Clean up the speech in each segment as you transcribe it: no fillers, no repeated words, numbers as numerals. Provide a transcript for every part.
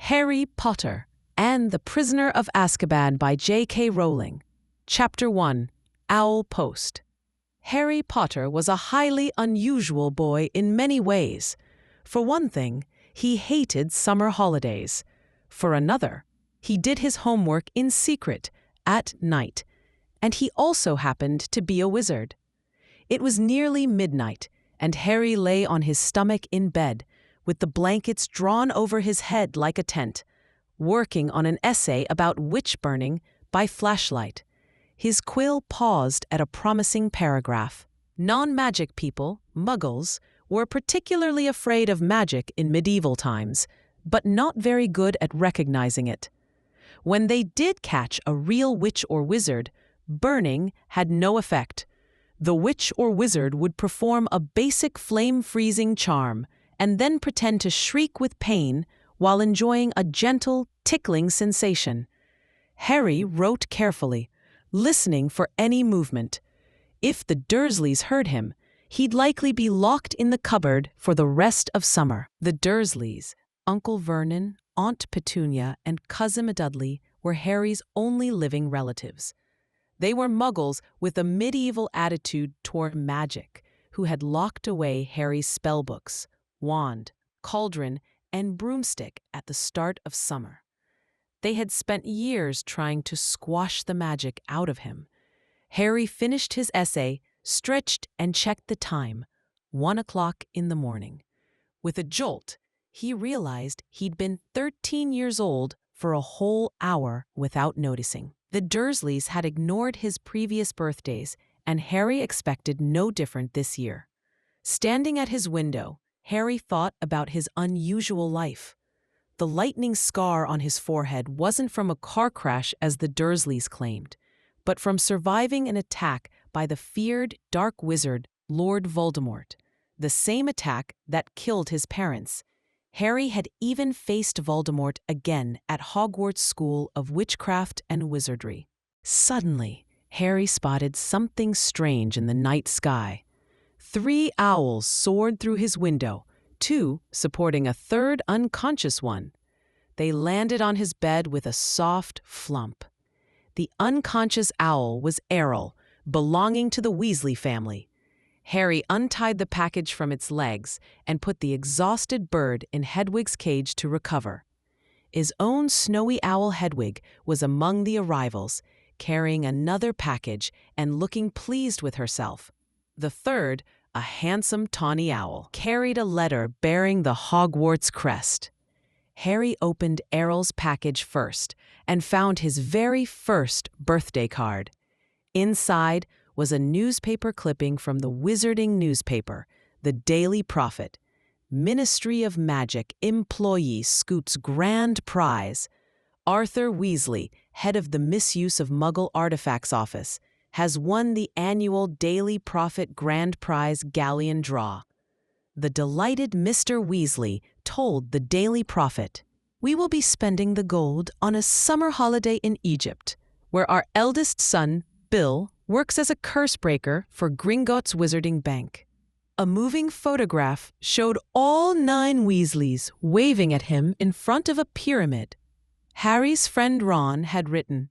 Harry Potter and the Prisoner of Azkaban by J.K. Rowling. Chapter 1. Owl Post. Harry Potter was a highly unusual boy in many ways. For one thing, he hated summer holidays. For another, he did his homework in secret, at night. And he also happened to be a wizard. It was nearly midnight, and Harry lay on his stomach in bed, with the blankets drawn over his head like a tent, working on an essay about witch burning by flashlight. His quill paused at a promising paragraph. Non-magic people, muggles, were particularly afraid of magic in medieval times, but not very good at recognizing it. When they did catch a real witch or wizard, burning had no effect. The witch or wizard would perform a basic flame-freezing charm and then pretend to shriek with pain while enjoying a gentle, tickling sensation. Harry wrote carefully, listening for any movement. If the Dursleys heard him, he'd likely be locked in the cupboard for the rest of summer. The Dursleys, Uncle Vernon, Aunt Petunia, and Cousin Dudley, were Harry's only living relatives. They were muggles with a medieval attitude toward magic, who had locked away Harry's spellbooks, wand, cauldron, and broomstick at the start of summer. They had spent years trying to squash the magic out of him. Harry finished his essay, stretched, and checked the time, 1 o'clock in the morning. With a jolt, he realized he'd been 13 years old for a whole hour without noticing. The Dursleys had ignored his previous birthdays, and Harry expected no different this year. Standing at his window, Harry thought about his unusual life. The lightning scar on his forehead wasn't from a car crash as the Dursleys claimed, but from surviving an attack by the feared dark wizard Lord Voldemort, the same attack that killed his parents. Harry had even faced Voldemort again at Hogwarts School of Witchcraft and Wizardry. Suddenly, Harry spotted something strange in the night sky. 3 owls soared through his window, 2 supporting a third unconscious one. They landed on his bed with a soft flump. The unconscious owl was Errol, belonging to the Weasley family. Harry untied the package from its legs and put the exhausted bird in Hedwig's cage to recover. His own snowy owl Hedwig was among the arrivals, carrying another package and looking pleased with herself. The third, a handsome tawny owl, carried a letter bearing the Hogwarts crest. Harry opened Errol's package first and found his very first birthday card. Inside was a newspaper clipping from the wizarding newspaper, the Daily Prophet. Ministry of Magic employee scoots grand prize. Arthur Weasley, head of the Misuse of Muggle Artifacts Office, has won the annual Daily Prophet Grand Prize Galleon Draw. The delighted Mr. Weasley told the Daily Prophet, "We will be spending the gold on a summer holiday in Egypt, where our eldest son, Bill, works as a curse breaker for Gringotts Wizarding Bank." A moving photograph showed all 9 Weasleys waving at him in front of a pyramid. Harry's friend Ron had written,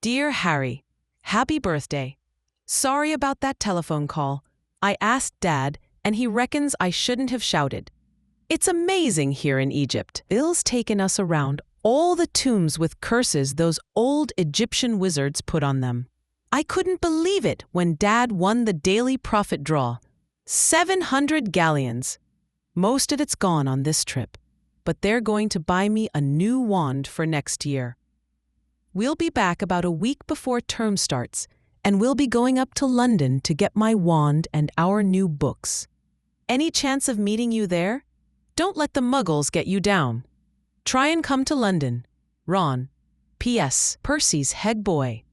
"Dear Harry, happy birthday. Sorry about that telephone call. I asked Dad, and he reckons I shouldn't have shouted. It's amazing here in Egypt. Bill's taken us around all the tombs with curses those old Egyptian wizards put on them. I couldn't believe it when Dad won the Daily Prophet draw. 700 galleons. Most of it's gone on this trip, but they're going to buy me a new wand for next year. We'll be back about a week before term starts, and we'll be going up to London to get my wand and our new books. Any chance of meeting you there? Don't let the muggles get you down. Try and come to London. Ron. P.S. Percy's head boy.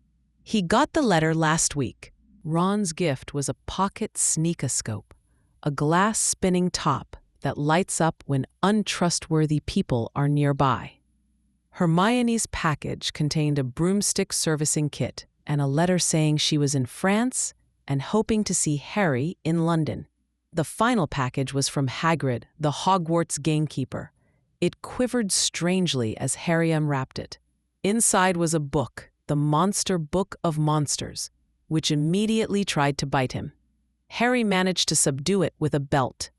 He got the letter last week." Ron's gift was a pocket sneakoscope, a glass spinning top that lights up when untrustworthy people are nearby. Hermione's package contained a broomstick servicing kit and a letter saying she was in France and hoping to see Harry in London. The final package was from Hagrid, the Hogwarts gamekeeper. It quivered strangely as Harry unwrapped it. Inside was a book, the Monster Book of Monsters, which immediately tried to bite him. Harry managed to subdue it with a belt.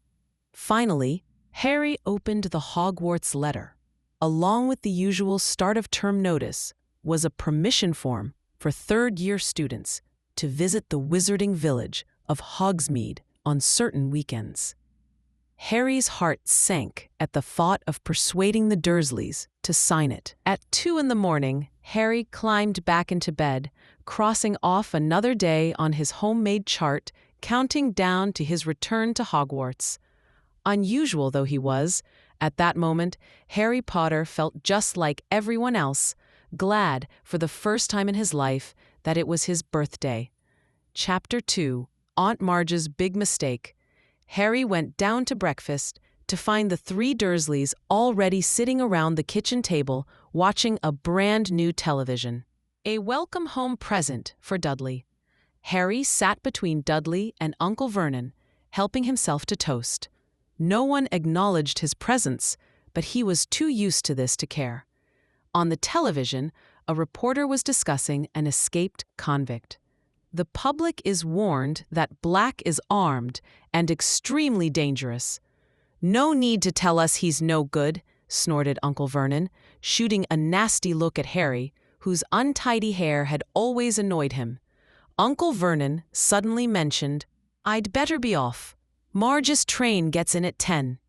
Finally, Harry opened the Hogwarts letter. Along with the usual start-of-term notice was a permission form for third-year students to visit the wizarding village of Hogsmeade on certain weekends. Harry's heart sank at the thought of persuading the Dursleys to sign it. At 2 a.m, Harry climbed back into bed, crossing off another day on his homemade chart, counting down to his return to Hogwarts. Unusual though he was, at that moment, Harry Potter felt just like everyone else, glad for the first time in his life that it was his birthday. Chapter 2: Aunt Marge's Big Mistake. Harry went down to breakfast to find the 3 Dursleys already sitting around the kitchen table watching a brand new television. A welcome home present for Dudley. Harry sat between Dudley and Uncle Vernon, helping himself to toast. No one acknowledged his presence, but he was too used to this to care. On the television, a reporter was discussing an escaped convict. The public is warned that Black is armed and extremely dangerous. No need to tell us he's no good, snorted Uncle Vernon, shooting a nasty look at Harry, whose untidy hair had always annoyed him. Uncle Vernon suddenly mentioned, "I'd better be off. Marge's train gets in at 10.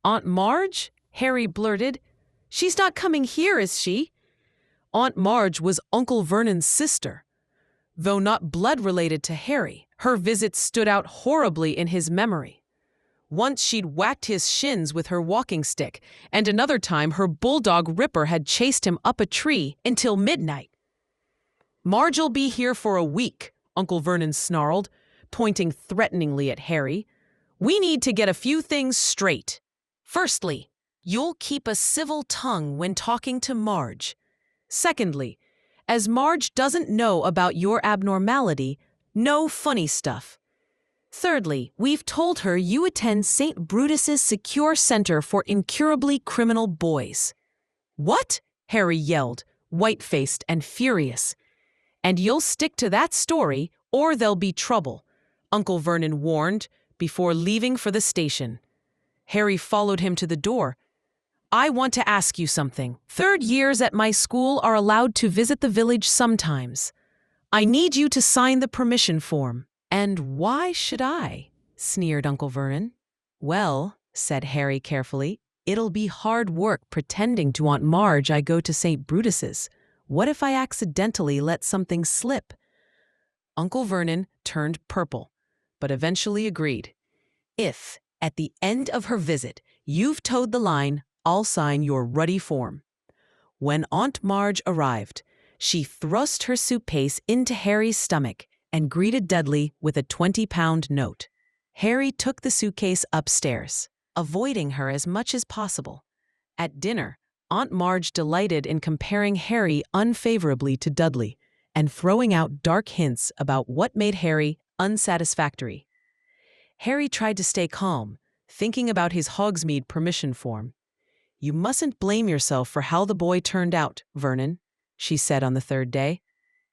"Aunt Marge?" Harry blurted. "She's not coming here, is she?" Aunt Marge was Uncle Vernon's sister. Though not blood-related to Harry, her visit stood out horribly in his memory. Once she'd whacked his shins with her walking stick, and another time her bulldog Ripper had chased him up a tree until midnight. "Marge'll be here for a week," Uncle Vernon snarled, pointing threateningly at Harry. "We need to get a few things straight. Firstly, you'll keep a civil tongue when talking to Marge. Secondly, as Marge doesn't know about your abnormality, no funny stuff. Thirdly, we've told her you attend St. Brutus's Secure Center for Incurably Criminal Boys." "What?" Harry yelled, white-faced and furious. "And you'll stick to that story, or there'll be trouble," Uncle Vernon warned, before leaving for the station. Harry followed him to the door. "I want to ask you something. Third years at my school are allowed to visit the village sometimes. I need you to sign the permission form." "And why should I?" sneered Uncle Vernon. "Well," said Harry carefully, "it'll be hard work pretending to Aunt Marge I go to St. Brutus's. What if I accidentally let something slip?" Uncle Vernon turned purple, but eventually agreed. "If, at the end of her visit, you've towed the line, I'll sign your ruddy form." When Aunt Marge arrived, she thrust her suitcase into Harry's stomach and greeted Dudley with a 20-pound note. Harry took the suitcase upstairs, avoiding her as much as possible. At dinner, Aunt Marge delighted in comparing Harry unfavorably to Dudley and throwing out dark hints about what made Harry unsatisfactory. Harry tried to stay calm, thinking about his Hogsmeade permission form. "You mustn't blame yourself for how the boy turned out, Vernon," she said on the third day.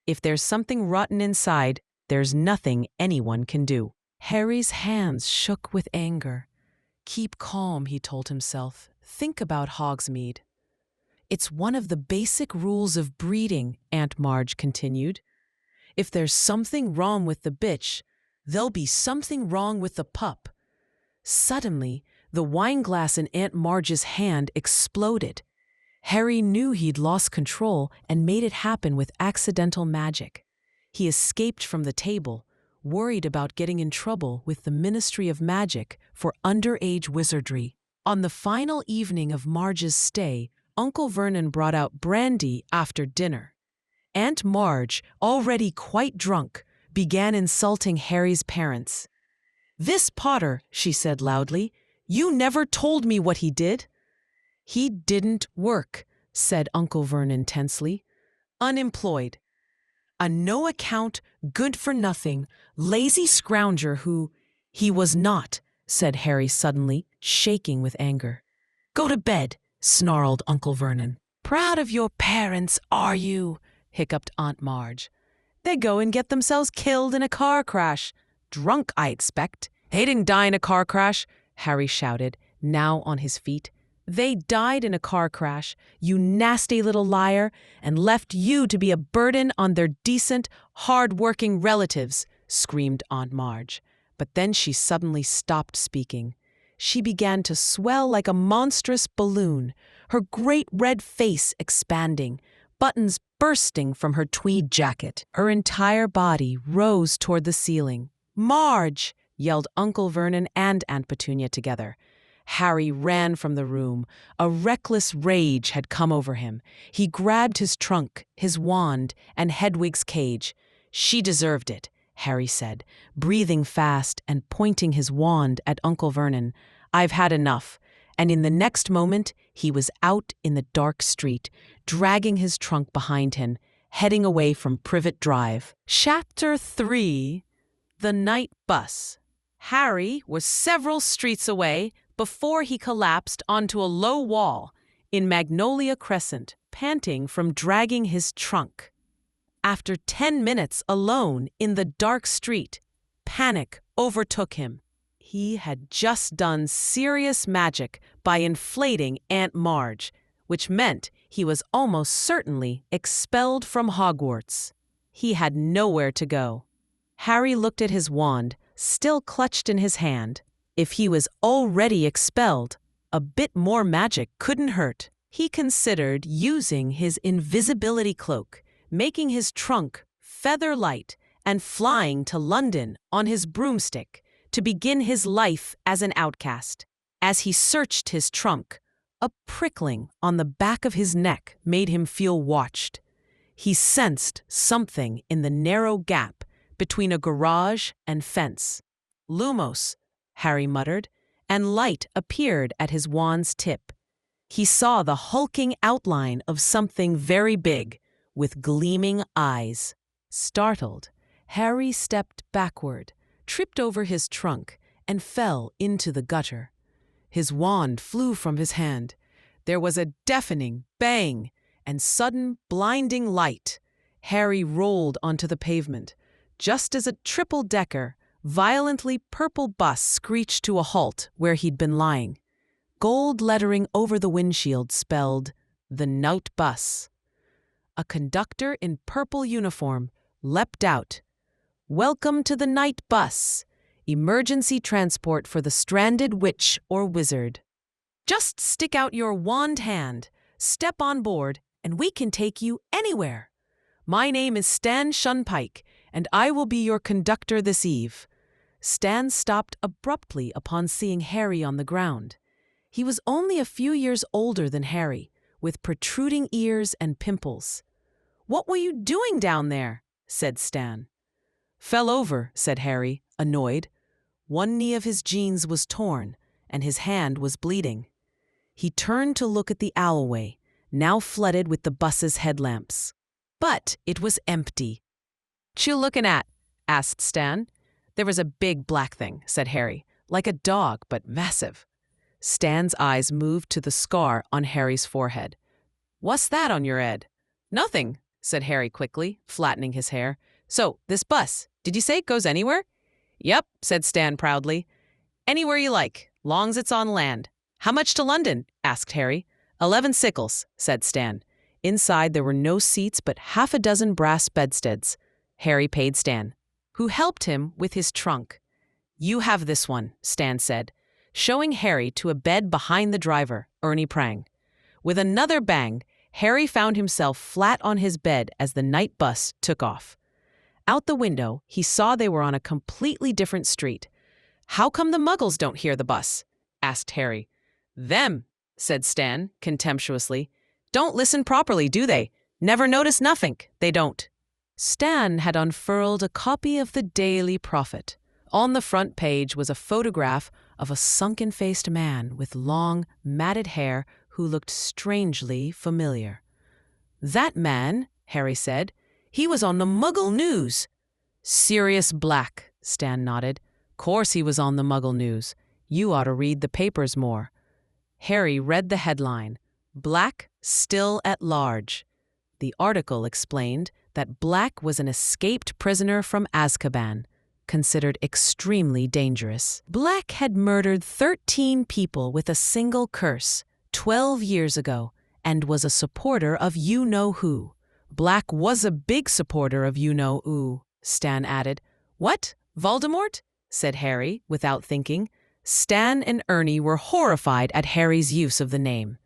"If there's something rotten inside, there's nothing anyone can do." Harry's hands shook with anger. "Keep calm," he told himself. "Think about Hogsmeade." "It's one of the basic rules of breeding," Aunt Marge continued. "If there's something wrong with the bitch, there'll be something wrong with the pup." Suddenly, the wineglass in Aunt Marge's hand exploded. Harry knew he'd lost control and made it happen with accidental magic. He escaped from the table, worried about getting in trouble with the Ministry of Magic for underage wizardry. On the final evening of Marge's stay, Uncle Vernon brought out brandy after dinner. Aunt Marge, already quite drunk, began insulting Harry's parents. "This Potter," she said loudly, "you never told me what he did." "He didn't work," said Uncle Vernon tensely. "Unemployed. A no-account, good-for-nothing, lazy scrounger who—" "He was not," said Harry suddenly, shaking with anger. "Go to bed," snarled Uncle Vernon. "Proud of your parents, are you?" hiccuped Aunt Marge. "They go and get themselves killed in a car crash. Drunk, I expect." "They didn't die in a car crash," Harry shouted, now on his feet. "They died in a car crash, you nasty little liar, and left you to be a burden on their decent, hard-working relatives," screamed Aunt Marge. But then she suddenly stopped speaking. She began to swell like a monstrous balloon, her great red face expanding, buttons bursting from her tweed jacket. Her entire body rose toward the ceiling. "Marge!" yelled Uncle Vernon and Aunt Petunia together. Harry ran from the room. A reckless rage had come over him. He grabbed his trunk, his wand, and Hedwig's cage. "She deserved it," Harry said, breathing fast and pointing his wand at Uncle Vernon. "I've had enough." And in the next moment, he was out in the dark street, dragging his trunk behind him, heading away from Privet Drive. Chapter 3: The Night Bus. Harry was several streets away before he collapsed onto a low wall in Magnolia Crescent, panting from dragging his trunk. After 10 minutes alone in the dark street, panic overtook him. He had just done serious magic by inflating Aunt Marge, which meant he was almost certainly expelled from Hogwarts. He had nowhere to go. Harry looked at his wand, still clutched in his hand. If he was already expelled, a bit more magic couldn't hurt. He considered using his invisibility cloak, making his trunk feather light, and flying to London on his broomstick to begin his life as an outcast. As he searched his trunk, a prickling on the back of his neck made him feel watched. He sensed something in the narrow gap between a garage and fence. "Lumos," Harry muttered, and light appeared at his wand's tip. He saw the hulking outline of something very big, with gleaming eyes. Startled, Harry stepped backward, tripped over his trunk, and fell into the gutter. His wand flew from his hand. There was a deafening bang and sudden blinding light. Harry rolled onto the pavement, just as a triple-decker, violently purple bus screeched to a halt where he'd been lying. Gold lettering over the windshield spelled, "The Night Bus." A conductor in purple uniform leapt out. "Welcome to the Night Bus, emergency transport for the stranded witch or wizard. Just stick out your wand hand, step on board, and we can take you anywhere. My name is Stan Shunpike, and I will be your conductor this eve." Stan stopped abruptly upon seeing Harry on the ground. He was only a few years older than Harry, with protruding ears and pimples. "What were you doing down there?" said Stan. "Fell over," said Harry, annoyed. One knee of his jeans was torn, and his hand was bleeding. He turned to look at the owlway, now flooded with the bus's headlamps. But it was empty. "What you looking at?" asked Stan. "There was a big black thing," said Harry, "like a dog, but massive." Stan's eyes moved to the scar on Harry's forehead. "What's that on your head?" "Nothing," said Harry quickly, flattening his hair. "So, this bus, did you say it goes anywhere?" "Yep," said Stan proudly. "Anywhere you like, long's it's on land." "How much to London?" asked Harry. 11 sickles, said Stan. Inside there were no seats but half a dozen brass bedsteads. Harry paid Stan, who helped him with his trunk. "You have this one," Stan said, showing Harry to a bed behind the driver, Ernie Prang. With another bang, Harry found himself flat on his bed as the night bus took off. Out the window, he saw they were on a completely different street. "How come the Muggles don't hear the bus?" asked Harry. "Them," said Stan, contemptuously. "Don't listen properly, do they? Never notice nothink, they don't." Stan had unfurled a copy of the Daily Prophet. On the front page was a photograph of a sunken-faced man with long, matted hair who looked strangely familiar. "That man," Harry said. "He was on the Muggle News." "Sirius Black," Stan nodded. "Course he was on the Muggle News. You ought to read the papers more." Harry read the headline, Black still at large. The article explained that Black was an escaped prisoner from Azkaban, considered extremely dangerous. Black had murdered 13 people with a single curse 12 years ago and was a supporter of you-know-who. Black was a big supporter of you-know-who, Stan added. What? Voldemort? Said Harry, without thinking. Stan and Ernie were horrified at Harry's use of the name.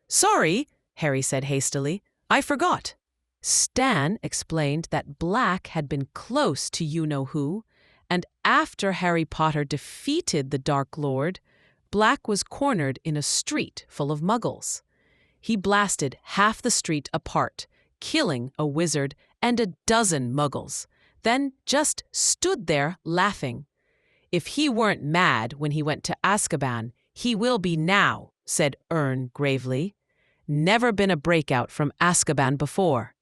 Sorry, Harry said hastily. I forgot. Stan explained that Black had been close to you-know-who, and after Harry Potter defeated the Dark Lord, Black was cornered in a street full of muggles. He blasted half the street apart, killing a wizard and a dozen muggles, then just stood there laughing. If he weren't mad when he went to Azkaban, he will be now, said Ern gravely. Never been a breakout from Azkaban before.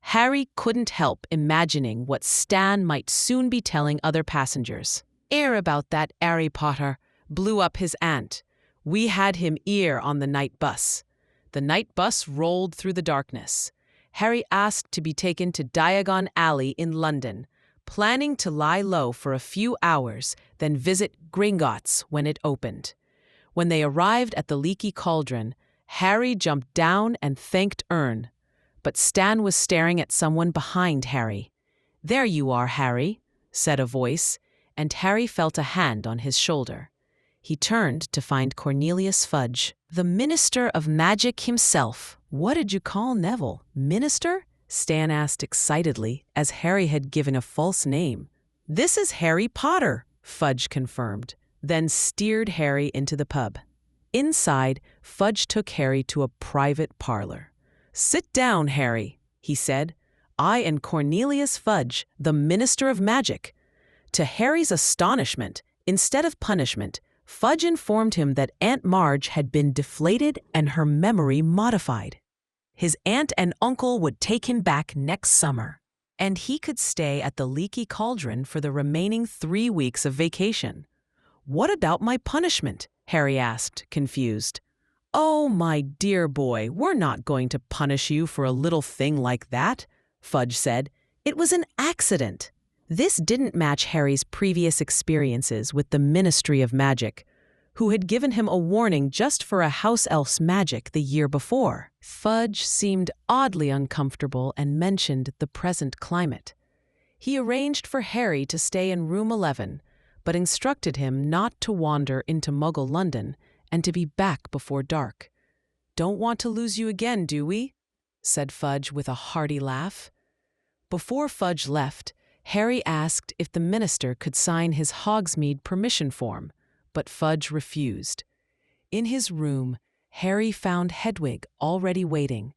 Harry couldn't help imagining what Stan might soon be telling other passengers. Air about that Harry Potter blew up his aunt. We had him ear on the night bus. The night bus rolled through the darkness. Harry asked to be taken to Diagon Alley in London, planning to lie low for a few hours, then visit Gringotts when it opened. When they arrived at the Leaky Cauldron, Harry jumped down and thanked Ern. But Stan was staring at someone behind Harry. There you are, Harry, said a voice, and Harry felt a hand on his shoulder. He turned to find Cornelius Fudge, the Minister of Magic himself. What did you call Neville? Minister? Stan asked excitedly, as Harry had given a false name. This is Harry Potter, Fudge confirmed, then steered Harry into the pub. Inside, Fudge took Harry to a private parlor. Sit down, Harry, he said. I am Cornelius Fudge, the Minister of Magic. To Harry's astonishment, instead of punishment, Fudge informed him that Aunt Marge had been deflated and her memory modified. His aunt and uncle would take him back next summer, and he could stay at the Leaky Cauldron for the remaining 3 weeks of vacation. What about my punishment? Harry asked, confused. Oh, my dear boy, we're not going to punish you for a little thing like that, Fudge said. It was an accident. This didn't match Harry's previous experiences with the Ministry of Magic, who had given him a warning just for a house elf's magic the year before. Fudge seemed oddly uncomfortable and mentioned the present climate. He arranged for Harry to stay in room 11, but instructed him not to wander into Muggle London and to be back before dark. Don't want to lose you again, do we? Said Fudge with a hearty laugh. Before Fudge left, Harry asked if the minister could sign his Hogsmeade permission form, but Fudge refused. In his room, Harry found Hedwig already waiting.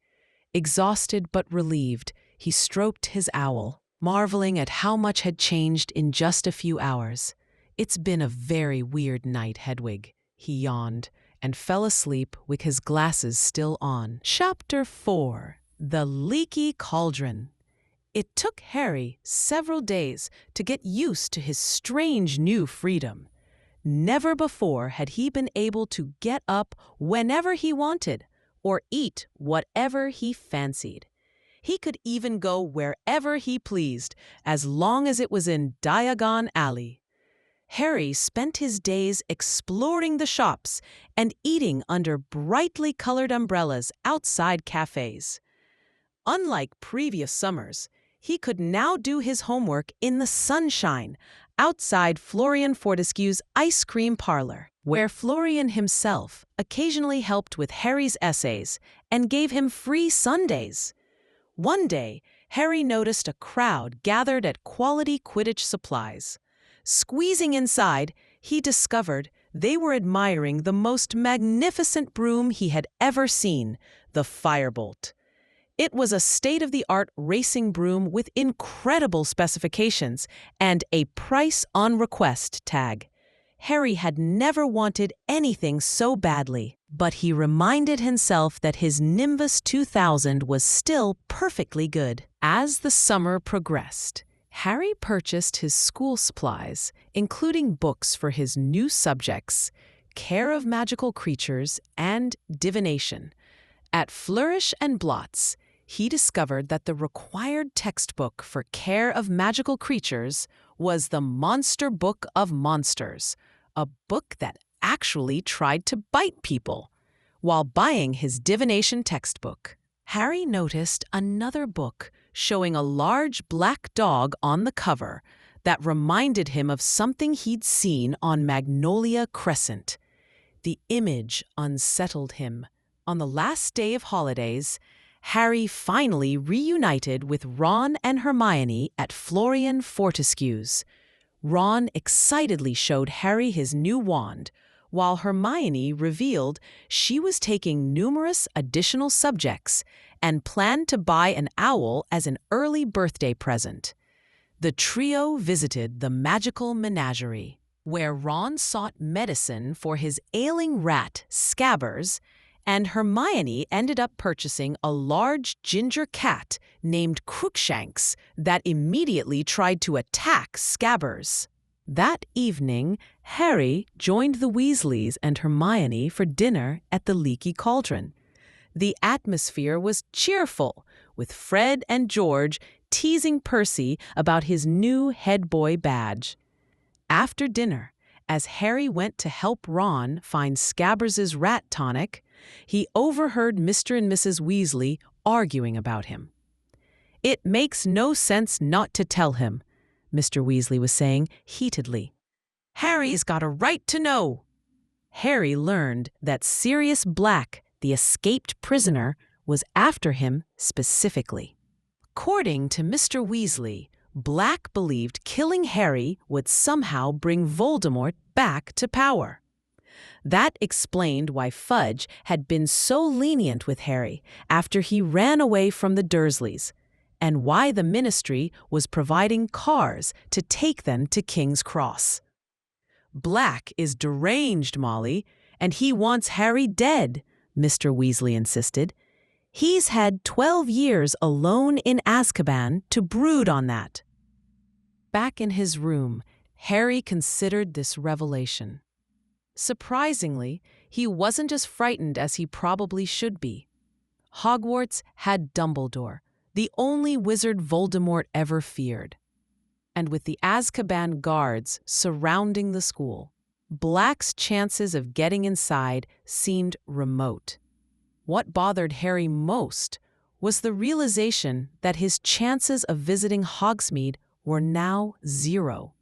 Exhausted but relieved, he stroked his owl, marveling at how much had changed in just a few hours. It's been a very weird night, Hedwig, he yawned, and fell asleep with his glasses still on. Chapter 4. The Leaky Cauldron. It took Harry several days to get used to his strange new freedom. Never before had he been able to get up whenever he wanted or eat whatever he fancied. He could even go wherever he pleased, as long as it was in Diagon Alley. Harry spent his days exploring the shops and eating under brightly colored umbrellas outside cafes. Unlike previous summers, he could now do his homework in the sunshine outside Florian Fortescue's ice cream parlor, where Florian himself occasionally helped with Harry's essays and gave him free Sundays. One day, Harry noticed a crowd gathered at Quality Quidditch Supplies. Squeezing inside, he discovered they were admiring the most magnificent broom he had ever seen, the Firebolt. It was a state-of-the-art racing broom with incredible specifications and a price-on-request tag. Harry had never wanted anything so badly, but he reminded himself that his Nimbus 2000 was still perfectly good. As the summer progressed, Harry purchased his school supplies, including books for his new subjects, Care of Magical Creatures and Divination, At Flourish and Blots, he discovered that the required textbook for care of magical creatures was the Monster Book of Monsters, a book that actually tried to bite people. While buying his divination textbook, Harry noticed another book showing a large black dog on the cover that reminded him of something he'd seen on Magnolia Crescent. The image unsettled him. On the last day of holidays, Harry finally reunited with Ron and Hermione at Florian Fortescue's. Ron excitedly showed Harry his new wand, while Hermione revealed she was taking numerous additional subjects and planned to buy an owl as an early birthday present. The trio visited the magical menagerie, where Ron sought medicine for his ailing rat, Scabbers, and Hermione ended up purchasing a large ginger cat named Crookshanks that immediately tried to attack Scabbers. That evening, Harry joined the Weasleys and Hermione for dinner at the Leaky Cauldron. The atmosphere was cheerful, with Fred and George teasing Percy about his new head boy badge. After dinner, as Harry went to help Ron find Scabbers' rat tonic, he overheard Mr. and Mrs. Weasley arguing about him. "It makes no sense not to tell him," Mr. Weasley was saying heatedly. "Harry's got a right to know." Harry learned that Sirius Black, the escaped prisoner, was after him specifically. According to Mr. Weasley, Black believed killing Harry would somehow bring Voldemort back to power. That explained why Fudge had been so lenient with Harry after he ran away from the Dursleys, and why the Ministry was providing cars to take them to King's Cross. "Black is deranged, Molly, and he wants Harry dead," Mr. Weasley insisted. "He's had 12 years alone in Azkaban to brood on that." Back in his room, Harry considered this revelation. Surprisingly, he wasn't as frightened as he probably should be. Hogwarts had Dumbledore, the only wizard Voldemort ever feared. And with the Azkaban guards surrounding the school, Black's chances of getting inside seemed remote. What bothered Harry most was the realization that his chances of visiting Hogsmeade were now 0.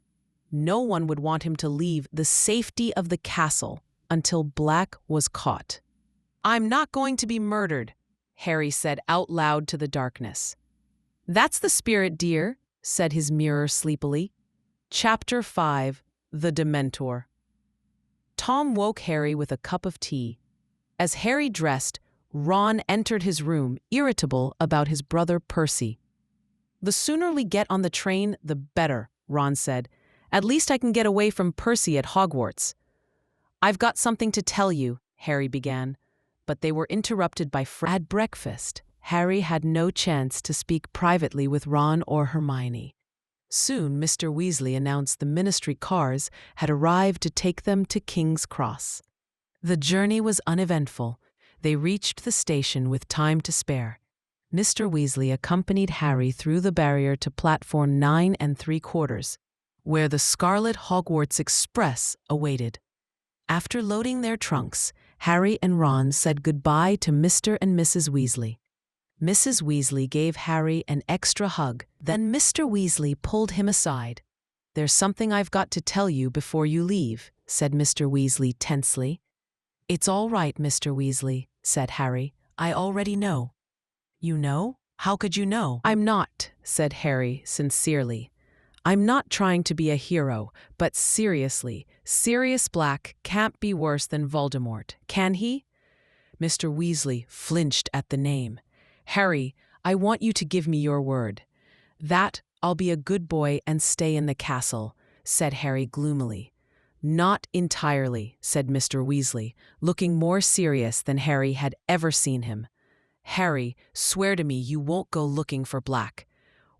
No one would want him to leave the safety of the castle until Black was caught. "I'm not going to be murdered," Harry said out loud to the darkness. "That's the spirit, dear," said his mirror sleepily. Chapter 5: The Dementor. Tom woke Harry with a cup of tea. As Harry dressed, Ron entered his room, irritable about his brother Percy. "The sooner we get on the train, the better," Ron said. "At least I can get away from Percy at Hogwarts." "I've got something to tell you," Harry began, but they were interrupted by Fred. At breakfast, Harry had no chance to speak privately with Ron or Hermione. Soon Mr. Weasley announced the Ministry cars had arrived to take them to King's Cross. The journey was uneventful. They reached the station with time to spare. Mr. Weasley accompanied Harry through the barrier to platform 9 3/4, where the Scarlet Hogwarts Express awaited. After loading their trunks, Harry and Ron said goodbye to Mr. and Mrs. Weasley. Mrs. Weasley gave Harry an extra hug, then Mr. Weasley pulled him aside. "There's something I've got to tell you before you leave," said Mr. Weasley tensely. "It's all right, Mr. Weasley," said Harry. "I already know." "You know? How could you know?" "I'm not," said Harry sincerely. "I'm not trying to be a hero, but seriously, Sirius Black can't be worse than Voldemort, can he?" Mr. Weasley flinched at the name. "Harry, I want you to give me your word." "That I'll be a good boy and stay in the castle," said Harry gloomily. "Not entirely," said Mr. Weasley, looking more serious than Harry had ever seen him. "Harry, swear to me you won't go looking for Black."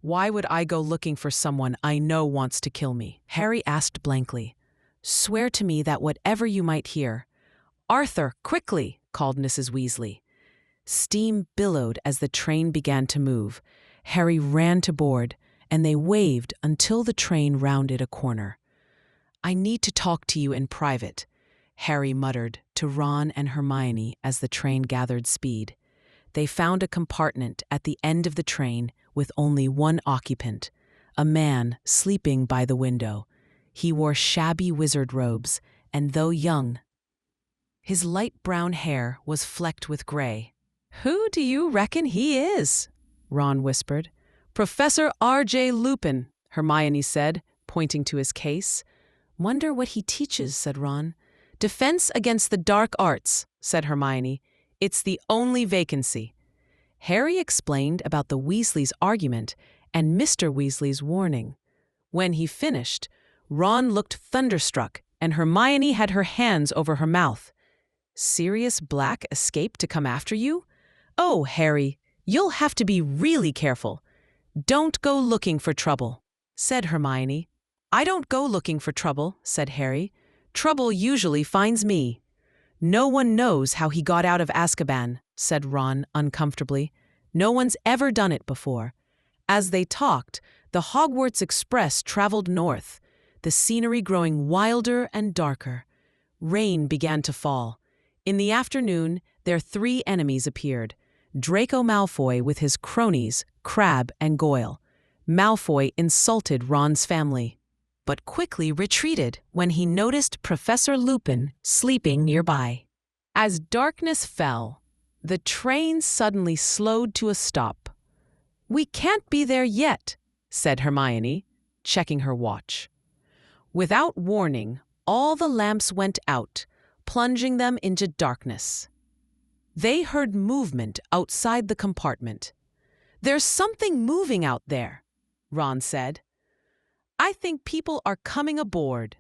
"Why would I go looking for someone I know wants to kill me?" Harry asked blankly. "Swear to me that whatever you might hear—" "Arthur, quickly!" called Mrs. Weasley. Steam billowed as the train began to move. Harry ran to board, and they waved until the train rounded a corner. "I need to talk to you in private," Harry muttered to Ron and Hermione as the train gathered speed. They found a compartment at the end of the train with only one occupant, a man sleeping by the window. He wore shabby wizard robes, and though young, his light brown hair was flecked with gray. "Who do you reckon he is?" Ron whispered. "Professor R.J. Lupin," Hermione said, pointing to his case. "Wonder what he teaches," said Ron. "Defense against the dark arts," said Hermione. "It's the only vacancy." Harry explained about the Weasleys' argument and Mr. Weasley's warning. When he finished, Ron looked thunderstruck, and Hermione had her hands over her mouth. "Sirius Black escaped to come after you? Oh, Harry, you'll have to be really careful. Don't go looking for trouble," said Hermione. "I don't go looking for trouble," said Harry. "Trouble usually finds me." "No one knows how he got out of Azkaban," said Ron uncomfortably. "No one's ever done it before." As they talked, the Hogwarts Express traveled north, the scenery growing wilder and darker. Rain began to fall. In the afternoon, their three enemies appeared. Draco Malfoy with his cronies, Crabbe and Goyle. Malfoy insulted Ron's family, but quickly retreated when he noticed Professor Lupin sleeping nearby. As darkness fell, the train suddenly slowed to a stop. "We can't be there yet," said Hermione, checking her watch. Without warning, all the lamps went out, plunging them into darkness. They heard movement outside the compartment. "There's something moving out there," Ron said. "I think people are coming aboard."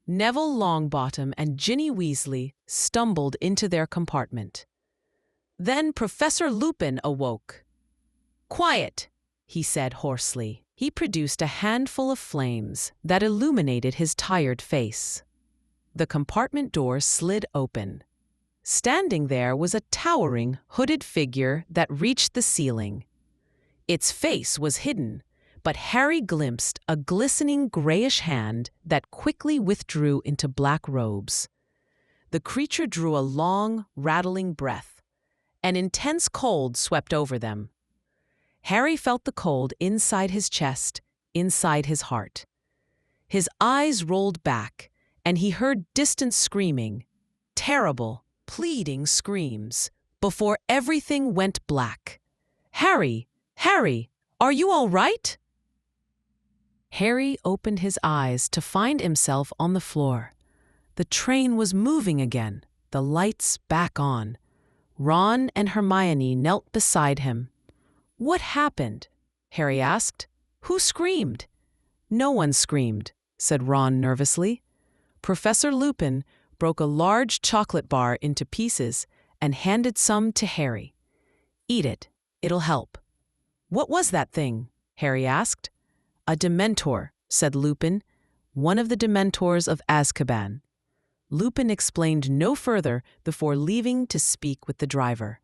Neville Longbottom and Ginny Weasley stumbled into their compartment. Then Professor Lupin awoke. "Quiet," he said hoarsely. He produced a handful of flames that illuminated his tired face. The compartment door slid open. Standing there was a towering, hooded figure that reached the ceiling. Its face was hidden, but Harry glimpsed a glistening grayish hand that quickly withdrew into black robes. The creature drew a long, rattling breath. An intense cold swept over them. Harry felt the cold inside his chest, inside his heart. His eyes rolled back, and he heard distant screaming, terrible, pleading screams, before everything went black. "Harry! Harry! Are you all right?" Harry opened his eyes to find himself on the floor. The train was moving again, the lights back on. Ron and Hermione knelt beside him. "What happened?" Harry asked. "Who screamed?" "No one screamed," said Ron nervously. Professor Lupin broke a large chocolate bar into pieces and handed some to Harry. "Eat it. It'll help." "What was that thing?" Harry asked. "A Dementor," said Lupin, "one of the Dementors of Azkaban." Lupin explained no further before leaving to speak with the driver.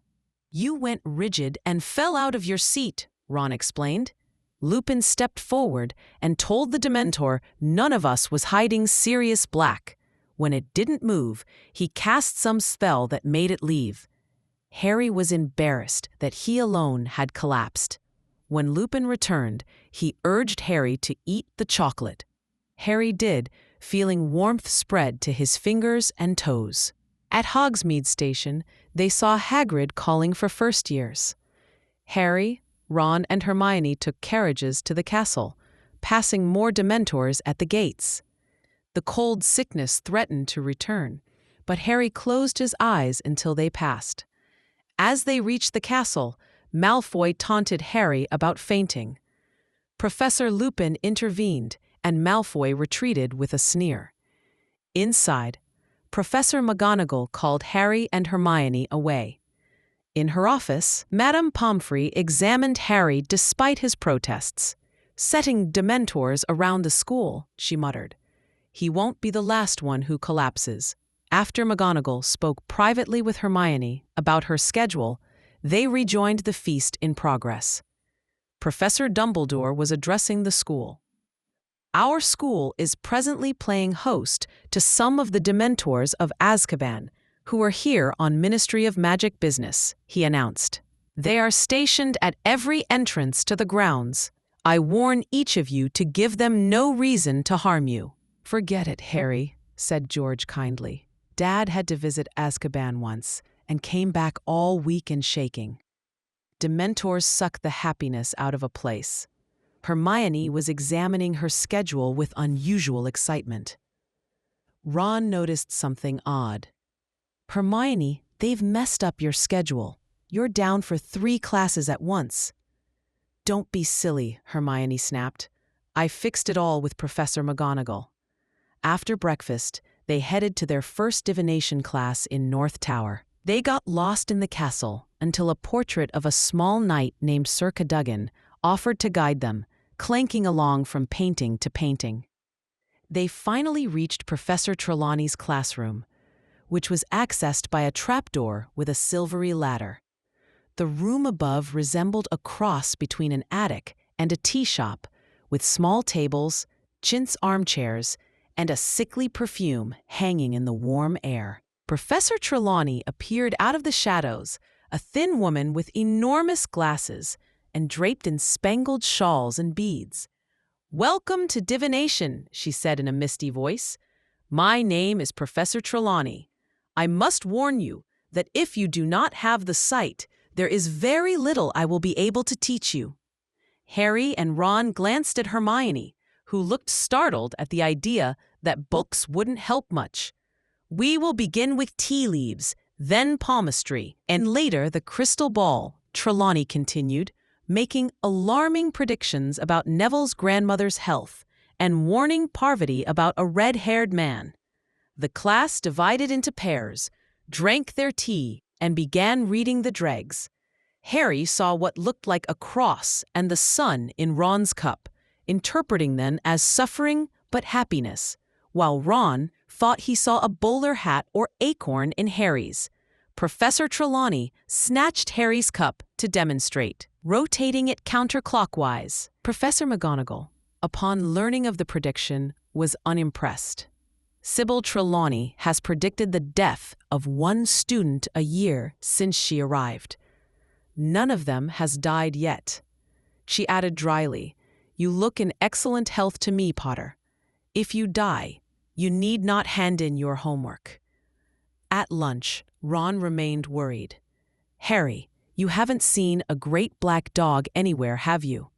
"You went rigid and fell out of your seat," Ron explained. Lupin stepped forward and told the Dementor none of us was hiding Sirius Black. When it didn't move, he cast some spell that made it leave. Harry was embarrassed that he alone had collapsed. When Lupin returned, he urged Harry to eat the chocolate. Harry did, feeling warmth spread to his fingers and toes. At Hogsmeade Station, they saw Hagrid calling for first years. Harry, Ron, and Hermione took carriages to the castle, passing more Dementors at the gates. The cold sickness threatened to return, but Harry closed his eyes until they passed. As they reached the castle, Malfoy taunted Harry about fainting. Professor Lupin intervened, and Malfoy retreated with a sneer. Inside, Professor McGonagall called Harry and Hermione away. In her office, Madame Pomfrey examined Harry despite his protests. "Setting Dementors around the school," she muttered. "He won't be the last one who collapses." After McGonagall spoke privately with Hermione about her schedule, they rejoined the feast in progress. Professor Dumbledore was addressing the school. Our school is presently playing host to some of the Dementors of Azkaban, who are here on Ministry of Magic business, he announced. They are stationed at every entrance to the grounds. I warn each of you to give them no reason to harm you. Forget it, Harry, said George kindly. Dad had to visit Azkaban once and came back all weak and shaking. Dementors suck the happiness out of a place. Hermione was examining her schedule with unusual excitement. Ron noticed something odd. Hermione, they've messed up your schedule. You're down for 3 classes at once. Don't be silly, Hermione snapped. I fixed it all with Professor McGonagall. After breakfast, they headed to their first divination class in North Tower. They got lost in the castle until a portrait of a small knight named Sir Cadogan offered to guide them, clanking along from painting to painting. They finally reached Professor Trelawney's classroom, which was accessed by a trapdoor with a silvery ladder. The room above resembled a cross between an attic and a tea shop, with small tables, chintz armchairs, and a sickly perfume hanging in the warm air. Professor Trelawney appeared out of the shadows, a thin woman with enormous glasses and draped in spangled shawls and beads. "Welcome to divination," she said in a misty voice. "My name is Professor Trelawney. I must warn you that if you do not have the sight, there is very little I will be able to teach you." Harry and Ron glanced at Hermione, who looked startled at the idea that books wouldn't help much. "We will begin with tea leaves, then palmistry, and later the crystal ball," Trelawney continued, making alarming predictions about Neville's grandmother's health and warning Parvati about a red-haired man. The class divided into pairs, drank their tea, and began reading the dregs. Harry saw what looked like a cross and the sun in Ron's cup, interpreting them as suffering but happiness, while Ron thought he saw a bowler hat or acorn in Harry's. Professor Trelawney snatched Harry's cup to demonstrate, rotating it counterclockwise. Professor McGonagall, upon learning of the prediction, was unimpressed. Sybil Trelawney has predicted the death of 1 student a year since she arrived. None of them has died yet. She added dryly, "You look in excellent health to me, Potter. If you die, you need not hand in your homework." At lunch, Ron remained worried. "Harry, you haven't seen a great black dog anywhere, have you?"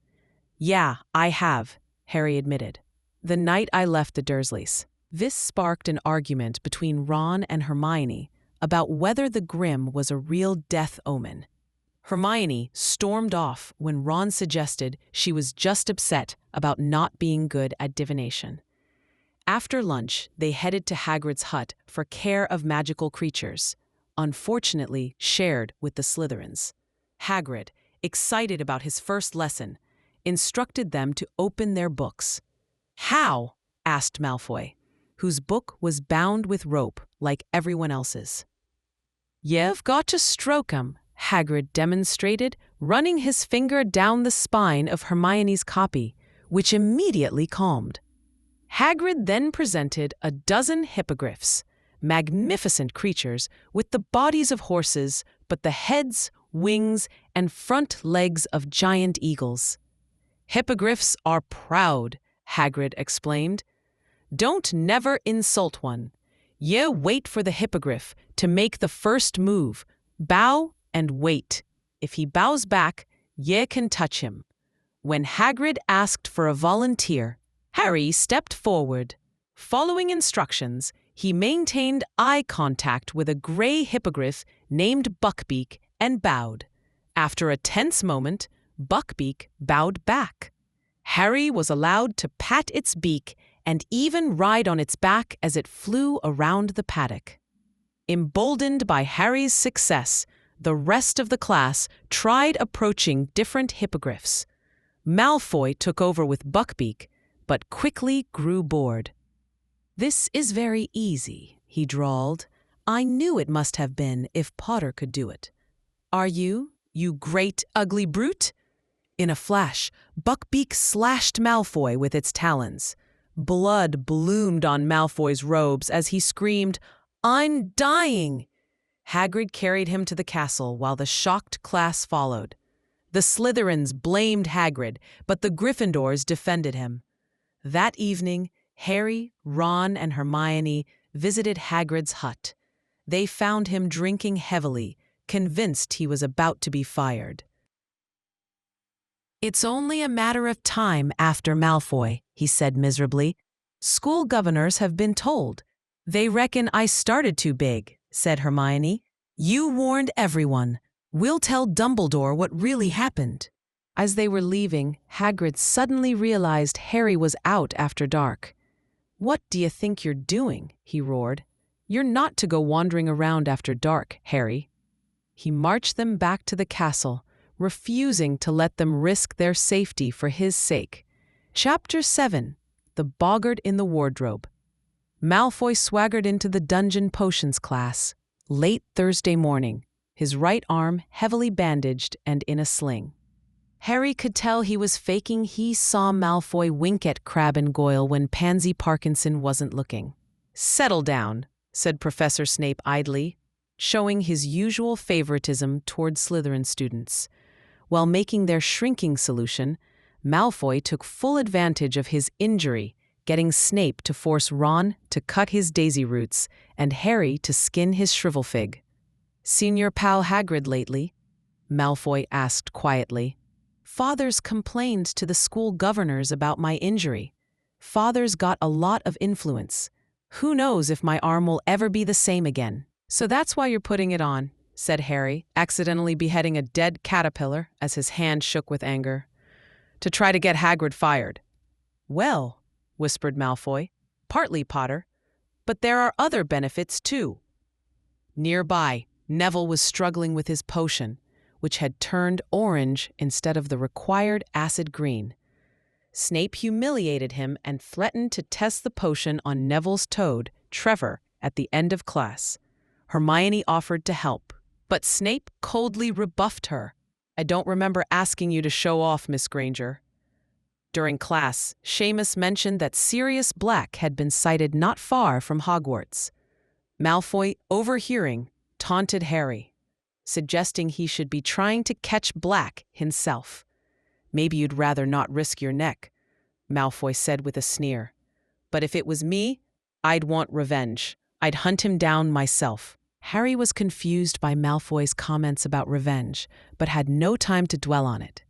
"Yeah, I have," Harry admitted. "The night I left the Dursleys." This sparked an argument between Ron and Hermione about whether the Grim was a real death omen. Hermione stormed off when Ron suggested she was just upset about not being good at divination. After lunch, they headed to Hagrid's hut for care of magical creatures, unfortunately shared with the Slytherins. Hagrid, excited about his first lesson, instructed them to open their books. "How?" asked Malfoy, whose book was bound with rope like everyone else's. "You've got to stroke 'em," Hagrid demonstrated, running his finger down the spine of Hermione's copy, which immediately calmed. Hagrid then presented a dozen hippogriffs, magnificent creatures with the bodies of horses but the heads, wings, and front legs of giant eagles. "Hippogriffs are proud," Hagrid explained. "Don't never insult one. You wait for the hippogriff to make the first move, bow and wait. If he bows back, ye can touch him." When Hagrid asked for a volunteer, Harry stepped forward. Following instructions, he maintained eye contact with a gray hippogriff named Buckbeak and bowed. After a tense moment, Buckbeak bowed back. Harry was allowed to pat its beak and even ride on its back as it flew around the paddock. Emboldened by Harry's success, the rest of the class tried approaching different hippogriffs. Malfoy took over with Buckbeak, but quickly grew bored. "This is very easy," he drawled. "I knew it must have been if Potter could do it." "Are you, you great ugly brute?" In a flash, Buckbeak slashed Malfoy with its talons. Blood bloomed on Malfoy's robes as he screamed, "I'm dying!" Hagrid carried him to the castle while the shocked class followed. The Slytherins blamed Hagrid, but the Gryffindors defended him. That evening, Harry, Ron, and Hermione visited Hagrid's hut. They found him drinking heavily, convinced he was about to be fired. "It's only a matter of time after Malfoy," he said miserably. "School governors have been told. They reckon I started too big," said Hermione. "You warned everyone. We'll tell Dumbledore what really happened." As they were leaving, Hagrid suddenly realized Harry was out after dark. "What do you think you're doing?" he roared. "You're not to go wandering around after dark, Harry." He marched them back to the castle, refusing to let them risk their safety for his sake. Chapter 7. The Boggart in the Wardrobe. Malfoy swaggered into the dungeon potions class late Thursday morning, his right arm heavily bandaged and in a sling. Harry could tell he was faking. He saw Malfoy wink at Crabbe and Goyle when Pansy Parkinson wasn't looking. "Settle down," said Professor Snape idly, showing his usual favoritism toward Slytherin students. While making their shrinking solution, Malfoy took full advantage of his injury, getting Snape to force Ron to cut his daisy roots and Harry to skin his shrivelfig. "Seen your pal Hagrid lately?" Malfoy asked quietly. "Father's complained to the school governors about my injury. Father's got a lot of influence. Who knows if my arm will ever be the same again." "So that's why you're putting it on," said Harry, accidentally beheading a dead caterpillar as his hand shook with anger. "To try to get Hagrid fired." "Well," whispered Malfoy, "partly, Potter. But there are other benefits, too." Nearby, Neville was struggling with his potion, which had turned orange instead of the required acid green. Snape humiliated him and threatened to test the potion on Neville's toad, Trevor, at the end of class. Hermione offered to help, but Snape coldly rebuffed her. "I don't remember asking you to show off, Miss Granger." During class, Seamus mentioned that Sirius Black had been sighted not far from Hogwarts. Malfoy, overhearing, taunted Harry, suggesting he should be trying to catch Black himself. "Maybe you'd rather not risk your neck," Malfoy said with a sneer. "But if it was me, I'd want revenge. I'd hunt him down myself." Harry was confused by Malfoy's comments about revenge, but had no time to dwell on it.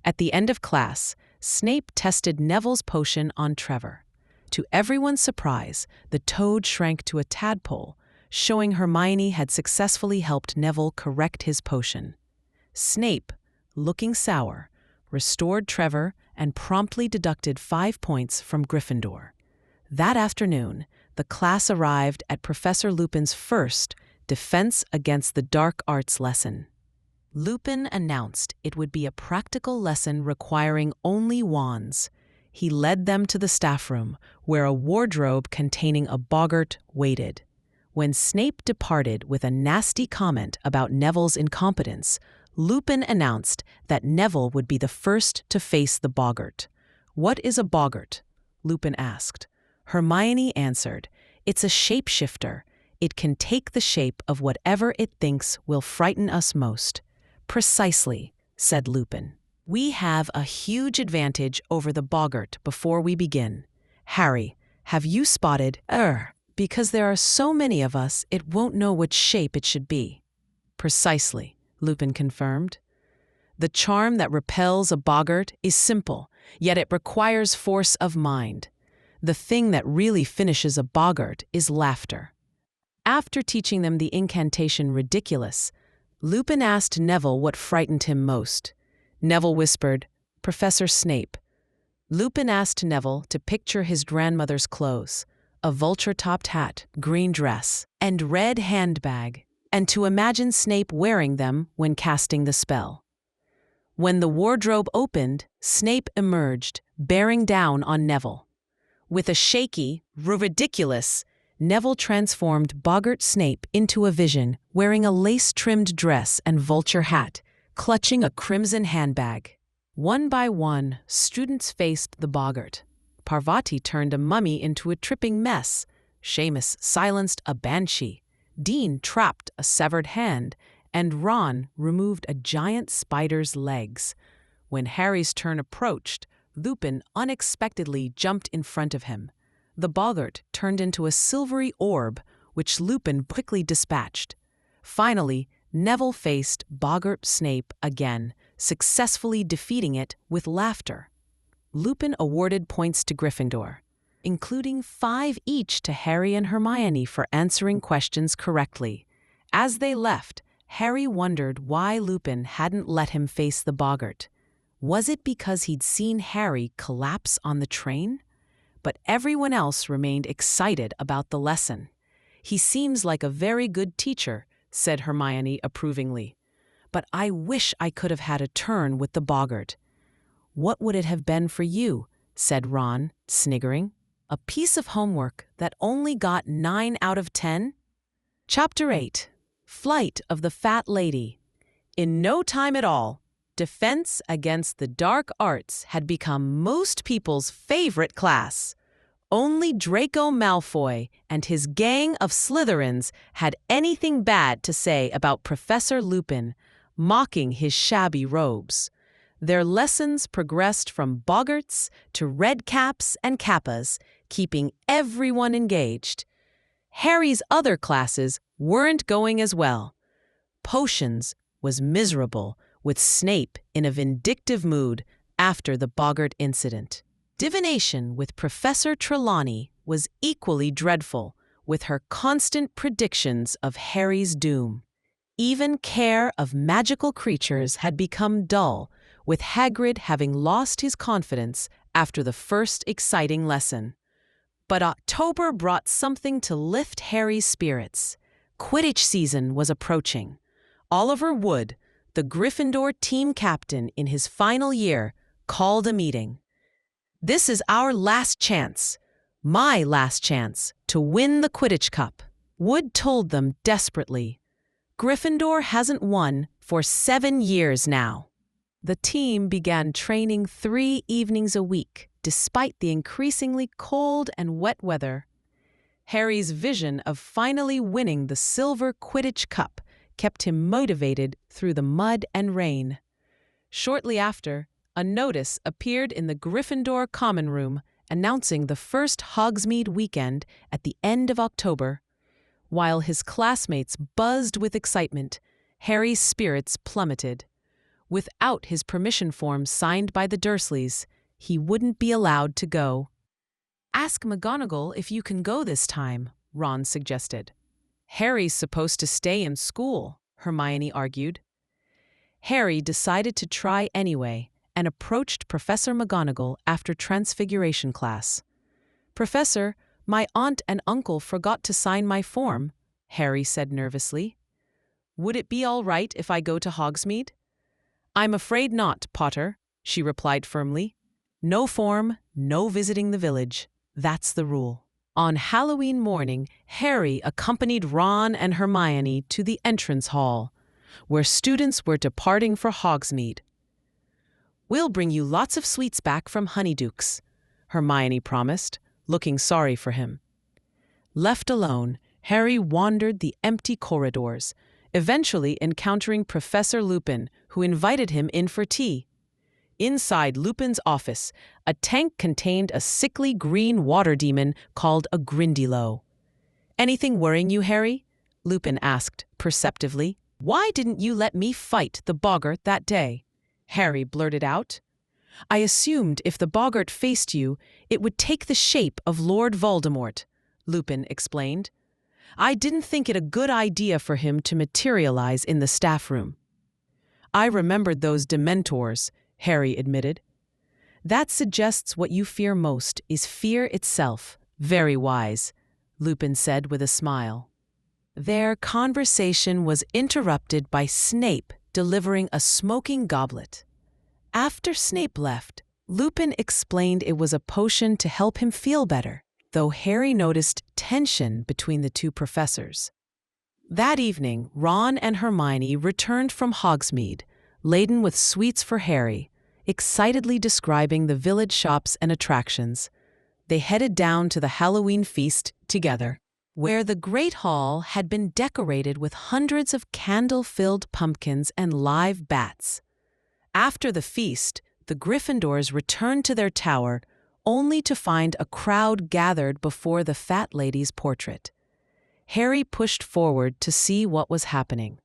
At the end of class, Snape tested Neville's potion on Trevor. To everyone's surprise, the toad shrank to a tadpole, showing Hermione had successfully helped Neville correct his potion. Snape, looking sour, restored Trevor and promptly deducted 5 points from Gryffindor. That afternoon, the class arrived at Professor Lupin's first Defense Against the Dark Arts lesson. Lupin announced it would be a practical lesson requiring only wands. He led them to the staff room, where a wardrobe containing a boggart waited. When Snape departed with a nasty comment about Neville's incompetence, Lupin announced that Neville would be the first to face the boggart. "What is a boggart?" Lupin asked. Hermione answered, "It's a shapeshifter. It can take the shape of whatever it thinks will frighten us most." "Precisely," said Lupin. "We have a huge advantage over the boggart before we begin. Harry, have you spotted because there are so many of us, it won't know which shape it should be." "Precisely," Lupin confirmed. "The charm that repels a boggart is simple, yet it requires force of mind. The thing that really finishes a boggart is laughter." After teaching them the incantation Ridiculous, Lupin asked Neville what frightened him most. Neville whispered, "Professor Snape." Lupin asked Neville to picture his grandmother's clothes, a vulture-topped hat, green dress, and red handbag, and to imagine Snape wearing them when casting the spell. When the wardrobe opened, Snape emerged, bearing down on Neville. With a shaky, ridiculous, Neville transformed Boggart Snape into a vision, wearing a lace-trimmed dress and vulture hat, clutching a crimson handbag. One by one, students faced the Boggart. Parvati turned a mummy into a tripping mess. Seamus silenced a banshee. Dean trapped a severed hand, and Ron removed a giant spider's legs. When Harry's turn approached, Lupin unexpectedly jumped in front of him. The Boggart turned into a silvery orb, which Lupin quickly dispatched. Finally, Neville faced Boggart Snape again, successfully defeating it with laughter. Lupin awarded points to Gryffindor, including 5 each to Harry and Hermione for answering questions correctly. As they left, Harry wondered why Lupin hadn't let him face the Boggart. Was it because he'd seen Harry collapse on the train? But everyone else remained excited about the lesson. "He seems like a very good teacher," said Hermione approvingly. "But I wish I could have had a turn with the Boggart." "What would it have been for you?" said Ron, sniggering. "A piece of homework that only got 9 out of 10? Chapter 8. Flight of the Fat Lady. In no time at all, defense against the dark arts had become most people's favorite class. Only Draco Malfoy and his gang of Slytherins had anything bad to say about Professor Lupin, mocking his shabby robes. Their lessons progressed from boggarts to redcaps and kappas, keeping everyone engaged. Harry's other classes weren't going as well. Potions was miserable, with Snape in a vindictive mood after the Boggart incident. Divination with Professor Trelawney was equally dreadful, with her constant predictions of Harry's doom. Even care of magical creatures had become dull, with Hagrid having lost his confidence after the first exciting lesson. But October brought something to lift Harry's spirits. Quidditch season was approaching. Oliver Wood, the Gryffindor team captain in his final year, called a meeting. "This is our last chance, my last chance, to win the Quidditch Cup," Wood told them desperately. "Gryffindor hasn't won for 7 years now." The team began training 3 evenings a week, despite the increasingly cold and wet weather. Harry's vision of finally winning the Silver Quidditch Cup kept him motivated through the mud and rain. Shortly after, a notice appeared in the Gryffindor common room announcing the first Hogsmeade weekend at the end of October. While his classmates buzzed with excitement, Harry's spirits plummeted. Without his permission form signed by the Dursleys, he wouldn't be allowed to go. "Ask McGonagall if you can go this time," Ron suggested. "Harry's supposed to stay in school," Hermione argued. Harry decided to try anyway and approached Professor McGonagall after Transfiguration class. "Professor, my aunt and uncle forgot to sign my form," Harry said nervously. "Would it be all right if I go to Hogsmeade?" "I'm afraid not, Potter," she replied firmly. "No form, no visiting the village. That's the rule." On Halloween morning, Harry accompanied Ron and Hermione to the entrance hall, where students were departing for Hogsmeade. "We'll bring you lots of sweets back from Honeydukes," Hermione promised, looking sorry for him. Left alone, Harry wandered the empty corridors, eventually encountering Professor Lupin, who invited him in for tea. Inside Lupin's office, a tank contained a sickly green water demon called a Grindylow. "Anything worrying you, Harry?" Lupin asked perceptively. "Why didn't you let me fight the Boggart that day?" Harry blurted out. "I assumed if the Boggart faced you, it would take the shape of Lord Voldemort," Lupin explained. "I didn't think it a good idea for him to materialize in the staff room." "I remembered those Dementors," Harry admitted. "That suggests what you fear most is fear itself. Very wise," Lupin said with a smile. Their conversation was interrupted by Snape delivering a smoking goblet. After Snape left, Lupin explained it was a potion to help him feel better. though Harry noticed tension between the two professors. That evening, Ron and Hermione returned from Hogsmeade, laden with sweets for Harry, excitedly describing the village shops and attractions. They headed down to the Halloween feast together, where the Great Hall had been decorated with hundreds of candle-filled pumpkins and live bats. After the feast, the Gryffindors returned to their tower, only to find a crowd gathered before the fat lady's portrait. Harry pushed forward to see what was happening.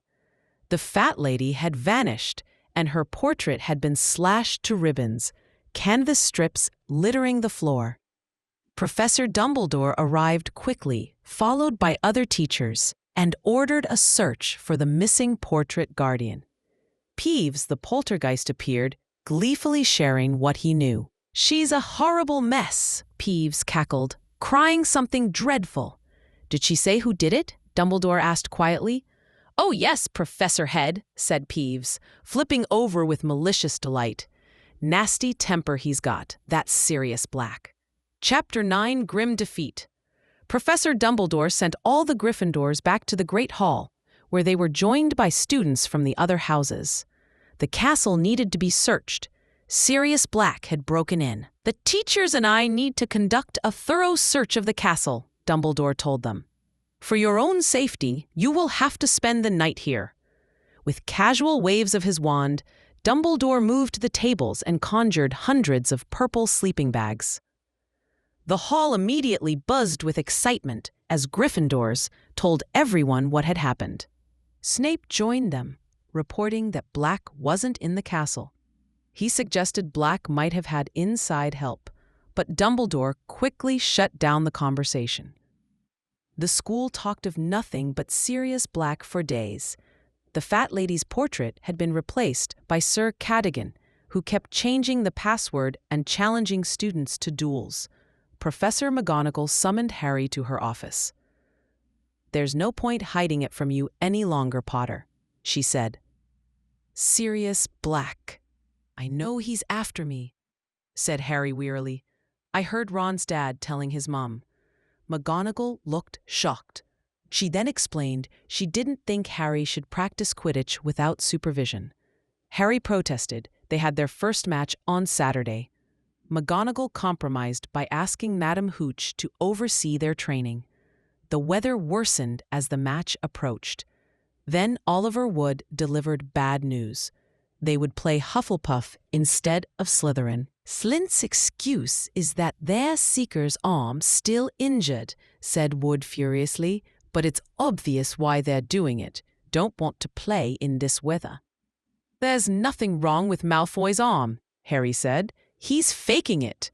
The fat lady had vanished, and her portrait had been slashed to ribbons, canvas strips littering the floor. Professor Dumbledore arrived quickly, followed by other teachers, and ordered a search for the missing portrait guardian. Peeves, the poltergeist, appeared, gleefully sharing what he knew. "She's a horrible mess," Peeves cackled, "crying something dreadful." "Did she say who did it?" Dumbledore asked quietly. "Oh yes, Professor Head," said Peeves, flipping over with malicious delight. "Nasty temper he's got, that Sirius Black." Chapter 9: Grim Defeat. Professor Dumbledore sent all the Gryffindors back to the Great Hall, where they were joined by students from the other houses. The castle needed to be searched. Sirius Black had broken in. "The teachers and I need to conduct a thorough search of the castle," Dumbledore told them. "For your own safety, you will have to spend the night here." With casual waves of his wand, Dumbledore moved the tables and conjured hundreds of purple sleeping bags. The hall immediately buzzed with excitement as Gryffindors told everyone what had happened. Snape joined them, reporting that Black wasn't in the castle. He suggested Black might have had inside help, but Dumbledore quickly shut down the conversation. The school talked of nothing but Sirius Black for days. The fat lady's portrait had been replaced by Sir Cadogan, who kept changing the password and challenging students to duels. Professor McGonagall summoned Harry to her office. "There's no point hiding it from you any longer, Potter," she said. "Sirius Black. I know he's after me," said Harry wearily. "I heard Ron's dad telling his mom." McGonagall looked shocked. She then explained she didn't think Harry should practice Quidditch without supervision. Harry protested. They had their first match on Saturday. McGonagall compromised by asking Madame Hooch to oversee their training. The weather worsened as the match approached. Then Oliver Wood delivered bad news. They would play Hufflepuff instead of Slytherin. "Slint's excuse is that their Seeker's arm's still injured," said Wood furiously, "but it's obvious why they're doing it. Don't want to play in this weather." "There's nothing wrong with Malfoy's arm," Harry said. "He's faking it."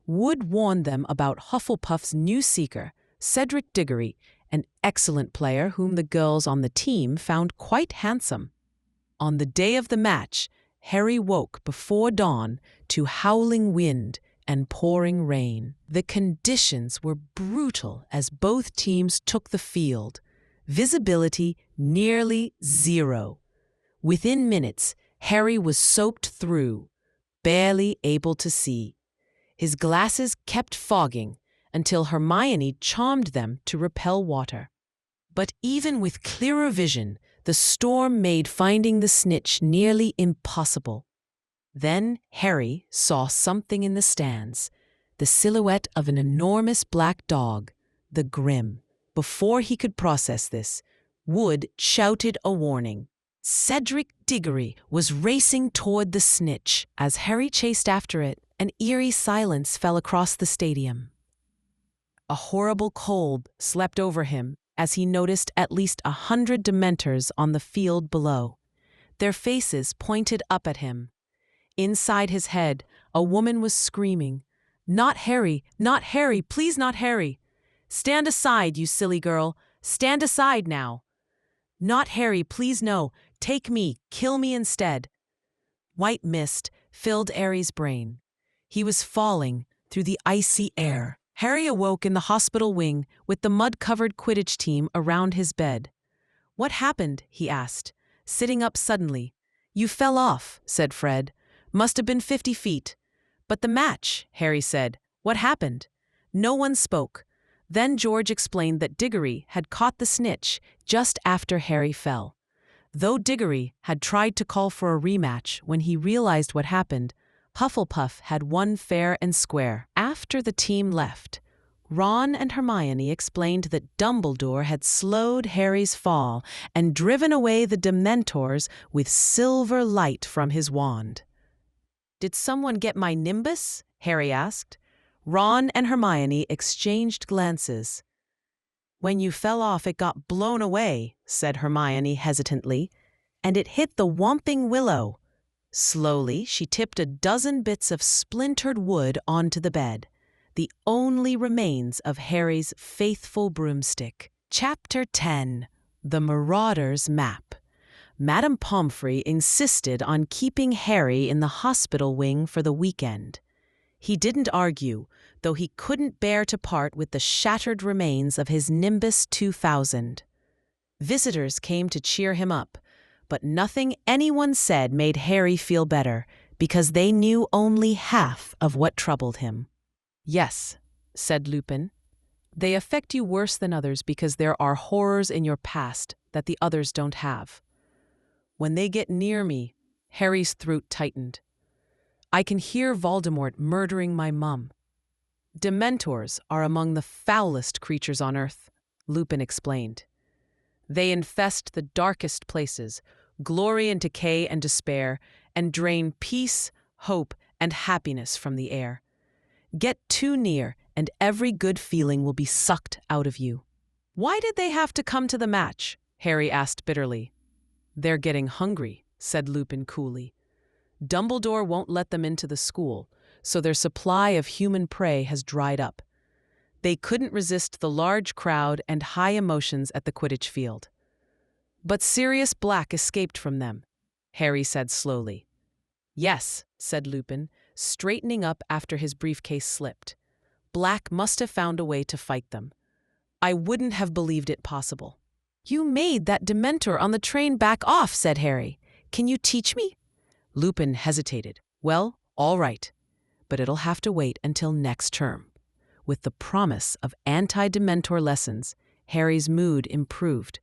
Wood warned them about Hufflepuff's new Seeker, Cedric Diggory, an excellent player whom the girls on the team found quite handsome. On the day of the match, Harry woke before dawn to howling wind and pouring rain. The conditions were brutal as both teams took the field. Visibility nearly zero. Within minutes, Harry was soaked through, barely able to see. His glasses kept fogging until Hermione charmed them to repel water. But even with clearer vision, the storm made finding the snitch nearly impossible. Then Harry saw something in the stands, the silhouette of an enormous black dog, the Grim. Before he could process this, Wood shouted a warning. Cedric Diggory was racing toward the snitch. As Harry chased after it, an eerie silence fell across the stadium. A horrible cold slept over him as he noticed at least 100 Dementors on the field below. Their faces pointed up at him. Inside his head, a woman was screaming, "Not Harry! Not Harry! Please not Harry! Stand aside, you silly girl! Stand aside now! Not Harry, please no! Take me! Kill me instead!" White mist filled Harry's brain. He was falling through the icy air. Harry awoke in the hospital wing with the mud-covered Quidditch team around his bed. "What happened?" he asked, sitting up suddenly. "You fell off," said Fred. "Must have been 50 feet. But the match," Harry said. "What happened?" No one spoke. Then George explained that Diggory had caught the snitch just after Harry fell. Though Diggory had tried to call for a rematch when he realized what happened, Hufflepuff had won fair and square. After the team left, Ron and Hermione explained that Dumbledore had slowed Harry's fall and driven away the Dementors with silver light from his wand. "Did someone get my nimbus?" Harry asked. Ron and Hermione exchanged glances. "When you fell off, it got blown away," said Hermione hesitantly, "and it hit the Whomping Willow." Slowly, she tipped a dozen bits of splintered wood onto the bed, the only remains of Harry's faithful broomstick. Chapter 10: The Marauder's Map. Madame Pomfrey insisted on keeping Harry in the hospital wing for the weekend. He didn't argue, though he couldn't bear to part with the shattered remains of his Nimbus 2000. Visitors came to cheer him up, but nothing anyone said made Harry feel better, because they knew only half of what troubled him. "Yes," said Lupin. "They affect you worse than others because there are horrors in your past that the others don't have. When they get near me," Harry's throat tightened, "I can hear Voldemort murdering my mum." "Dementors are among the foulest creatures on Earth," Lupin explained. "They infest the darkest places, glory in decay and despair, and drain peace, hope, and happiness from the air. Get too near, and every good feeling will be sucked out of you." "Why did they have to come to the match?" Harry asked bitterly. "They're getting hungry," said Lupin coolly. "Dumbledore won't let them into the school, so their supply of human prey has dried up. They couldn't resist the large crowd and high emotions at the Quidditch field. But Sirius Black escaped from them," Harry said slowly. "Yes," said Lupin, straightening up after his briefcase slipped. "Black must have found a way to fight them. I wouldn't have believed it possible." "You made that Dementor on the train back off," said Harry. "Can you teach me?" Lupin hesitated. "Well, all right, but it'll have to wait until next term." With the promise of anti-Dementor lessons, Harry's mood improved.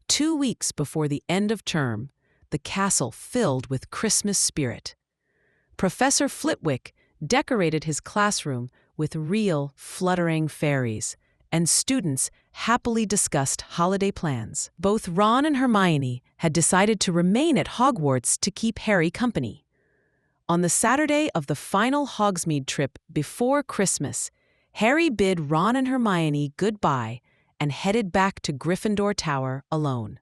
2 weeks before the end of term, the castle filled with Christmas spirit. Professor Flitwick decorated his classroom with real, fluttering fairies, and students happily discussed holiday plans. Both Ron and Hermione had decided to remain at Hogwarts to keep Harry company. On the Saturday of the final Hogsmeade trip before Christmas, Harry bid Ron and Hermione goodbye and headed back to Gryffindor Tower alone.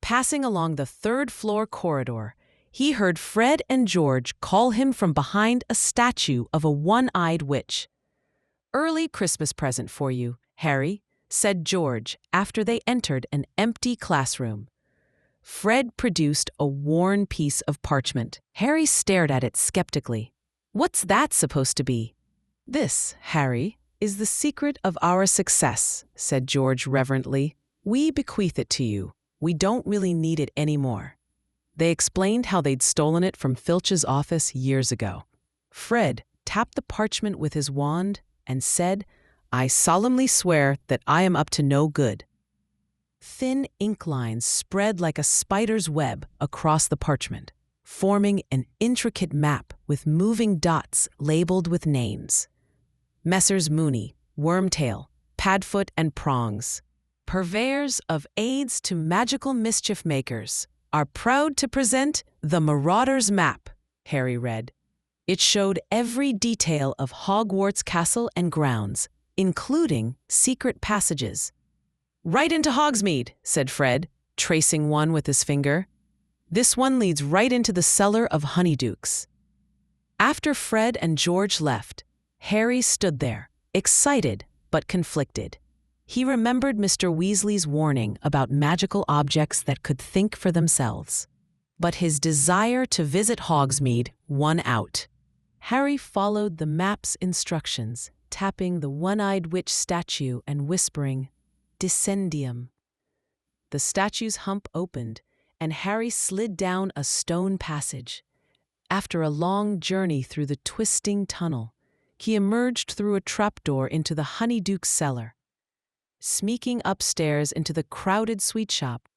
Passing along the third-floor corridor, he heard Fred and George call him from behind a statue of a one-eyed witch. "Early Christmas present for you, Harry," said George after they entered an empty classroom. Fred produced a worn piece of parchment. Harry stared at it skeptically. "What's that supposed to be?" "This, Harry, is the secret of our success," said George reverently. "We bequeath it to you. We don't really need it anymore." They explained how they'd stolen it from Filch's office years ago. Fred tapped the parchment with his wand and said, "I solemnly swear that I am up to no good." Thin ink lines spread like a spider's web across the parchment, forming an intricate map with moving dots labeled with names. Messrs. Mooney, Wormtail, Padfoot, and Prongs, purveyors of aids to magical mischief makers, are proud to present the Marauder's Map, Harry read. It showed every detail of Hogwarts Castle and grounds, including secret passages. "Right into Hogsmeade," said Fred, tracing one with his finger. "This one leads right into the cellar of Honeydukes." After Fred and George left, Harry stood there, excited but conflicted. He remembered Mr. Weasley's warning about magical objects that could think for themselves. But his desire to visit Hogsmeade won out. Harry followed the map's instructions, tapping the one-eyed witch statue and whispering, "Descendium." The statue's hump opened, and Harry slid down a stone passage. After a long journey through the twisting tunnel, he emerged through a trapdoor into the Honeyduke's cellar. Sneaking upstairs into the crowded sweet shop,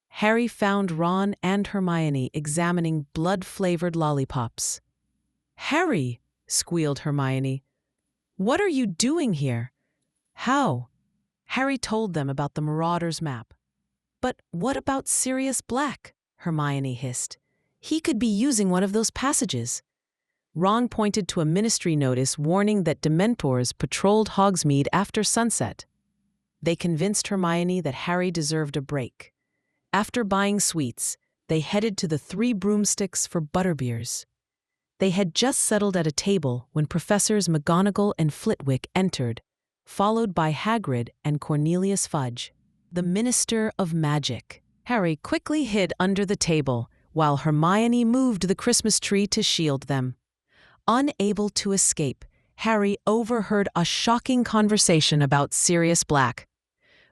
Harry found Ron and Hermione examining blood-flavored lollipops. "Harry," squealed Hermione, "what are you doing here?" "How?" Harry told them about the Marauder's map. "But what about Sirius Black?" Hermione hissed. "He could be using one of those passages." Ron pointed to a ministry notice warning that Dementors patrolled Hogsmeade after sunset. They convinced Hermione that Harry deserved a break. After buying sweets, they headed to the Three Broomsticks for butterbeers. They had just settled at a table when Professors McGonagall and Flitwick entered, followed by Hagrid and Cornelius Fudge, the Minister of Magic. Harry quickly hid under the table, while Hermione moved the Christmas tree to shield them. Unable to escape, Harry overheard a shocking conversation about Sirius Black.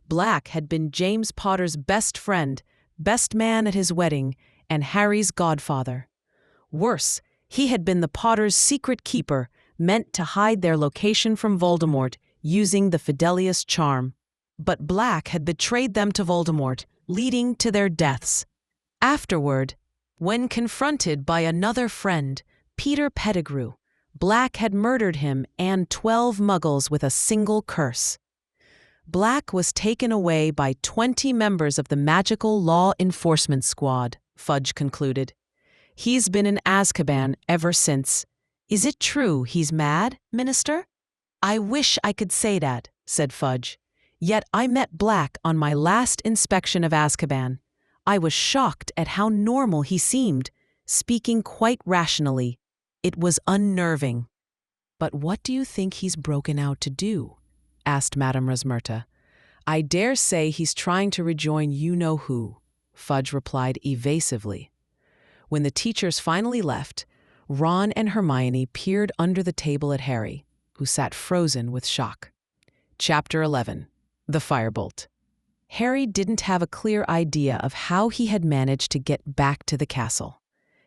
Black had been James Potter's best friend, best man at his wedding, and Harry's godfather. Worse, he had been the Potters' secret keeper, meant to hide their location from Voldemort using the Fidelius charm. But Black had betrayed them to Voldemort, leading to their deaths. Afterward, when confronted by another friend, Peter Pettigrew, Black had murdered him and 12 Muggles with a single curse. Black was taken away by 20 members of the Magical Law Enforcement Squad, Fudge concluded. He's been in Azkaban ever since. Is it true he's mad, Minister? I wish I could say that, said Fudge. Yet I met Black on my last inspection of Azkaban. I was shocked at how normal he seemed, speaking quite rationally. It was unnerving. But what do you think he's broken out to do? Asked Madame Rasmerta. I dare say he's trying to rejoin you-know-who, Fudge replied evasively. When the teachers finally left, Ron and Hermione peered under the table at Harry, who sat frozen with shock. Chapter 11. The Firebolt. Harry didn't have a clear idea of how he had managed to get back to the castle.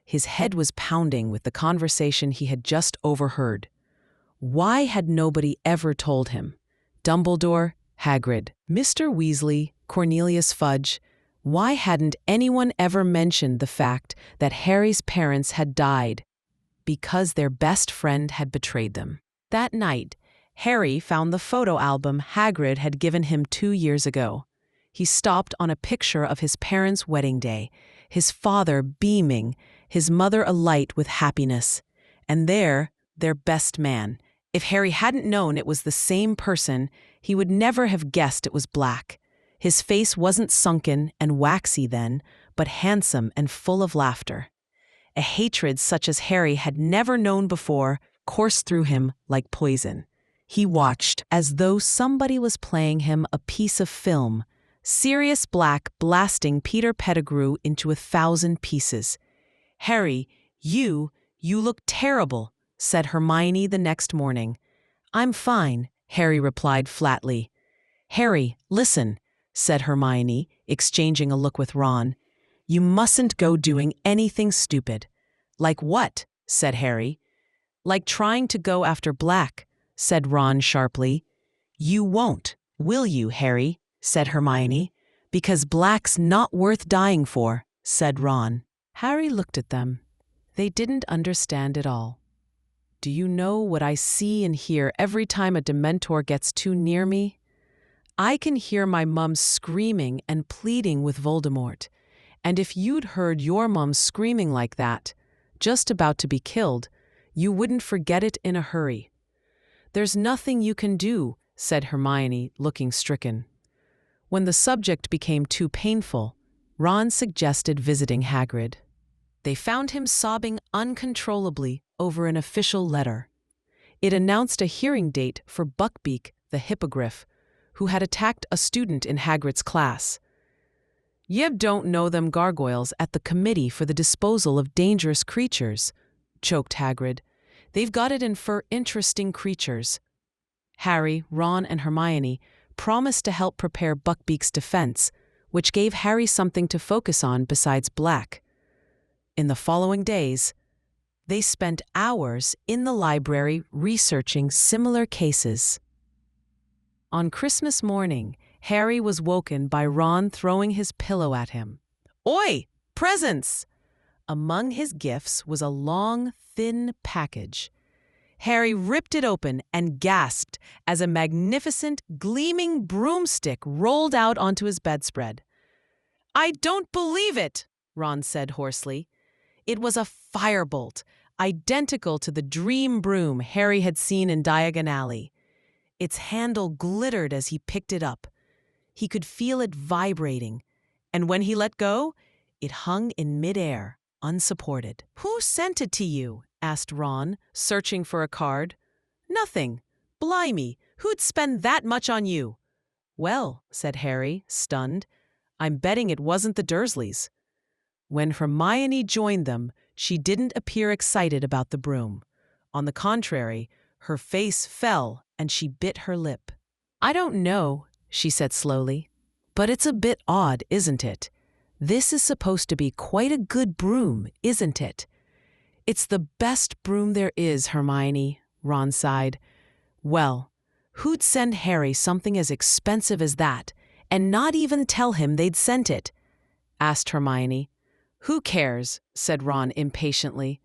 His head was pounding with the conversation he had just overheard. Why had nobody ever told him? Dumbledore, Hagrid, Mr. Weasley, Cornelius Fudge. Why hadn't anyone ever mentioned the fact that Harry's parents had died? Because their best friend had betrayed them. That night, Harry found the photo album Hagrid had given him 2 years ago. He stopped on a picture of his parents' wedding day, his father beaming, his mother alight with happiness, and there, their best man. If Harry hadn't known it was the same person, he would never have guessed it was Black. His face wasn't sunken and waxy then, but handsome and full of laughter. A hatred such as Harry had never known before coursed through him like poison. He watched as though somebody was playing him a piece of film, Sirius Black blasting Peter Pettigrew into 1,000 pieces. Harry, you look terrible, said Hermione the next morning. I'm fine, Harry replied flatly. Harry, listen, said Hermione, exchanging a look with Ron. You mustn't go doing anything stupid. Like what? Said Harry. Like trying to go after Black, said Ron sharply. You won't, will you, Harry? Said Hermione. Because Black's not worth dying for, said Ron. Harry looked at them. They didn't understand it all. Do you know what I see and hear every time a Dementor gets too near me? I can hear my mum screaming and pleading with Voldemort. And if you'd heard your mum screaming like that, just about to be killed, you wouldn't forget it in a hurry. There's nothing you can do, said Hermione, looking stricken. When the subject became too painful, Ron suggested visiting Hagrid. They found him sobbing uncontrollably over an official letter. It announced a hearing date for Buckbeak, the hippogriff, who had attacked a student in Hagrid's class. Yeb don't know them gargoyles at the Committee for the Disposal of Dangerous Creatures, choked Hagrid. They've got it in for interesting creatures. Harry, Ron, and Hermione promised to help prepare Buckbeak's defense, which gave Harry something to focus on besides Black. In the following days, They spent hours in the library researching similar cases. On Christmas morning, Harry was woken by Ron throwing his pillow at him. "Oi! Presents!" Among his gifts was a long, thin package. Harry ripped it open and gasped as a magnificent, gleaming broomstick rolled out onto his bedspread. "I don't believe it," Ron said hoarsely. It was a firebolt, identical to the dream broom Harry had seen in Diagon Alley. Its handle glittered as he picked it up. He could feel it vibrating, and when he let go, it hung in midair, unsupported. "Who sent it to you?" asked Ron, searching for a card. "Nothing. Blimey, who'd spend that much on you?" "Well," said Harry, stunned, "I'm betting it wasn't the Dursleys." When Hermione joined them, she didn't appear excited about the broom. On the contrary, her face fell and she bit her lip. "I don't know," she said slowly, "but it's a bit odd, isn't it? This is supposed to be quite a good broom, isn't it?" "It's the best broom there is, Hermione," Ron sighed. "Well, who'd send Harry something as expensive as that, and not even tell him they'd sent it?" asked Hermione. "Who cares?" said Ron impatiently.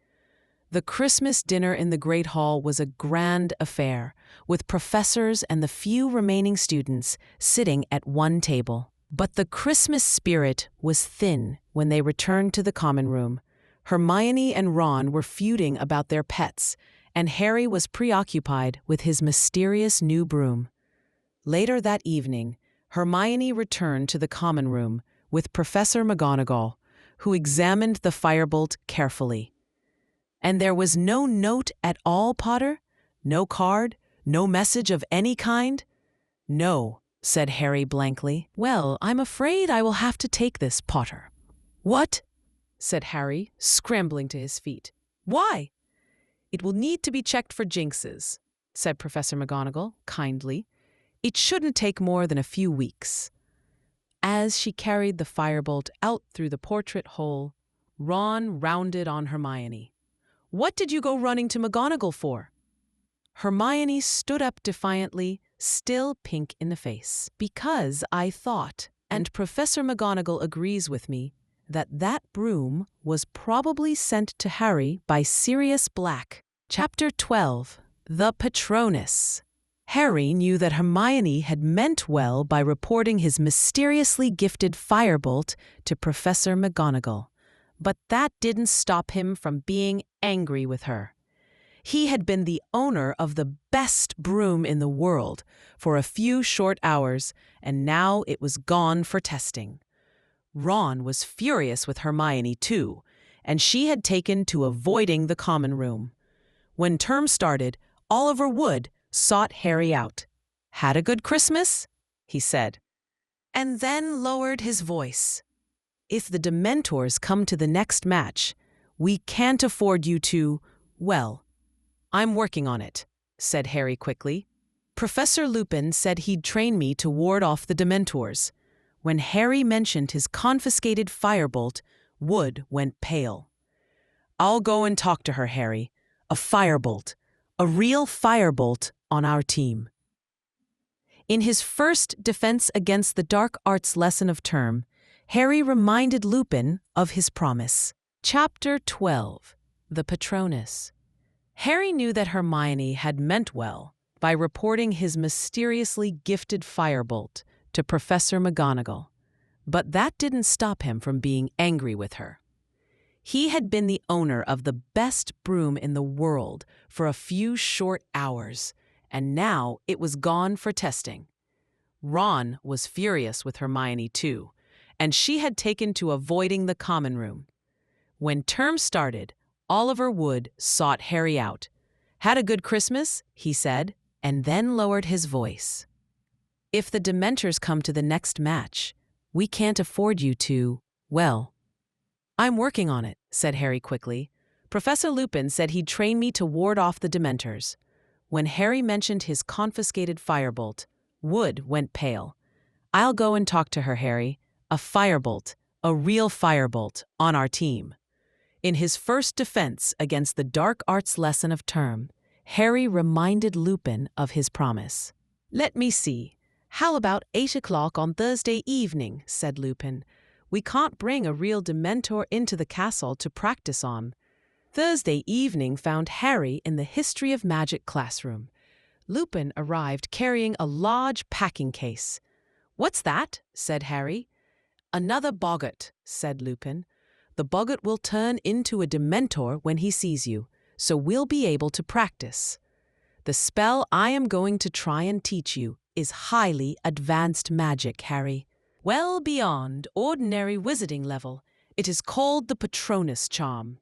The Christmas dinner in the Great Hall was a grand affair, with professors and the few remaining students sitting at one table. But the Christmas spirit was thin when they returned to the common room. Hermione and Ron were feuding about their pets, and Harry was preoccupied with his mysterious new broom. Later that evening, Hermione returned to the common room with Professor McGonagall, who examined the firebolt carefully. "And there was no note at all, Potter? No card? No message of any kind?" "No," said Harry blankly. "Well, I'm afraid I will have to take this, Potter." "What?" said Harry, scrambling to his feet. "Why?" "It will need to be checked for jinxes," said Professor McGonagall kindly. "It shouldn't take more than a few weeks." As she carried the firebolt out through the portrait hole, Ron rounded on Hermione. "What did you go running to McGonagall for?" Hermione stood up defiantly, still pink in the face. "Because I thought, and Professor McGonagall agrees with me, that broom was probably sent to Harry by Sirius Black." Chapter 12. The Patronus. Harry knew that Hermione had meant well by reporting his mysteriously gifted firebolt to Professor McGonagall, but that didn't stop him from being angry with her. He had been the owner of the best broom in the world for a few short hours, and now it was gone for testing. Ron was furious with Hermione, too, and she had taken to avoiding the common room. When term started, Oliver Wood sought Harry out. "Had a good Christmas?" he said, and then lowered his voice. "If the Dementors come to the next match, we can't afford you to, well, I'm working on it," said Harry quickly. "Professor Lupin said he'd train me to ward off the Dementors." When Harry mentioned his confiscated firebolt, Wood went pale. "I'll go and talk to her, Harry. A firebolt. A real firebolt on our team." In his first Defense Against the Dark Arts lesson of term, Harry reminded Lupin of his promise. Chapter 12. The Patronus. Harry knew that Hermione had meant well by reporting his mysteriously gifted firebolt to Professor McGonagall, but that didn't stop him from being angry with her. He had been the owner of the best broom in the world for a few short hours, and now it was gone for testing. Ron was furious with Hermione, too, and she had taken to avoiding the common room. When term started, Oliver Wood sought Harry out. "Had a good Christmas?" he said, and then lowered his voice. "If the Dementors come to the next match, we can't afford you to, well, I'm working on it," said Harry quickly. "Professor Lupin said he'd train me to ward off the Dementors." When Harry mentioned his confiscated firebolt, Wood went pale. "I'll go and talk to her, Harry. A firebolt, a real firebolt, on our team." In his first defense against the dark arts lesson of term, Harry reminded Lupin of his promise. "Let me see. How about 8 o'clock on Thursday evening?" said Lupin. "We can't bring a real Dementor into the castle to practice on." Thursday evening found Harry in the History of Magic classroom. Lupin arrived carrying a large packing case. "What's that?" said Harry. "Another boggart," said Lupin. "The boggart will turn into a Dementor when he sees you, so we'll be able to practice. The spell I am going to try and teach you is highly advanced magic, Harry. Well beyond ordinary wizarding level. It is called the Patronus charm."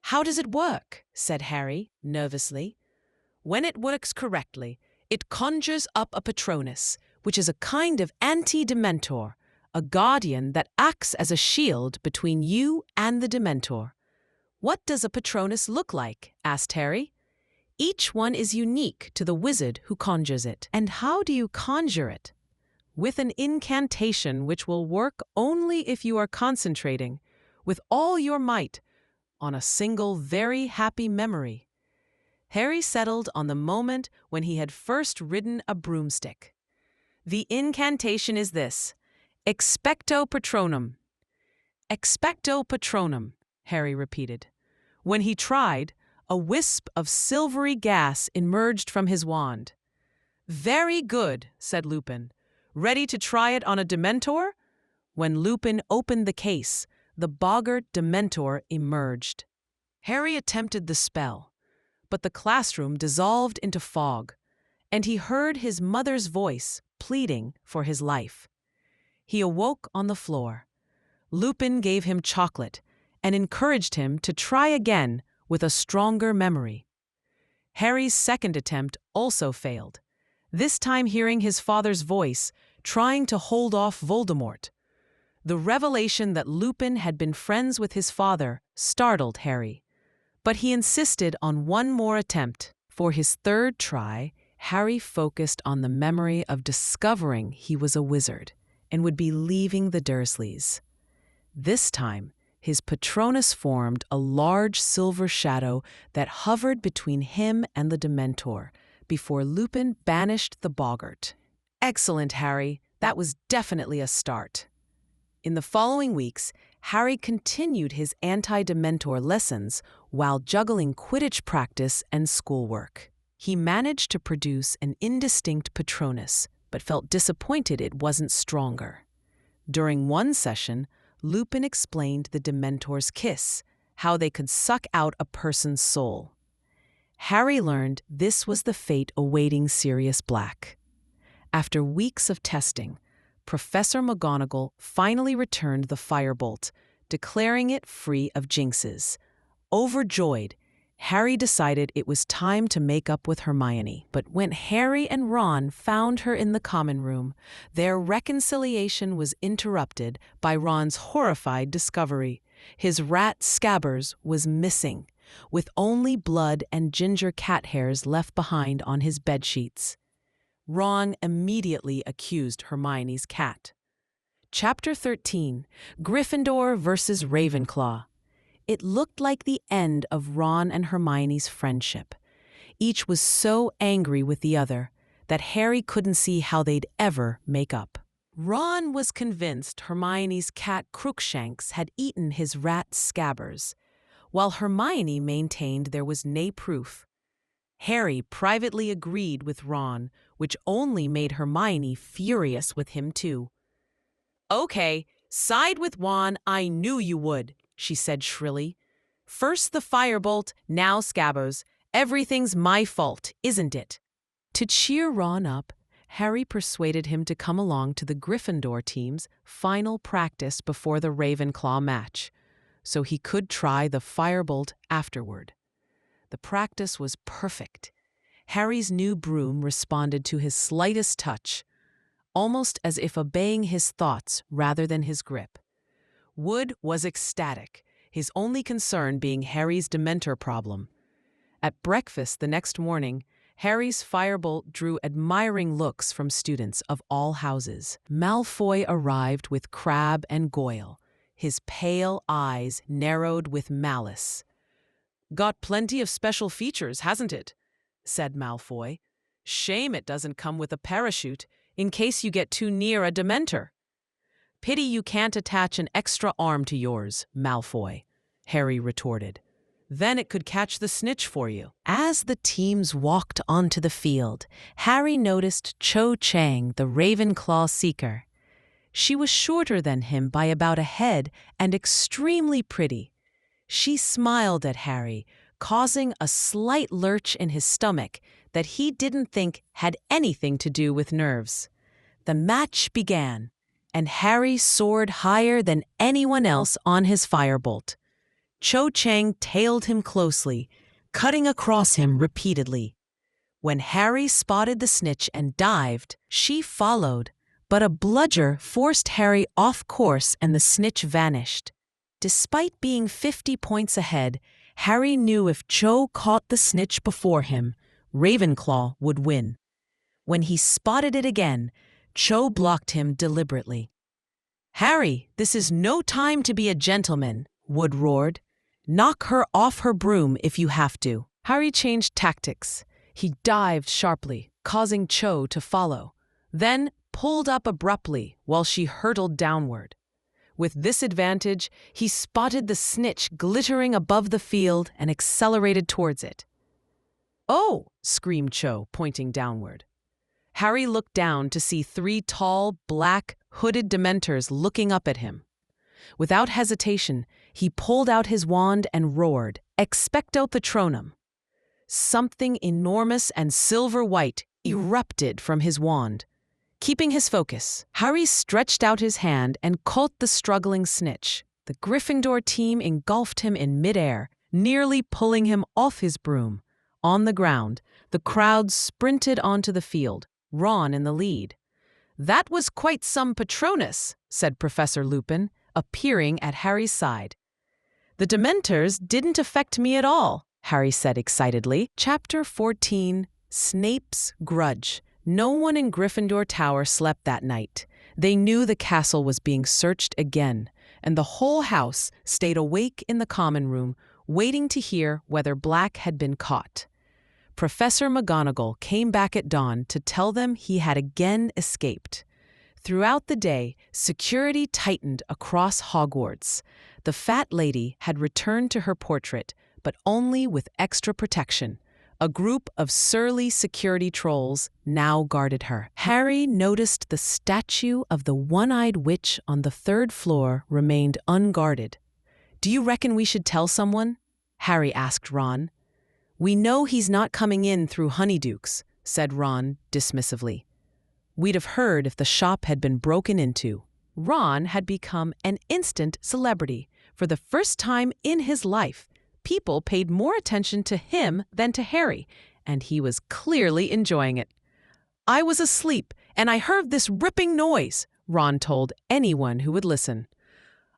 "How does it work?" said Harry, nervously. "When it works correctly, it conjures up a Patronus, which is a kind of anti-Dementor, a guardian that acts as a shield between you and the Dementor." "What does a Patronus look like?" asked Harry. "Each one is unique to the wizard who conjures it." "And how do you conjure it?" "With an incantation which will work only if you are concentrating, with all your might, on a single very happy memory." Harry settled on the moment when he had first ridden a broomstick. "The incantation is this: Expecto Patronum." "Expecto Patronum," Harry repeated. When he tried, a wisp of silvery gas emerged from his wand. "Very good," said Lupin. "Ready to try it on a Dementor?" When Lupin opened the case, the boggart Dementor emerged. Harry attempted the spell, but the classroom dissolved into fog, and he heard his mother's voice pleading for his life. He awoke on the floor. Lupin gave him chocolate and encouraged him to try again with a stronger memory. Harry's second attempt also failed, this time hearing his father's voice trying to hold off Voldemort. The revelation that Lupin had been friends with his father startled Harry, but he insisted on one more attempt. For his third try, Harry focused on the memory of discovering he was a wizard and would be leaving the Dursleys. This time, his Patronus formed a large silver shadow that hovered between him and the Dementor before Lupin banished the boggart. "Excellent, Harry. That was definitely a start." In the following weeks, Harry continued his anti-Dementor lessons while juggling Quidditch practice and schoolwork. He managed to produce an indistinct Patronus, but felt disappointed it wasn't stronger. During one session, Lupin explained the Dementor's kiss, how they could suck out a person's soul. Harry learned this was the fate awaiting Sirius Black. After weeks of testing, Professor McGonagall finally returned the firebolt, declaring it free of jinxes. Overjoyed, Harry decided it was time to make up with Hermione. But when Harry and Ron found her in the common room, their reconciliation was interrupted by Ron's horrified discovery. His rat Scabbers was missing, with only blood and ginger cat hairs left behind on his bedsheets. Ron immediately accused Hermione's cat. Chapter 13: Gryffindor versus Ravenclaw. It looked like the end of Ron and Hermione's friendship. Each was so angry with the other that Harry couldn't see how they'd ever make up. Ron was convinced Hermione's cat Crookshanks had eaten his rat Scabbers, while Hermione maintained there was no proof. Harry privately agreed with Ron, which only made Hermione furious with him too. "Okay, side with Ron, I knew you would," she said shrilly. "First the firebolt, now Scabbers. Everything's my fault, isn't it?" To cheer Ron up, Harry persuaded him to come along to the Gryffindor team's final practice before the Ravenclaw match, so he could try the firebolt afterward. The practice was perfect. Harry's new broom responded to his slightest touch, almost as if obeying his thoughts rather than his grip. Wood was ecstatic, his only concern being Harry's Dementor problem. At breakfast the next morning, Harry's firebolt drew admiring looks from students of all houses. Malfoy arrived with Crabbe and Goyle, his pale eyes narrowed with malice. "Got plenty of special features, hasn't it?" said Malfoy. "Shame it doesn't come with a parachute, in case you get too near a Dementor." "Pity you can't attach an extra arm to yours, Malfoy," Harry retorted. "Then it could catch the snitch for you." As the teams walked onto the field, Harry noticed Cho Chang, the Ravenclaw seeker. She was shorter than him by about a head and extremely pretty. She smiled at Harry, causing a slight lurch in his stomach that he didn't think had anything to do with nerves. The match began, and Harry soared higher than anyone else on his firebolt. Cho Chang tailed him closely, cutting across him repeatedly. When Harry spotted the snitch and dived, she followed, but a bludger forced Harry off course and the snitch vanished. Despite being 50 points ahead, Harry knew if Cho caught the snitch before him, Ravenclaw would win. When he spotted it again, Cho blocked him deliberately. "Harry, this is no time to be a gentleman," Wood roared. "Knock her off her broom if you have to." Harry changed tactics. He dived sharply, causing Cho to follow, then pulled up abruptly while she hurtled downward. With this advantage, he spotted the snitch glittering above the field and accelerated towards it. "Oh!" screamed Cho, pointing downward. Harry looked down to see 3 tall, black, hooded Dementors looking up at him. Without hesitation, he pulled out his wand and roared, "Expecto Patronum." Something enormous and silver-white erupted from his wand. Keeping his focus, Harry stretched out his hand and caught the struggling snitch. The Gryffindor team engulfed him in midair, nearly pulling him off his broom. On the ground, the crowd sprinted onto the field, Ron in the lead. "That was quite some Patronus," said Professor Lupin, appearing at Harry's side. "The Dementors didn't affect me at all," Harry said excitedly. Chapter 14, Snape's Grudge. No one in Gryffindor Tower slept that night. They knew the castle was being searched again, and the whole house stayed awake in the common room, waiting to hear whether Black had been caught. Professor McGonagall came back at dawn to tell them he had again escaped. Throughout the day, security tightened across Hogwarts. The fat lady had returned to her portrait, but only with extra protection. A group of surly security trolls now guarded her. Harry noticed the statue of the one-eyed witch on the 3rd floor remained unguarded. "Do you reckon we should tell someone?" Harry asked Ron. "We know he's not coming in through Honeydukes," said Ron dismissively. "We'd have heard if the shop had been broken into." Ron had become an instant celebrity. For the first time in his life, people paid more attention to him than to Harry, and he was clearly enjoying it. "I was asleep, and I heard this ripping noise," Ron told anyone who would listen.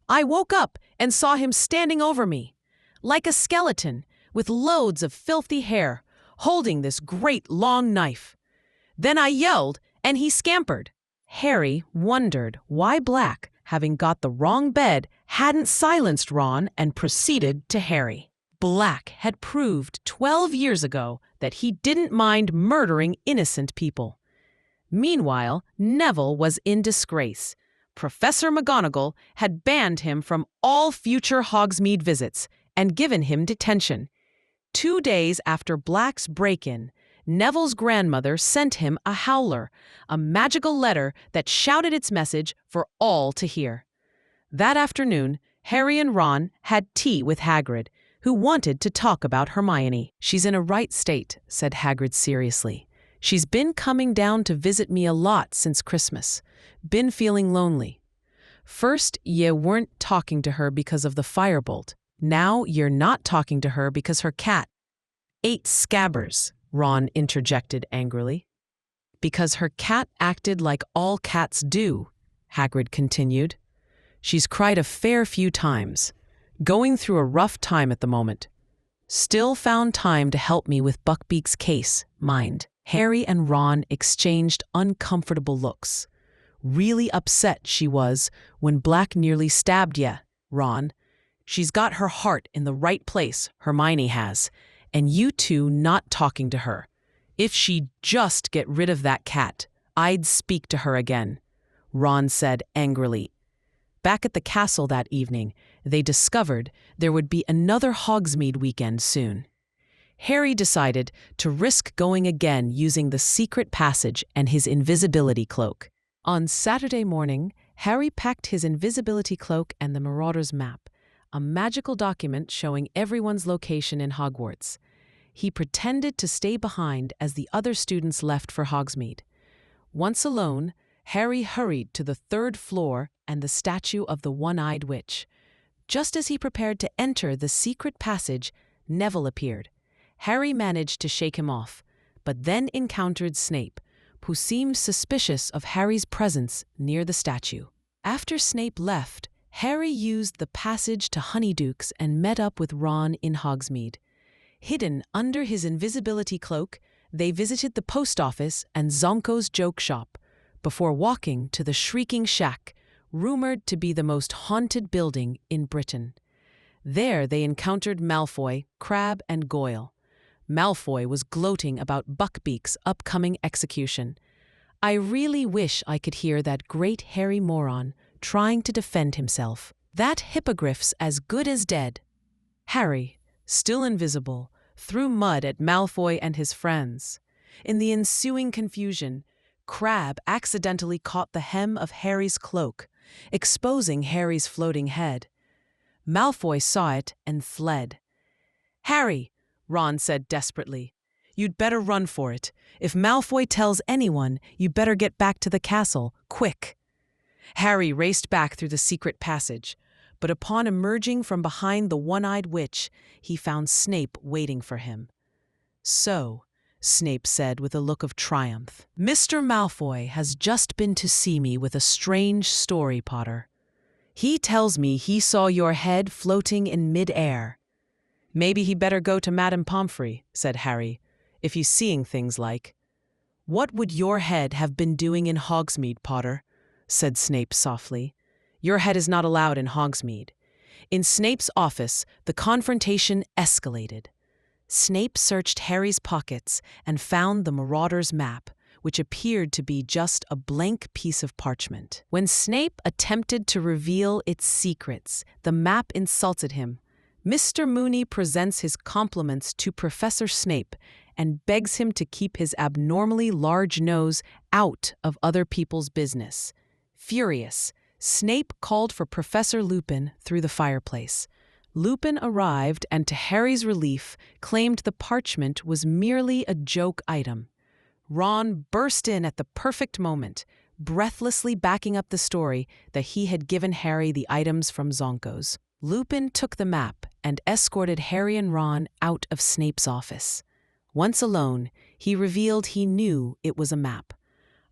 "I woke up and saw him standing over me, like a skeleton, with loads of filthy hair, holding this great long knife. Then I yelled, and he scampered." Harry wondered why Black, having got the wrong bed, hadn't silenced Ron and proceeded to Harry. Black had proved 12 years ago that he didn't mind murdering innocent people. Meanwhile, Neville was in disgrace. Professor McGonagall had banned him from all future Hogsmeade visits and given him detention. 2 days after Black's break-in, Neville's grandmother sent him a howler, a magical letter that shouted its message for all to hear. That afternoon, Harry and Ron had tea with Hagrid, who wanted to talk about Hermione. "She's in a right state," said Hagrid seriously. "She's been coming down to visit me a lot since Christmas. Been feeling lonely. First, ye weren't talking to her because of the firebolt. Now you're not talking to her because her cat ate Scabbers," Ron interjected angrily. "Because her cat acted like all cats do," Hagrid continued. "She's cried a fair few times. Going through a rough time at the moment. Still found time to help me with Buckbeak's case, mind." Harry and Ron exchanged uncomfortable looks. "Really upset she was when Black nearly stabbed ya," Ron. "She's got her heart in the right place, Hermione has, and you two not talking to her. If she'd just get rid of that cat, I'd speak to her again," Ron said angrily. Back at the castle that evening, they discovered there would be another Hogsmeade weekend soon. Harry decided to risk going again using the secret passage and his invisibility cloak. On Saturday morning, Harry packed his invisibility cloak and the Marauder's map, a magical document showing everyone's location in Hogwarts. He pretended to stay behind as the other students left for Hogsmeade. Once alone, Harry hurried to the third floor and the statue of the One-Eyed Witch. Just as he prepared to enter the secret passage, Neville appeared. Harry managed to shake him off, but then encountered Snape, who seemed suspicious of Harry's presence near the statue. After Snape left, Harry used the passage to Honeydukes and met up with Ron in Hogsmeade. Hidden under his invisibility cloak, they visited the post office and Zonko's joke shop, before walking to the Shrieking Shack, rumored to be the most haunted building in Britain. There they encountered Malfoy, Crabbe, and Goyle. Malfoy was gloating about Buckbeak's upcoming execution. "I really wish I could hear that great hairy moron trying to defend himself. That hippogriff's as good as dead." Harry, still invisible, threw mud at Malfoy and his friends. In the ensuing confusion, Crabbe accidentally caught the hem of Harry's cloak, exposing Harry's floating head. Malfoy saw it and fled. "Harry," Ron said desperately, "you'd better run for it. If Malfoy tells anyone, you'd better get back to the castle, quick." Harry raced back through the secret passage, but upon emerging from behind the One-Eyed Witch, he found Snape waiting for him. "So," Snape said with a look of triumph, "Mr. Malfoy has just been to see me with a strange story, Potter. He tells me he saw your head floating in mid-air." "Maybe he better go to Madame Pomfrey," said Harry, "if he's seeing things like." "What would your head have been doing in Hogsmeade, Potter?" said Snape softly. "Your head is not allowed in Hogsmeade." In Snape's office, the confrontation escalated. Snape searched Harry's pockets and found the Marauder's map, which appeared to be just a blank piece of parchment. When Snape attempted to reveal its secrets, the map insulted him. Mr. Mooney presents his compliments to Professor Snape and begs him to keep his abnormally large nose out of other people's business. Furious, Snape called for Professor Lupin through the fireplace. Lupin arrived and, to Harry's relief, claimed the parchment was merely a joke item. Ron burst in at the perfect moment, breathlessly backing up the story that he had given Harry the items from Zonko's. Lupin took the map and escorted Harry and Ron out of Snape's office. Once alone, he revealed he knew it was a map.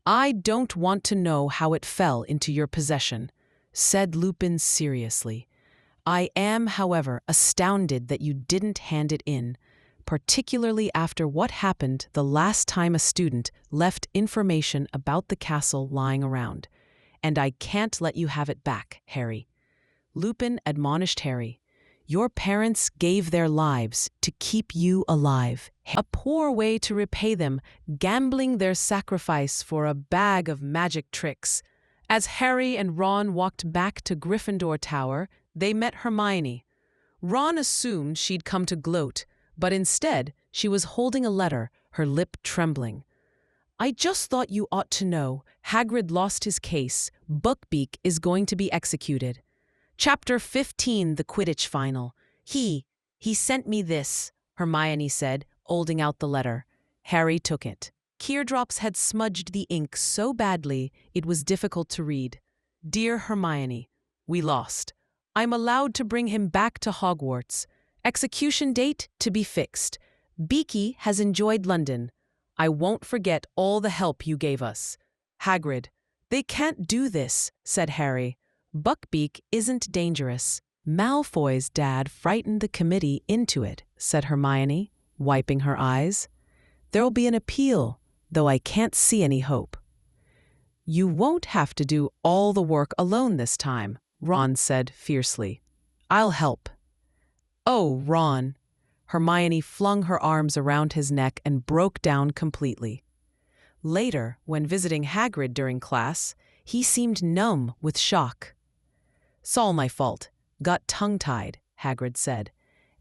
"I don't want to know how it fell into your possession," said Lupin seriously. "I am, however, astounded that you didn't hand it in, particularly after what happened the last time a student left information about the castle lying around. And I can't let you have it back, Harry." Lupin admonished Harry. "Your parents gave their lives to keep you alive. A poor way to repay them, gambling their sacrifice for a bag of magic tricks." As Harry and Ron walked back to Gryffindor Tower, they met Hermione. Ron assumed she'd come to gloat, but instead she was holding a letter, her lip trembling. "I just thought you ought to know. Hagrid lost his case. Buckbeak is going to be executed. Chapter 15, the Quidditch Final. He sent me this," Hermione said, holding out the letter. Harry took it. Teardrops had smudged the ink so badly it was difficult to read. "Dear Hermione, we lost. I'm allowed to bring him back to Hogwarts. Execution date to be fixed. Beaky has enjoyed London. I won't forget all the help you gave us. Hagrid." "They can't do this," said Harry. "Buckbeak isn't dangerous." "Malfoy's dad frightened the committee into it," said Hermione, wiping her eyes. "There'll be an appeal, though I can't see any hope." "You won't have to do all the work alone this time," Ron said fiercely. I'll help." "Oh, Ron." Hermione flung her arms around his neck and broke down completely. Later, when visiting Hagrid during class, he seemed numb with shock. "It's all my fault. Got tongue-tied," Hagrid said.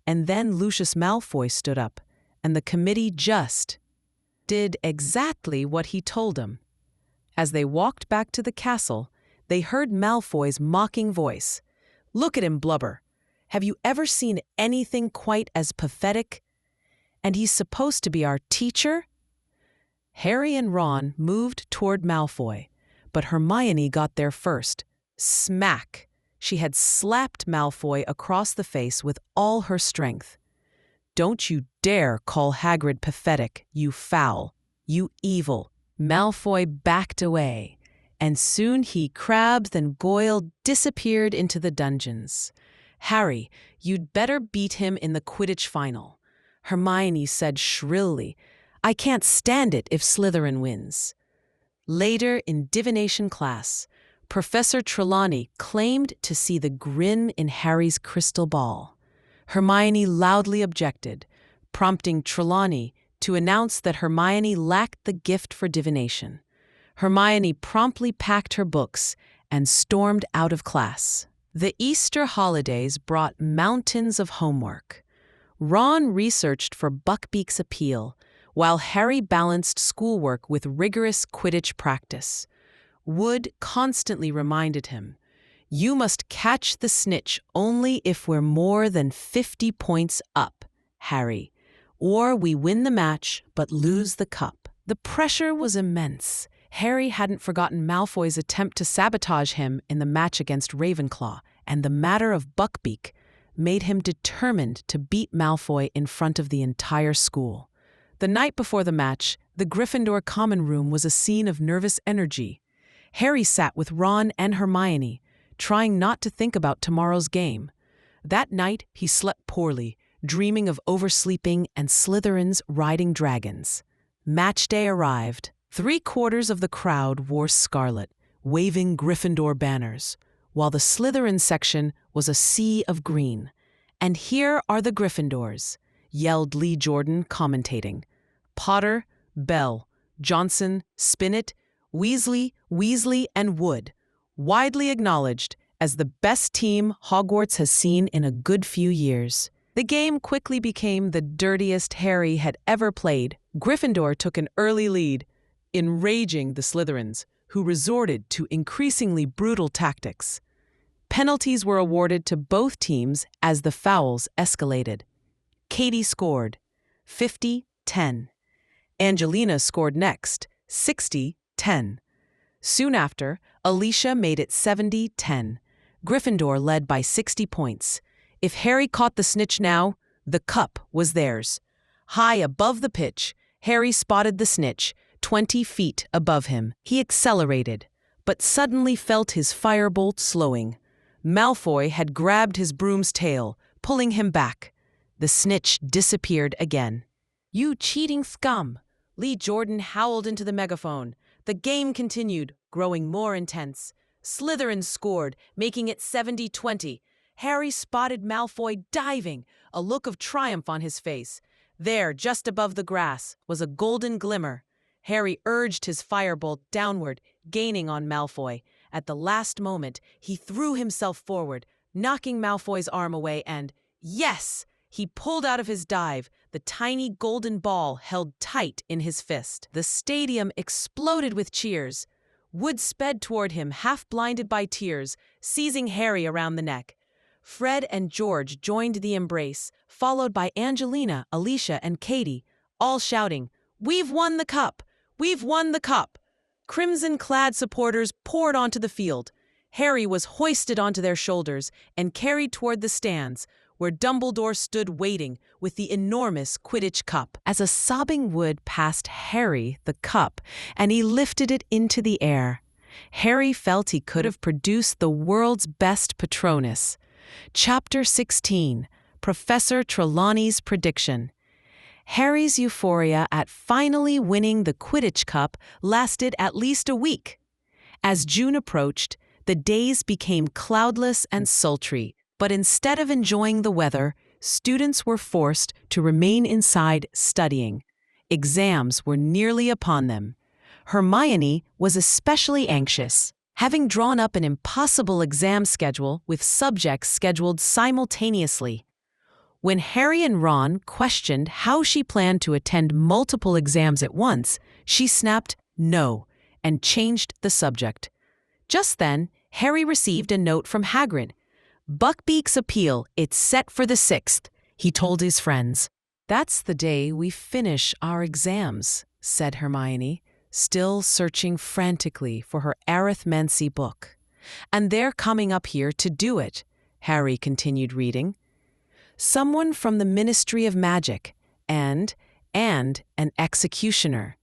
And then Lucius Malfoy stood up, and the committee just did exactly what he told them. As they walked back to the castle, they heard Malfoy's mocking voice. "Look at him blubber. Have you ever seen anything quite as pathetic? And he's supposed to be our teacher?" Harry and Ron moved toward Malfoy, but Hermione got there first. Smack! She had slapped Malfoy across the face with all her strength. "Don't you dare call Hagrid pathetic, you foul, you evil." Malfoy backed away, and soon he, Crabbe and Goyle disappeared into the dungeons. "Harry, you'd better beat him in the Quidditch final," Hermione said shrilly. "I can't stand it if Slytherin wins." Later in divination class, Professor Trelawney claimed to see the grin in Harry's crystal ball. Hermione loudly objected, prompting Trelawney to announce that Hermione lacked the gift for divination. Hermione promptly packed her books and stormed out of class. The Easter holidays brought mountains of homework. Ron researched for Buckbeak's appeal, while Harry balanced schoolwork with rigorous Quidditch practice. Wood constantly reminded him, "You must catch the snitch only if we're more than 50 points up, Harry, or we win the match but lose the cup." The pressure was immense. Harry hadn't forgotten Malfoy's attempt to sabotage him in the match against Ravenclaw, and the matter of Buckbeak made him determined to beat Malfoy in front of the entire school. The night before the match, the Gryffindor common room was a scene of nervous energy. Harry sat with Ron and Hermione, trying not to think about tomorrow's game. That night, he slept poorly, dreaming of oversleeping and Slytherins riding dragons. Match day arrived. 3/4 of the crowd wore scarlet, waving Gryffindor banners, while the Slytherin section was a sea of green. "And here are the Gryffindors," yelled Lee Jordan, commentating. "Potter, Bell, Johnson, Spinnet, Weasley, and Wood, widely acknowledged as the best team Hogwarts has seen in a good few years." The game quickly became the dirtiest Harry had ever played. Gryffindor took an early lead, enraging the Slytherins, who resorted to increasingly brutal tactics. Penalties were awarded to both teams as the fouls escalated. Katie scored 50-10. Angelina scored next, 60-10. Soon after, Alicia made it 70-10. Gryffindor led by 60 points. If Harry caught the snitch now, the cup was theirs. High above the pitch, Harry spotted the snitch, 20 feet above him. He accelerated, but suddenly felt his firebolt slowing. Malfoy had grabbed his broom's tail, pulling him back. The snitch disappeared again. "You cheating scum!" Lee Jordan howled into the megaphone. The game continued, growing more intense. Slytherin scored, making it 70-20. Harry spotted Malfoy diving, a look of triumph on his face. There, just above the grass, was a golden glimmer. Harry urged his firebolt downward, gaining on Malfoy. At the last moment, he threw himself forward, knocking Malfoy's arm away and, yes! He pulled out of his dive, the tiny golden ball held tight in his fist. The stadium exploded with cheers. Wood sped toward him, half blinded by tears, seizing Harry around the neck. Fred and George joined the embrace, followed by Angelina, Alicia, and Katie, all shouting, "We've won the cup! We've won the cup!" Crimson-clad supporters poured onto the field. Harry was hoisted onto their shoulders and carried toward the stands, where Dumbledore stood waiting with the enormous Quidditch cup. As a sobbing Wood passed Harry the cup, and he lifted it into the air, Harry felt he could have produced the world's best Patronus. Chapter 16, Professor Trelawney's Prediction. Harry's euphoria at finally winning the Quidditch Cup lasted at least a week. As June approached, the days became cloudless and sultry, But instead of enjoying the weather, students were forced to remain inside studying. Exams were nearly upon them. Hermione was especially anxious, having drawn up an impossible exam schedule with subjects scheduled simultaneously. When Harry and Ron questioned how she planned to attend multiple exams at once, she snapped no and changed the subject. Just then, Harry received a note from Hagrid. "Buckbeak's appeal, it's set for the 6th, he told his friends. "That's the day we finish our exams," said Hermione, still searching frantically for her arithmancy book. "And they're coming up here to do it," Harry continued reading. "Someone from the Ministry of Magic and an executioner."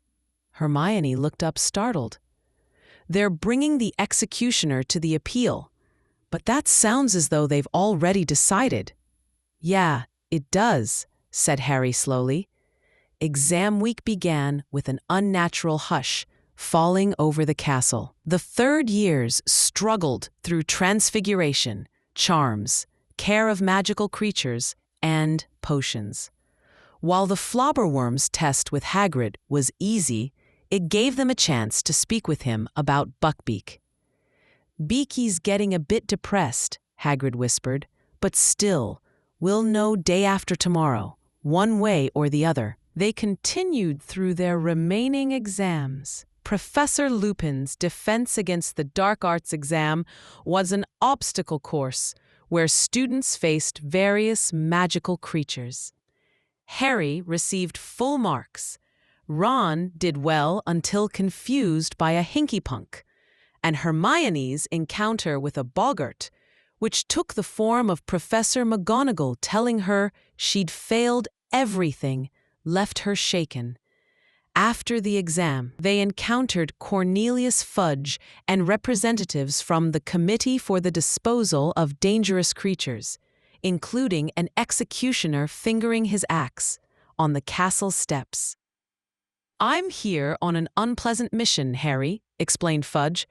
Hermione looked up startled. "They're bringing the executioner to the appeal. But that sounds as though they've already decided." "Yeah, it does," said Harry slowly. Exam week began with an unnatural hush falling over the castle. The third years struggled through transfiguration, charms, care of magical creatures, and potions. While the Flobberworms test with Hagrid was easy, it gave them a chance to speak with him about Buckbeak. "Beaky's getting a bit depressed," Hagrid whispered, "but still, we'll know day after tomorrow, one way or the other." They continued through their remaining exams. Professor Lupin's Defense Against the Dark Arts exam was an obstacle course where students faced various magical creatures. Harry received full marks. Ron did well until confused by a hinkypunk. And Hermione's encounter with a boggart, which took the form of Professor McGonagall telling her she'd failed everything, left her shaken. After the exam, they encountered Cornelius Fudge and representatives from the Committee for the Disposal of Dangerous Creatures, including an executioner fingering his axe on the castle steps. "I'm here on an unpleasant mission, Harry," explained Fudge.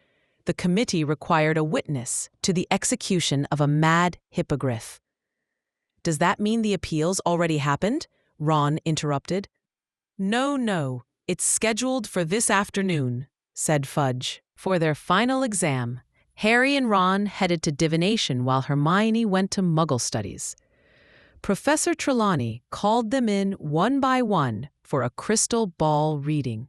"The committee required a witness to the execution of a mad hippogriff." "Does that mean the appeals already happened?" Ron interrupted. No, it's scheduled for this afternoon," said Fudge. For their final exam, Harry and Ron headed to divination while Hermione went to Muggle studies. Professor Trelawney called them in one by one for a crystal ball reading.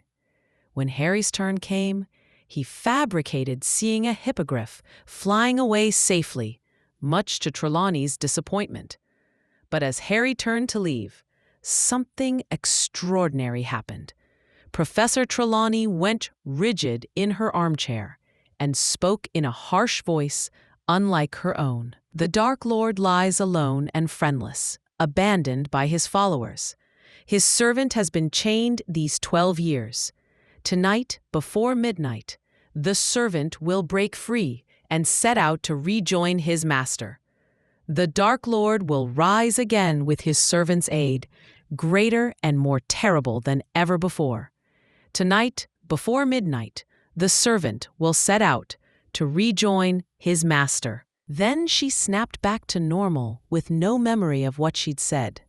When Harry's turn came, he fabricated seeing a hippogriff flying away safely, much to Trelawney's disappointment. But as Harry turned to leave, something extraordinary happened. Professor Trelawney went rigid in her armchair and spoke in a harsh voice unlike her own. "The Dark Lord lies alone and friendless, abandoned by his followers. His servant has been chained these 12 years. Tonight, before midnight, the servant will break free and set out to rejoin his master. The Dark Lord will rise again with his servant's aid, greater and more terrible than ever before. Tonight, before midnight, the servant will set out to rejoin his master." Then she snapped back to normal with no memory of what she'd said.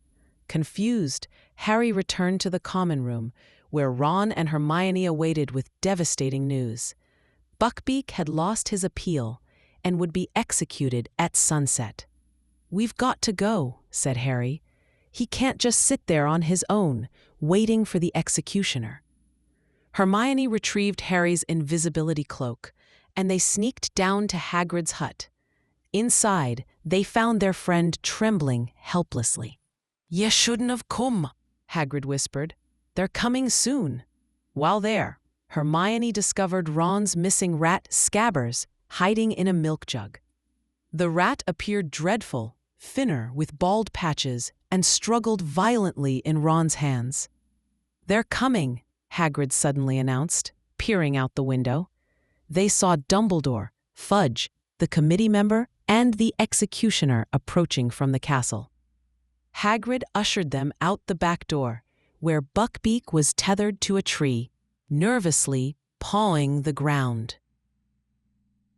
Confused, Harry returned to the common room, where Ron and Hermione awaited with devastating news. Buckbeak had lost his appeal and would be executed at sunset. "We've got to go," said Harry. "He can't just sit there on his own, waiting for the executioner." Hermione retrieved Harry's invisibility cloak, and they sneaked down to Hagrid's hut. Inside, they found their friend trembling helplessly. "You shouldn't have come," Hagrid whispered. "They're coming soon." While there, Hermione discovered Ron's missing rat Scabbers hiding in a milk jug. The rat appeared dreadful, thinner with bald patches, and struggled violently in Ron's hands. "They're coming," Hagrid suddenly announced, peering out the window. They saw Dumbledore, Fudge, the committee member, and the executioner approaching from the castle. Hagrid ushered them out the back door, where Buckbeak was tethered to a tree, nervously pawing the ground.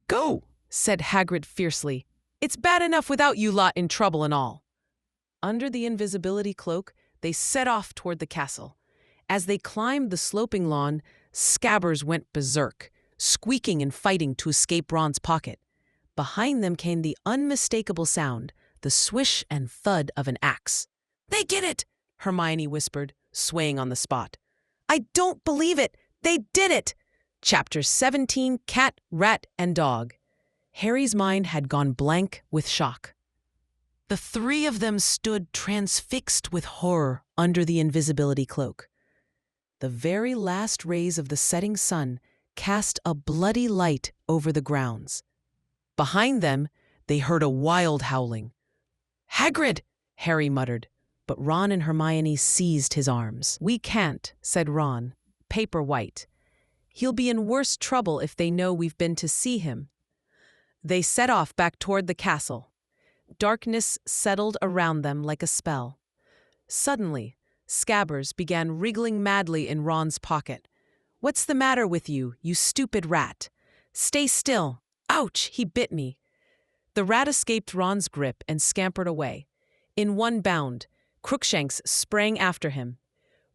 "Go!" said Hagrid fiercely. It's bad enough without you lot in trouble and all." Under the invisibility cloak, they set off toward the castle. As they climbed the sloping lawn, Scabbers went berserk, squeaking and fighting to escape Ron's pocket. Behind them came the unmistakable sound, the swish and thud of an axe. "They did it!" Hermione whispered, swaying on the spot. "I don't believe it! They did it!" Chapter 17, Cat, Rat, and Dog. Harry's mind had gone blank with shock. The three of them stood transfixed with horror under the invisibility cloak. The very last rays of the setting sun cast a bloody light over the grounds. Behind them, they heard a wild howling. "Hagrid!" Harry muttered, but Ron and Hermione seized his arms. "We can't," said Ron, paper white. "He'll be in worse trouble if they know we've been to see him." They set off back toward the castle. Darkness settled around them like a spell. Suddenly, Scabbers began wriggling madly in Ron's pocket. "What's the matter with you, you stupid rat? Stay still. Ouch, he bit me." The rat escaped Ron's grip and scampered away. In one bound, Crookshanks sprang after him.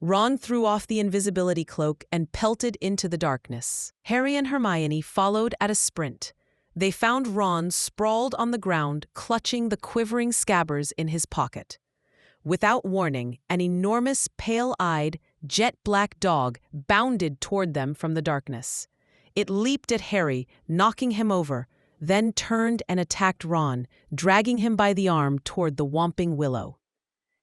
Ron threw off the invisibility cloak and pelted into the darkness. Harry and Hermione followed at a sprint. They found Ron sprawled on the ground, clutching the quivering Scabbers in his pocket. Without warning, an enormous, pale-eyed, jet-black dog bounded toward them from the darkness. It leaped at Harry, knocking him over, then turned and attacked Ron, dragging him by the arm toward the whomping willow.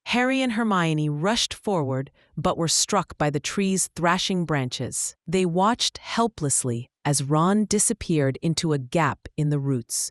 Harry and Hermione rushed forward, but were struck by the tree's thrashing branches. They watched helplessly as Ron disappeared into a gap in the roots.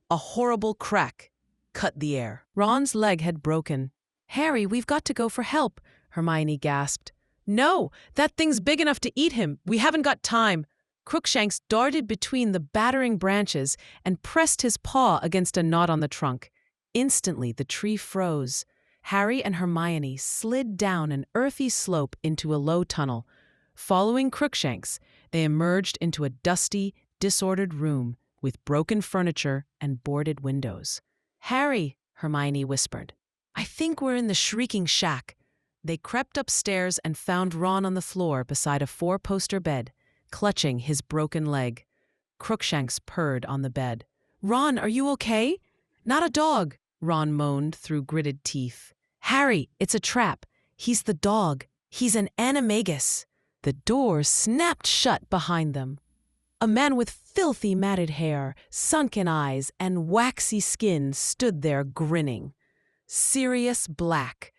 A horrible crack cut the air. Ron's leg had broken. "Harry, we've got to go for help," Hermione gasped. "No, that thing's big enough to eat him. We haven't got time." Crookshanks darted between the battering branches and pressed his paw against a knot on the trunk. Instantly, the tree froze. Harry and Hermione slid down an earthy slope into a low tunnel. Following Crookshanks, they emerged into a dusty, disordered room with broken furniture and boarded windows. "Harry," Hermione whispered, "I think we're in the Shrieking Shack." They crept upstairs and found Ron on the floor beside a four-poster bed, clutching his broken leg. Crookshanks purred on the bed. "Ron, are you okay?" "Not a dog," Ron moaned through gritted teeth. "Harry, it's a trap. He's the dog. He's an animagus." The door snapped shut behind them. A man with filthy matted hair, sunken eyes, and waxy skin stood there grinning. Sirius Black.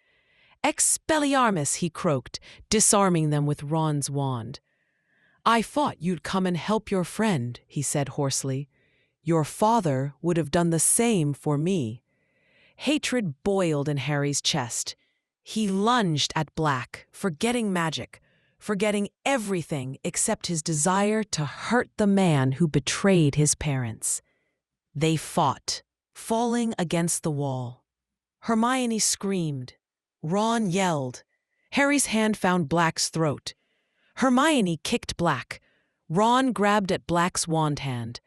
"Expelliarmus," he croaked, disarming them with Ron's wand. "I thought you'd come and help your friend," he said hoarsely. "Your father would have done the same for me." Hatred boiled in Harry's chest. He lunged at Black, forgetting magic, forgetting everything except his desire to hurt the man who betrayed his parents. They fought, falling against the wall. Hermione screamed. Ron yelled. Harry's hand found Black's throat. Hermione kicked Black. Ron grabbed at Black's wand hand.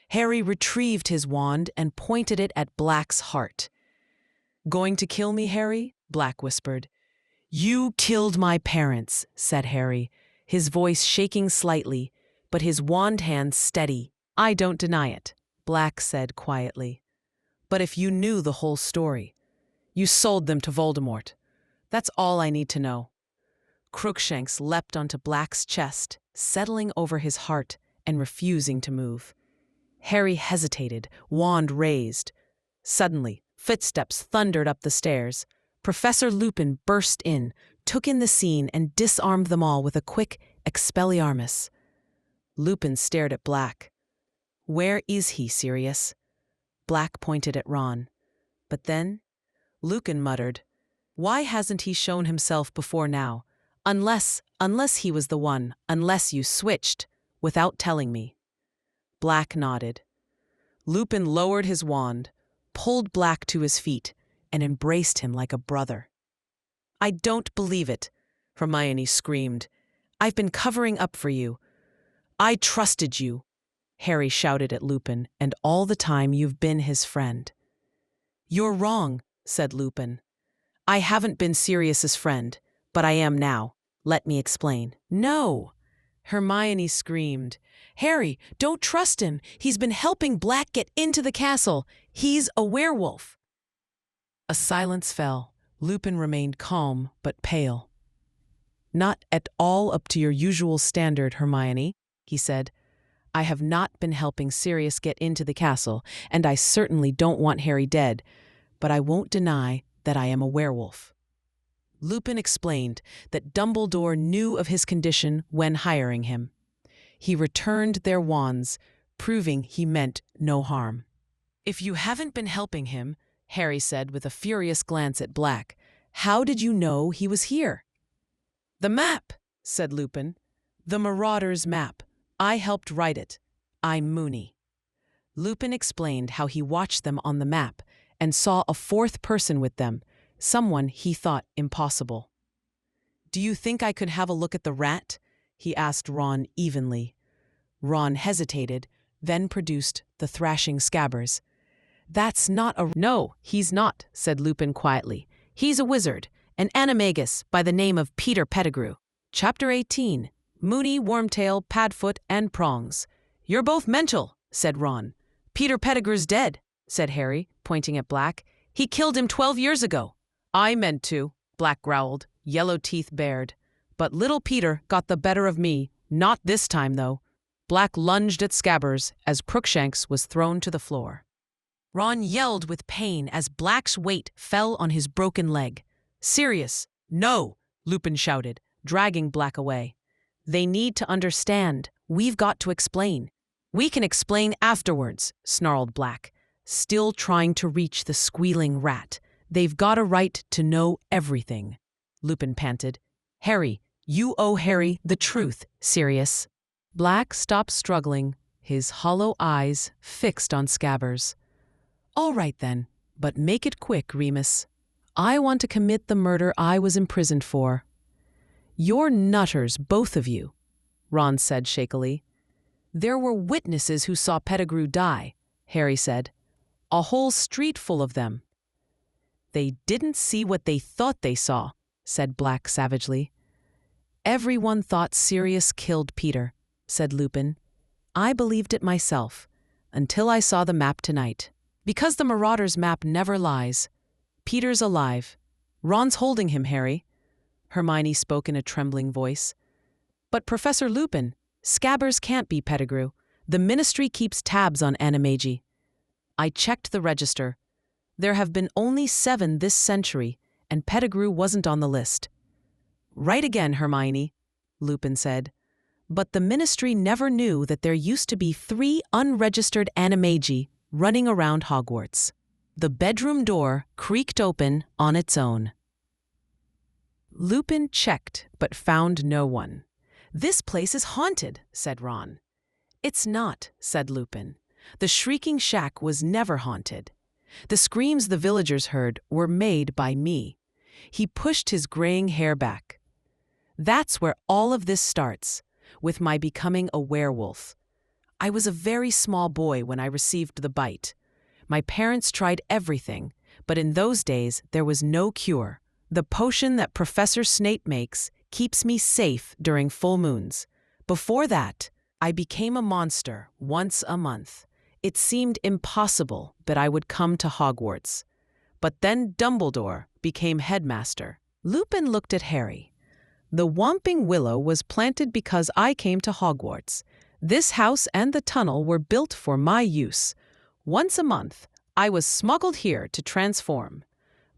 Harry retrieved his wand and pointed it at Black's heart. "Going to kill me, Harry?" Black whispered. "You killed my parents," said Harry, his voice shaking slightly, but his wand hand steady. "I don't deny it," Black said quietly. "But if you knew the whole story, you sold them to Voldemort. That's all I need to know." Crookshanks leapt onto Black's chest, settling over his heart and refusing to move. Harry hesitated, wand raised. Suddenly, footsteps thundered up the stairs. Professor Lupin burst in, took in the scene, and disarmed them all with a quick Expelliarmus. Lupin stared at Black. "Where is he, Sirius?" Black pointed at Ron. But then, Lupin muttered, "Why hasn't he shown himself before now? Unless he was the one, unless you switched, without telling me." Black nodded. Lupin lowered his wand, pulled Black to his feet, and embraced him like a brother. "I don't believe it," Hermione screamed. "I've been covering up for you. I trusted you. Harry shouted at Lupin, "and all the time you've been his friend." "You're wrong," said Lupin. "I haven't been Sirius's friend, but I am now. Let me explain." "No!" Hermione screamed. "Harry, don't trust him. He's been helping Black get into the castle. He's a werewolf." A silence fell. Lupin remained calm but pale. "Not at all up to your usual standard, Hermione," he said. "I have not been helping Sirius get into the castle, and I certainly don't want Harry dead, but I won't deny that I am a werewolf." Lupin explained that Dumbledore knew of his condition when hiring him. He returned their wands, proving he meant no harm. "If you haven't been helping him," Harry said with a furious glance at Black, "how did you know he was here?" "The map," said Lupin. "The Marauders' map. I helped write it. I'm Moony." Lupin explained how he watched them on the map and saw a fourth person with them, someone he thought impossible. "Do you think I could have a look at the rat?" he asked Ron evenly. Ron hesitated, then produced the thrashing Scabbers. "That's not a—" "No, he's not," said Lupin quietly. "He's a wizard, an animagus by the name of Peter Pettigrew." Chapter 18. Moony, Wormtail, Padfoot, and Prongs. "You're both mental," said Ron. "Peter Pettigrew's dead," said Harry, pointing at Black. "He killed him 12 years ago." "I meant to," Black growled, yellow teeth bared. "But little Peter got the better of me. Not this time, though." Black lunged at Scabbers as Crookshanks was thrown to the floor. Ron yelled with pain as Black's weight fell on his broken leg. "Sirius, no!" Lupin shouted, dragging Black away. "They need to understand. We've got to explain." "We can explain afterwards," snarled Black, still trying to reach the squealing rat. "They've got a right to know everything," Lupin panted. "Harry, you owe Harry the truth, Sirius." Black stopped struggling, his hollow eyes fixed on Scabbers. "All right then, but make it quick, Remus. I want to commit the murder I was imprisoned for." "You're nutters, both of you," Ron said shakily. "There were witnesses who saw Pettigrew die," Harry said. "A whole street full of them." "They didn't see what they thought they saw," said Black savagely. "Everyone thought Sirius killed Peter," said Lupin. "I believed it myself, until I saw the map tonight. Because the Marauders' map never lies. Peter's alive. Ron's holding him, Harry." Hermione spoke in a trembling voice. "But Professor Lupin, Scabbers can't be Pettigrew. The Ministry keeps tabs on Animagi. I checked the register. There have been only 7 this century, and Pettigrew wasn't on the list." "Right again, Hermione," Lupin said. "But the Ministry never knew that there used to be 3 unregistered Animagi running around Hogwarts." The bedroom door creaked open on its own. Lupin checked, but found no one. "This place is haunted," said Ron. "It's not," said Lupin. "The Shrieking Shack was never haunted. The screams the villagers heard were made by me." He pushed his graying hair back. "That's where all of this starts, with my becoming a werewolf. I was a very small boy when I received the bite. My parents tried everything, but in those days there was no cure. The potion that Professor Snape makes keeps me safe during full moons. Before that, I became a monster once a month. It seemed impossible that I would come to Hogwarts. But then Dumbledore became headmaster." Lupin looked at Harry. "The Whomping Willow was planted because I came to Hogwarts. This house and the tunnel were built for my use. Once a month, I was smuggled here to transform.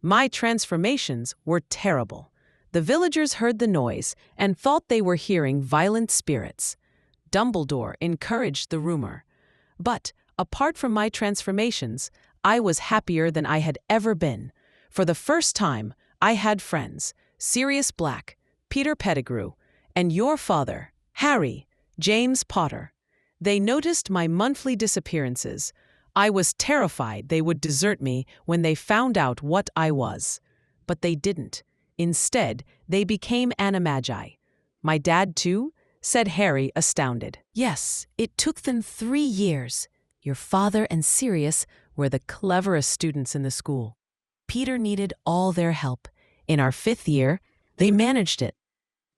My transformations were terrible. The villagers heard the noise and thought they were hearing violent spirits. Dumbledore encouraged the rumor. But, apart from my transformations, I was happier than I had ever been. For the first time, I had friends, Sirius Black, Peter Pettigrew, and your father, Harry, James Potter. They noticed my monthly disappearances. I was terrified they would desert me when they found out what I was. But they didn't. Instead, they became Animagi. My dad, too, said Harry, astounded. Yes, it took them 3 years. Your father and Sirius were the cleverest students in the school. Peter needed all their help. In our 5th year, they managed it.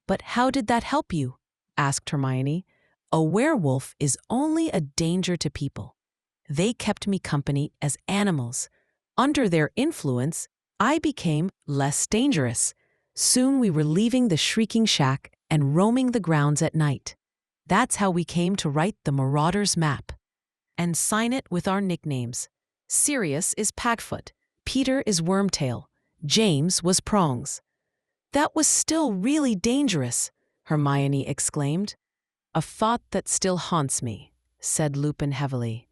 But how did that help you? Asked Hermione. A werewolf is only a danger to people. They kept me company as animals. Under their influence, I became less dangerous. Soon we were leaving the Shrieking Shack and roaming the grounds at night. That's how we came to write the Marauders map and sign it with our nicknames. Sirius is Packfoot, Peter is Wormtail, James was Prongs. That was still really dangerous, Hermione exclaimed. A thought that still haunts me, said Lupin heavily.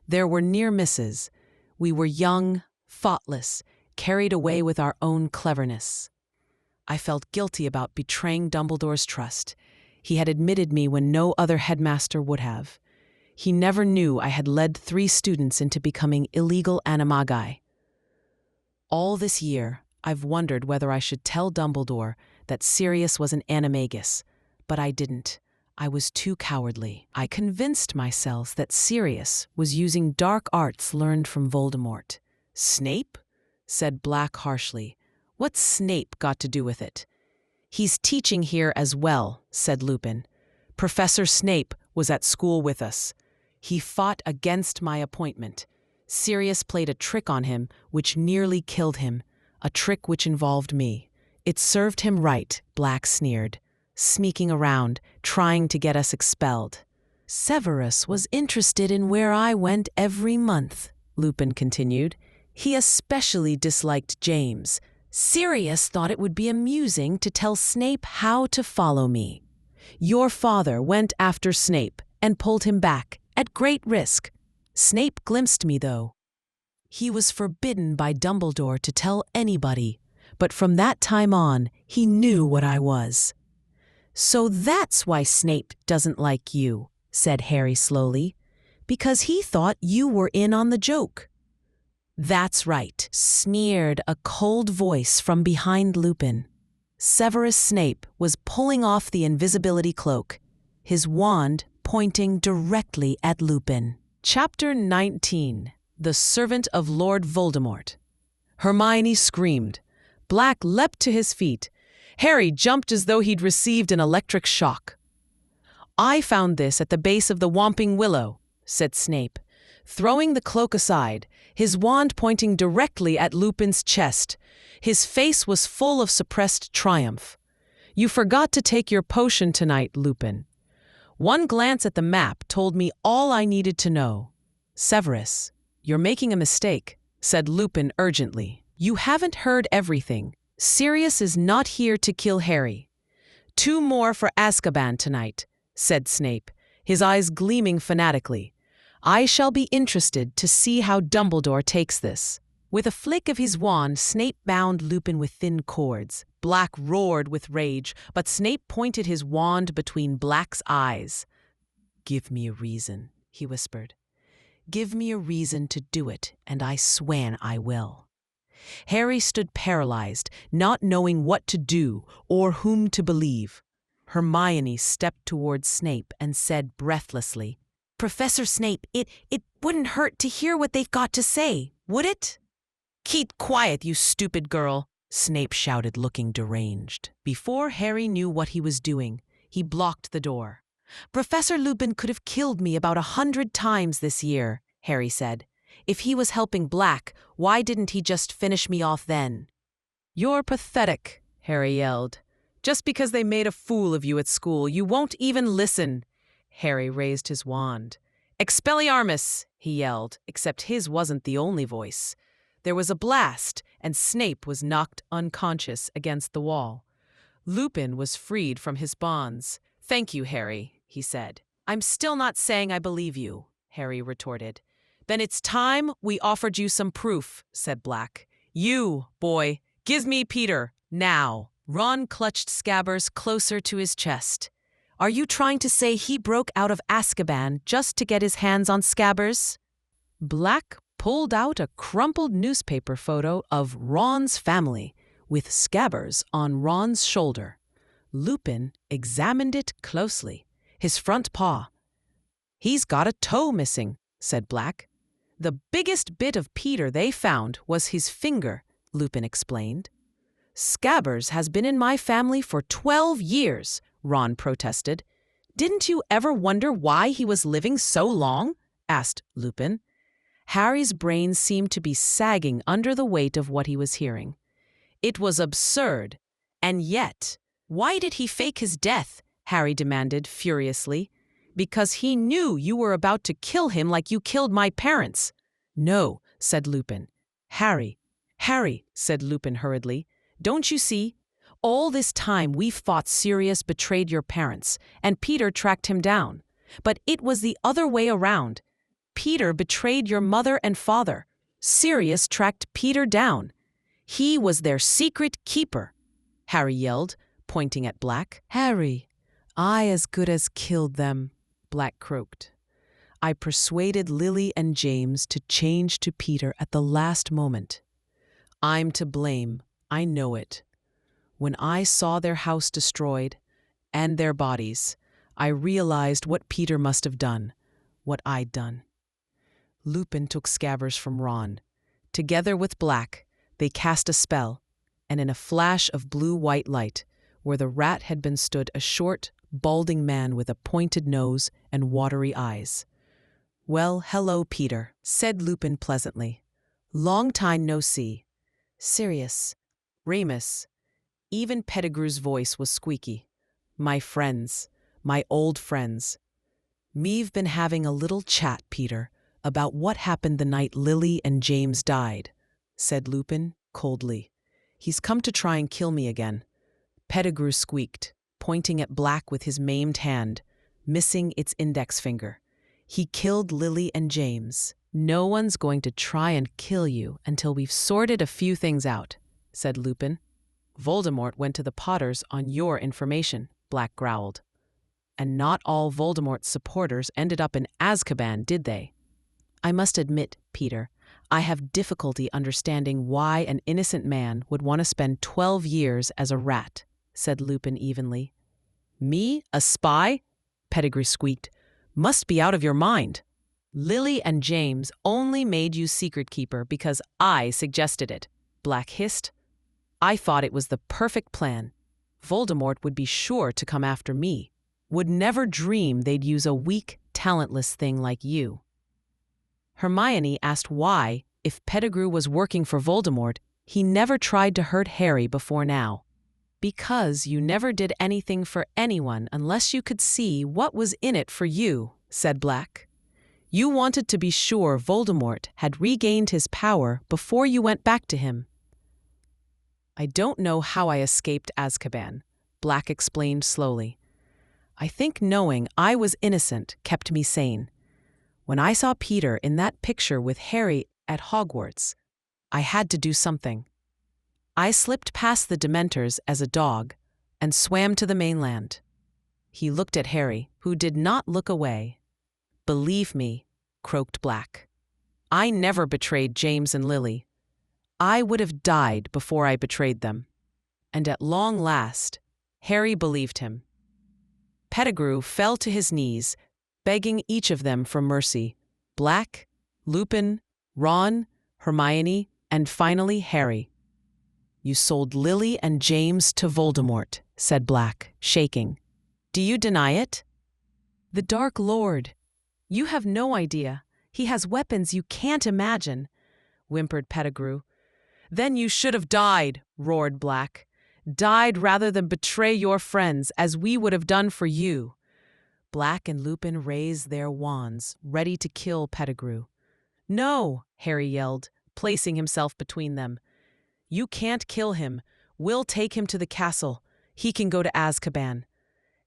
There were near misses. We were young, thoughtless, carried away with our own cleverness. I felt guilty about betraying Dumbledore's trust. He had admitted me when no other headmaster would have. He never knew I had led 3 students into becoming illegal animagi. All this year, I've wondered whether I should tell Dumbledore that Sirius was an animagus, but I didn't. I was too cowardly. I convinced myself that Sirius was using dark arts learned from Voldemort. Snape? Said Black harshly. What's Snape got to do with it? He's teaching here as well, said Lupin. Professor Snape was at school with us. He fought against my appointment. Sirius played a trick on him which nearly killed him, a trick which involved me. It served him right, Black sneered, sneaking around, trying to get us expelled. Severus was interested in where I went every month, Lupin continued. He especially disliked James. Sirius thought it would be amusing to tell Snape how to follow me. Your father went after Snape and pulled him back, at great risk. Snape glimpsed me, though. He was forbidden by Dumbledore to tell anybody, but from that time on, he knew what I was. So that's why Snape doesn't like you, said Harry slowly, because he thought you were in on the joke. That's right, sneered a cold voice from behind Lupin. Severus Snape was pulling off the invisibility cloak, his wand pointing directly at Lupin. Chapter 19. The Servant of Lord Voldemort. Hermione screamed. Black leapt to his feet. Harry jumped as though he'd received an electric shock. I found this at the base of the Whomping Willow, said Snape, throwing the cloak aside, his wand pointing directly at Lupin's chest. His face was full of suppressed triumph. You forgot to take your potion tonight, Lupin. One glance at the map told me all I needed to know. Severus, you're making a mistake, said Lupin urgently. You haven't heard everything. Sirius is not here to kill Harry. 2 more for Azkaban tonight, said Snape, his eyes gleaming fanatically. I shall be interested to see how Dumbledore takes this. With a flick of his wand, Snape bound Lupin with thin cords. Black roared with rage, but Snape pointed his wand between Black's eyes. Give me a reason, he whispered. Give me a reason to do it, and I swear I will. Harry stood paralyzed, not knowing what to do or whom to believe. Hermione stepped towards Snape and said breathlessly, Professor Snape, it wouldn't hurt to hear what they've got to say, would it? Keep quiet, you stupid girl, Snape shouted, looking deranged. Before Harry knew what he was doing, he blocked the door. Professor Lupin could have killed me about 100 times this year, Harry said. If he was helping Black, why didn't he just finish me off then? You're pathetic, Harry yelled. Just because they made a fool of you at school, you won't even listen. Harry raised his wand. Expelliarmus, he yelled, except his wasn't the only voice. There was a blast, and Snape was knocked unconscious against the wall. Lupin was freed from his bonds. Thank you, Harry, he said. I'm still not saying I believe you, Harry retorted. Then it's time we offered you some proof, said Black. You, boy, give me Peter, now. Ron clutched Scabbers closer to his chest. Are you trying to say he broke out of Azkaban just to get his hands on Scabbers? Black pulled out a crumpled newspaper photo of Ron's family with Scabbers on Ron's shoulder. Lupin examined it closely. His front paw. "He's got a toe missing," said Black. "The biggest bit of Peter they found was his finger," Lupin explained. "Scabbers has been in my family for 12 years, Ron protested. "Didn't you ever wonder why he was living so long?" asked Lupin. Harry's brain seemed to be sagging under the weight of what he was hearing. It was absurd. And yet, why did he fake his death? Harry demanded furiously. "Because he knew you were about to kill him like you killed my parents." "No," said Lupin. Harry, said Lupin hurriedly. "Don't you see? All this time we've fought Sirius betrayed your parents, and Peter tracked him down. But it was the other way around. Peter betrayed your mother and father. Sirius tracked Peter down. He was their secret keeper," Harry yelled, pointing at Black. "Harry, I as good as killed them," Black croaked. "I persuaded Lily and James to change to Peter at the last moment. I'm to blame, I know it. When I saw their house destroyed, and their bodies, I realized what Peter must have done, what I'd done." Lupin took Scabbers from Ron. Together with Black, they cast a spell, and in a flash of blue-white light, where the rat had been stood a short, balding man with a pointed nose and watery eyes. "Well, hello, Peter," said Lupin pleasantly. "Long time no see. Sirius, Remus." Even Pettigrew's voice was squeaky. "My friends, my old friends. Me've been having a little chat, Peter, about what happened the night Lily and James died," said Lupin coldly. "He's come to try and kill me again." Pettigrew squeaked, pointing at Black with his maimed hand, missing its index finger. "He killed Lily and James." "No one's going to try and kill you until we've sorted a few things out," said Lupin. "Voldemort went to the Potters on your information," Black growled. "And not all Voldemort's supporters ended up in Azkaban, did they?" "I must admit, Peter, I have difficulty understanding why an innocent man would want to spend 12 years as a rat," said Lupin evenly. "Me? A spy?" Pettigrew squeaked. "Must be out of your mind. Lily and James only made you secret keeper because I suggested it," Black hissed. "I thought it was the perfect plan. Voldemort would be sure to come after me. Would never dream they'd use a weak, talentless thing like you." Hermione asked why, if Pettigrew was working for Voldemort, he never tried to hurt Harry before now. "Because you never did anything for anyone unless you could see what was in it for you," said Black. "You wanted to be sure Voldemort had regained his power before you went back to him." "I don't know how I escaped Azkaban," Black explained slowly. "I think knowing I was innocent kept me sane. When I saw Peter in that picture with Harry at Hogwarts, I had to do something. I slipped past the Dementors as a dog and swam to the mainland." He looked at Harry, who did not look away. "Believe me," croaked Black. "I never betrayed James and Lily. I would have died before I betrayed them." And at long last, Harry believed him. Pettigrew fell to his knees, begging each of them for mercy. Black, Lupin, Ron, Hermione, and finally Harry. "You sold Lily and James to Voldemort," said Black, shaking. "Do you deny it?" "The Dark Lord. You have no idea. He has weapons you can't imagine," whimpered Pettigrew. "Then you should have died," roared Black. "Died rather than betray your friends, as we would have done for you." Black and Lupin raised their wands, ready to kill Pettigrew. "No," Harry yelled, placing himself between them. "You can't kill him. We'll take him to the castle. He can go to Azkaban."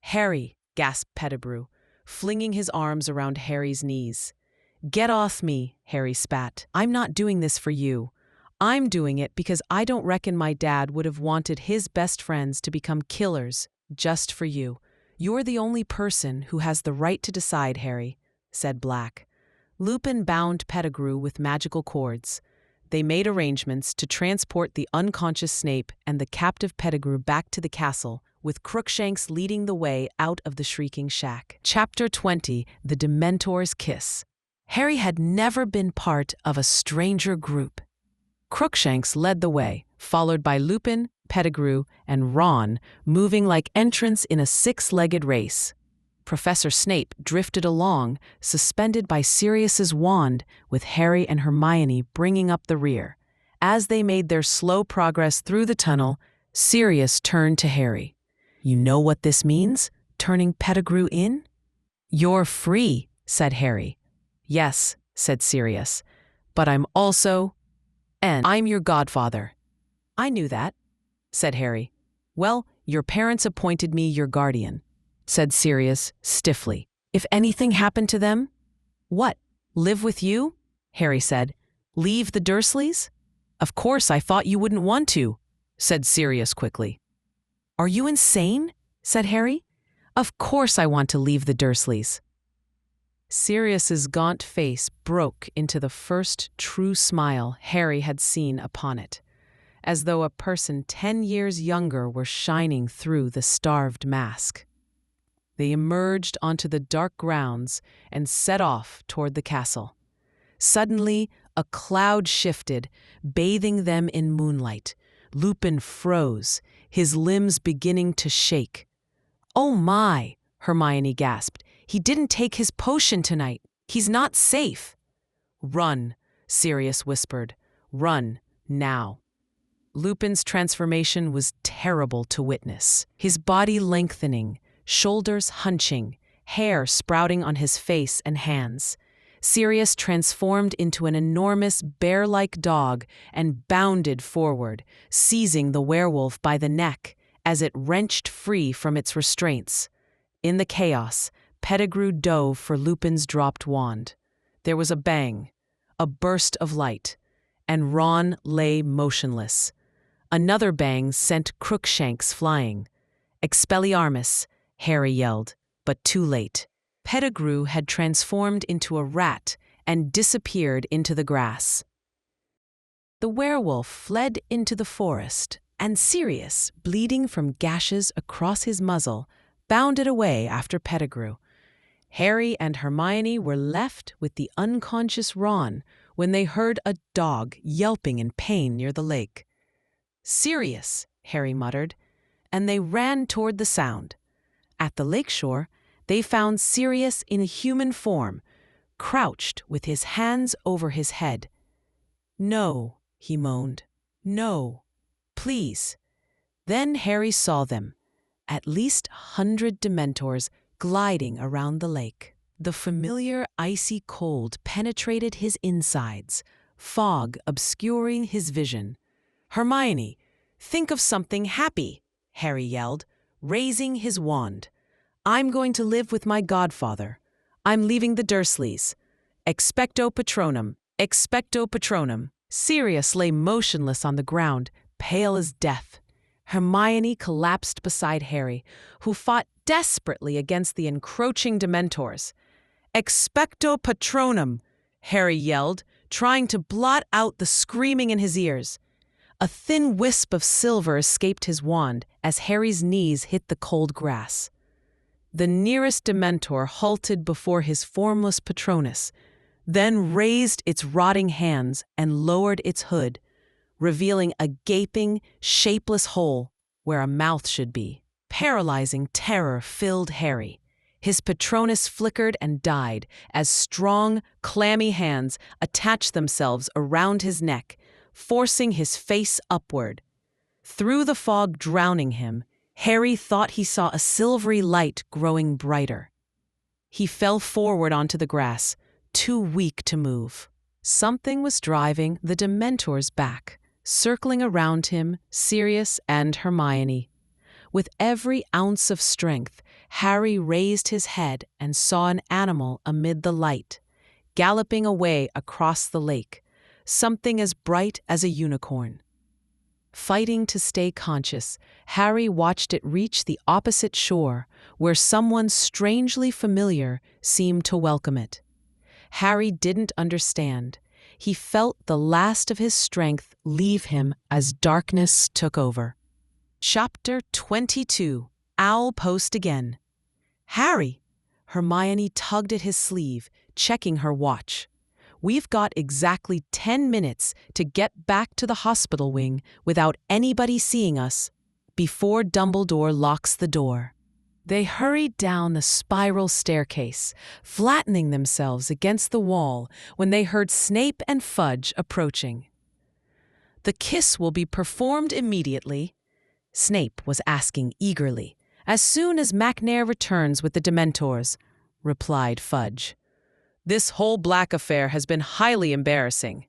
"Harry," gasped Pettigrew, flinging his arms around Harry's knees. "Get off me," Harry spat. "I'm not doing this for you. I'm doing it because I don't reckon my dad would have wanted his best friends to become killers just for you. You're the only person who has the right to decide, Harry," said Black. Lupin bound Pettigrew with magical cords. They made arrangements to transport the unconscious Snape and the captive Pettigrew back to the castle, with Crookshanks leading the way out of the shrieking shack. Chapter 20: The Dementor's Kiss. Harry had never been part of a stranger group. Crookshanks led the way, followed by Lupin, Pettigrew, and Ron, moving like entrants in a six-legged race. Professor Snape drifted along, suspended by Sirius's wand, with Harry and Hermione bringing up the rear. As they made their slow progress through the tunnel, Sirius turned to Harry. "You know what this means, turning Pettigrew in?" "You're free," said Harry. "Yes," said Sirius, "but I'm also... and I'm your godfather." "I knew that," said Harry. "Well, your parents appointed me your guardian," said Sirius stiffly. "If anything happened to them?" "What, live with you?" Harry said. "Leave the Dursleys?" "Of course I thought you wouldn't want to," said Sirius quickly. "Are you insane?" said Harry. "Of course I want to leave the Dursleys." Sirius's gaunt face broke into the first true smile Harry had seen upon it, as though a person 10 years younger were shining through the starved mask. They emerged onto the dark grounds and set off toward the castle. Suddenly, a cloud shifted, bathing them in moonlight. Lupin froze, his limbs beginning to shake. "Oh my!" Hermione gasped. "He didn't take his potion tonight. He's not safe." "Run," Sirius whispered. "Run, now." Lupin's transformation was terrible to witness. His body lengthening, shoulders hunching, hair sprouting on his face and hands. Sirius transformed into an enormous bear-like dog and bounded forward, seizing the werewolf by the neck as it wrenched free from its restraints. In the chaos, Pettigrew dove for Lupin's dropped wand. There was a bang, a burst of light, and Ron lay motionless. Another bang sent Crookshanks flying. "Expelliarmus!" Harry yelled, but too late. Pettigrew had transformed into a rat and disappeared into the grass. The werewolf fled into the forest, and Sirius, bleeding from gashes across his muzzle, bounded away after Pettigrew. Harry and Hermione were left with the unconscious Ron when they heard a dog yelping in pain near the lake. "Sirius," Harry muttered, and they ran toward the sound. At the lakeshore, they found Sirius in a human form, crouched with his hands over his head. "No," he moaned. "No. Please." Then Harry saw them, at least 100 Dementors gliding around the lake. The familiar icy cold penetrated his insides, fog obscuring his vision. "Hermione, think of something happy," Harry yelled, raising his wand. "I'm going to live with my godfather. I'm leaving the Dursleys. Expecto Patronum, expecto Patronum." Sirius lay motionless on the ground, pale as death. Hermione collapsed beside Harry, who fought desperately against the encroaching Dementors. "Expecto Patronum," Harry yelled, trying to blot out the screaming in his ears. A thin wisp of silver escaped his wand as Harry's knees hit the cold grass. The nearest Dementor halted before his formless Patronus, then raised its rotting hands and lowered its hood, revealing a gaping, shapeless hole where a mouth should be. Paralyzing terror filled Harry. His Patronus flickered and died as strong, clammy hands attached themselves around his neck, forcing his face upward. Through the fog drowning him, Harry thought he saw a silvery light growing brighter. He fell forward onto the grass, too weak to move. Something was driving the Dementors back, circling around him, Sirius and Hermione. With every ounce of strength, Harry raised his head and saw an animal amid the light, galloping away across the lake, something as bright as a unicorn. Fighting to stay conscious, Harry watched it reach the opposite shore, where someone strangely familiar seemed to welcome it. Harry didn't understand, He felt the last of his strength leave him as darkness took over. Chapter 22. Owl Post Again. Harry! Hermione tugged at his sleeve, checking her watch. We've got exactly 10 minutes to get back to the hospital wing without anybody seeing us, before Dumbledore locks the door. They hurried down the spiral staircase, flattening themselves against the wall when they heard Snape and Fudge approaching. "The kiss will be performed immediately," Snape was asking eagerly. "As soon as McNair returns with the Dementors," replied Fudge. "This whole black affair has been highly embarrassing."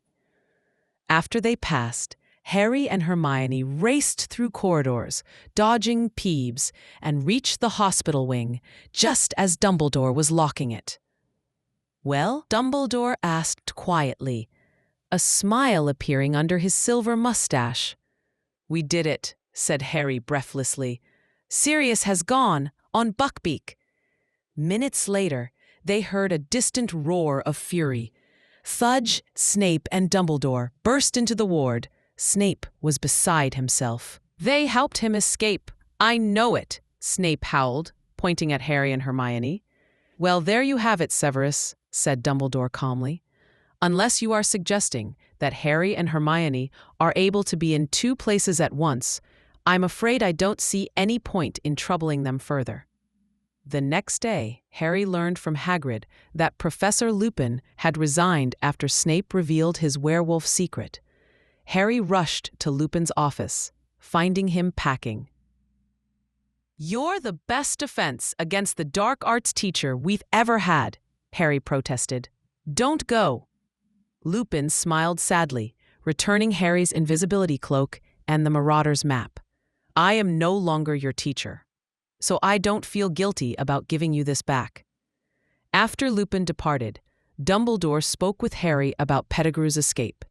After they passed, Harry and Hermione raced through corridors, dodging Peeves, and reached the hospital wing just as Dumbledore was locking it. "Well?" Dumbledore asked quietly, a smile appearing under his silver mustache. "We did it," said Harry breathlessly. "Sirius has gone, on Buckbeak." Minutes later, they heard a distant roar of fury. Fudge, Snape, and Dumbledore burst into the ward. Snape was beside himself. "They helped him escape. I know it," Snape howled, pointing at Harry and Hermione. "Well, there you have it, Severus," said Dumbledore calmly. "Unless you are suggesting that Harry and Hermione are able to be in two places at once, I'm afraid I don't see any point in troubling them further." The next day, Harry learned from Hagrid that Professor Lupin had resigned after Snape revealed his werewolf secret. Harry rushed to Lupin's office, finding him packing. "You're the best defense against the dark arts teacher we've ever had," Harry protested. "Don't go." Lupin smiled sadly, returning Harry's invisibility cloak and the Marauder's map. "I am no longer your teacher, so I don't feel guilty about giving you this back." After Lupin departed, Dumbledore spoke with Harry about Pettigrew's escape.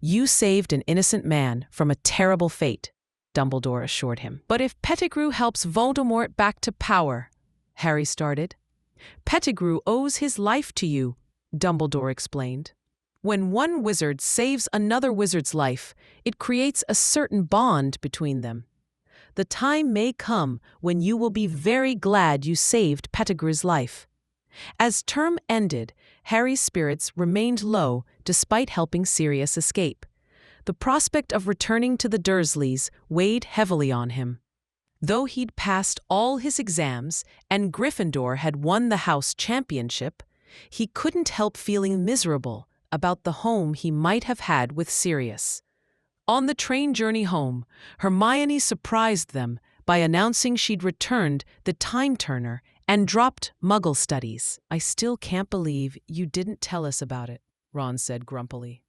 "You saved an innocent man from a terrible fate," Dumbledore assured him. "But if Pettigrew helps Voldemort back to power," Harry started. "Pettigrew owes his life to you," Dumbledore explained. "When one wizard saves another wizard's life, it creates a certain bond between them. The time may come when you will be very glad you saved Pettigrew's life." As term ended, Harry's spirits remained low despite helping Sirius escape. The prospect of returning to the Dursleys weighed heavily on him. Though he'd passed all his exams and Gryffindor had won the house championship, he couldn't help feeling miserable about the home he might have had with Sirius. On the train journey home, Hermione surprised them by announcing she'd returned the Time Turner and dropped Muggle studies. "I still can't believe you didn't tell us about it," Ron said grumpily.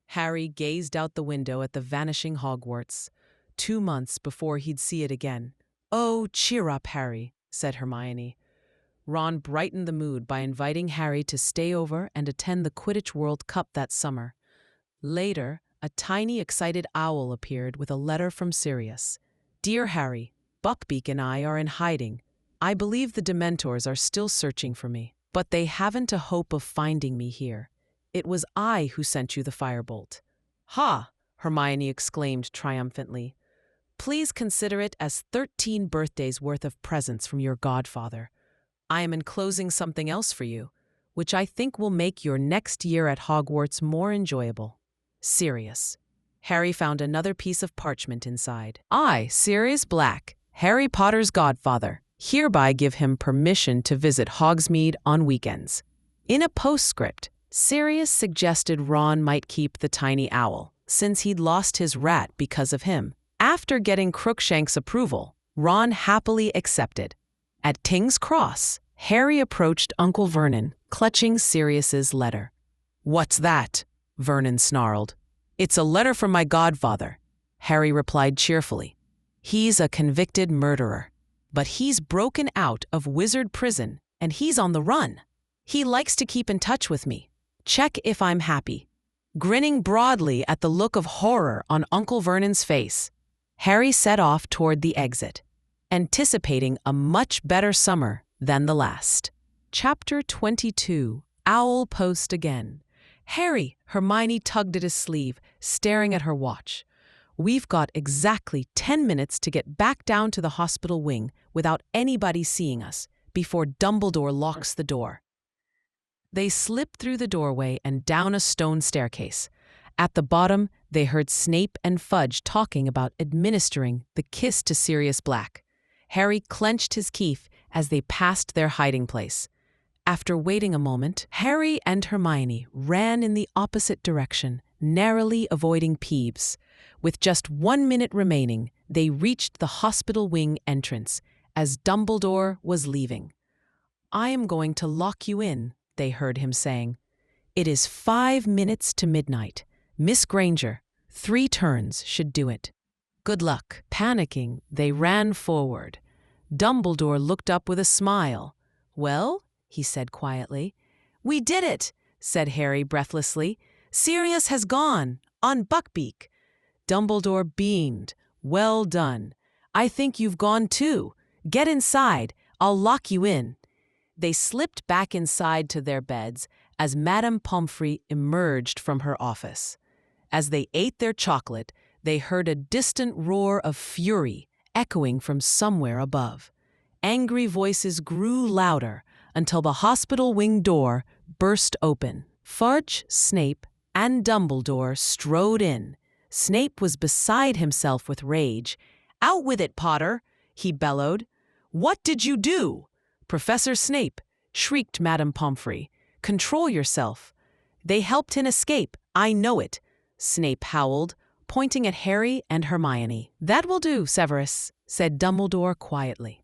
Harry gazed out the window at the vanishing Hogwarts. 2 months before he'd see it again. "Oh, cheer up, Harry," said Hermione. Ron brightened the mood by inviting Harry to stay over and attend the Quidditch World Cup that summer. Later, a tiny, excited owl appeared with a letter from Sirius. "Dear Harry, Buckbeak and I are in hiding. I believe the Dementors are still searching for me, but they haven't a hope of finding me here. It was I who sent you the firebolt." "Ha!" Hermione exclaimed triumphantly. "Please consider it as 13 birthdays worth of presents from your godfather. I am enclosing something else for you, which I think will make your next year at Hogwarts more enjoyable. Sirius." Harry found another piece of parchment inside. "I, Sirius Black, Harry Potter's godfather, hereby give him permission to visit Hogsmeade on weekends." In a postscript, Sirius suggested Ron might keep the tiny owl, since he'd lost his rat because of him. After getting Crookshank's approval, Ron happily accepted. At King's Cross, Harry approached Uncle Vernon, clutching Sirius's letter. "What's that?" Vernon snarled. "It's a letter from my godfather," Harry replied cheerfully. "He's a convicted murderer, but he's broken out of wizard prison and he's on the run. He likes to keep in touch with me. Check if I'm happy." Grinning broadly at the look of horror on Uncle Vernon's face, Harry set off toward the exit, anticipating a much better summer than the last. Chapter 22. Owl Post Again. Harry, Hermione tugged at his sleeve, staring at her watch. We've got exactly 10 minutes to get back down to the hospital wing without anybody seeing us, before Dumbledore locks the door. They slipped through the doorway and down a stone staircase. At the bottom, they heard Snape and Fudge talking about administering the kiss to Sirius Black. Harry clenched his teeth as they passed their hiding place. After waiting a moment, Harry and Hermione ran in the opposite direction, narrowly avoiding Peeves. With just 1 minute remaining, they reached the hospital wing entrance as Dumbledore was leaving. "I am going to lock you in," they heard him saying. "It is 5 minutes to midnight. Miss Granger, 3 turns should do it. Good luck." Panicking, they ran forward. Dumbledore looked up with a smile. "Well?" he said quietly. "We did it," said Harry breathlessly. "Sirius has gone, on Buckbeak." Dumbledore beamed. "Well done. I think you've gone too. Get inside. I'll lock you in." They slipped back inside to their beds as Madame Pomfrey emerged from her office. As they ate their chocolate, they heard a distant roar of fury echoing from somewhere above. Angry voices grew louder until the hospital wing door burst open. Fudge, Snape, and Dumbledore strode in. Snape was beside himself with rage. "Out with it, Potter!" he bellowed. "What did you do?" "Professor Snape," shrieked Madame Pomfrey. "Control yourself." "They helped him escape, I know it," Snape howled, pointing at Harry and Hermione. "That will do, Severus," said Dumbledore quietly.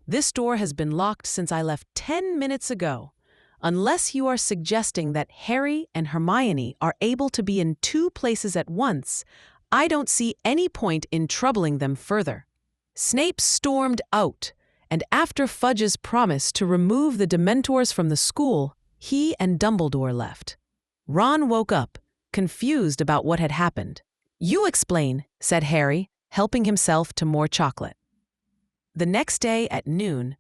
"This door has been locked since I left 10 minutes ago. Unless you are suggesting that Harry and Hermione are able to be in 2 places at once, I don't see any point in troubling them further." Snape stormed out, and after Fudge's promise to remove the Dementors from the school, he and Dumbledore left. Ron woke up, confused about what had happened. "You explain," said Harry, helping himself to more chocolate. The next day at noon,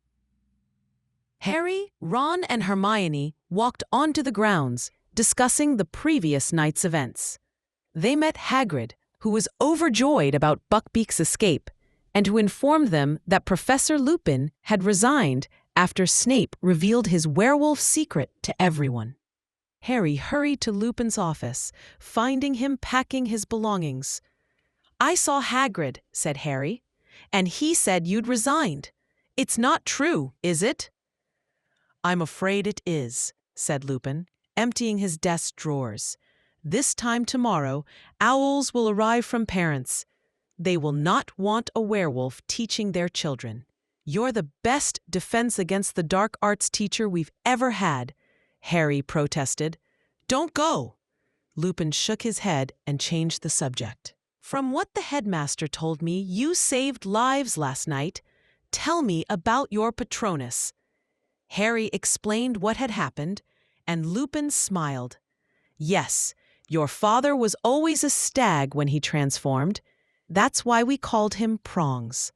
Harry, Ron, and Hermione walked onto the grounds, discussing the previous night's events. They met Hagrid, who was overjoyed about Buckbeak's escape, and who informed them that Professor Lupin had resigned after Snape revealed his werewolf secret to everyone. Harry hurried to Lupin's office, finding him packing his belongings. "I saw Hagrid," said Harry, "and he said you'd resigned. It's not true, is it?" "I'm afraid it is," said Lupin, emptying his desk drawers. "This time tomorrow, owls will arrive from parents. They will not want a werewolf teaching their children. You're the best defense against the dark arts teacher we've ever had," Harry protested. "Don't go." Lupin shook his head and changed the subject. "From what the headmaster told me, you saved lives last night. Tell me about your Patronus." Harry explained what had happened, and Lupin smiled. "Yes, your father was always a stag when he transformed. That's why we called him Prongs."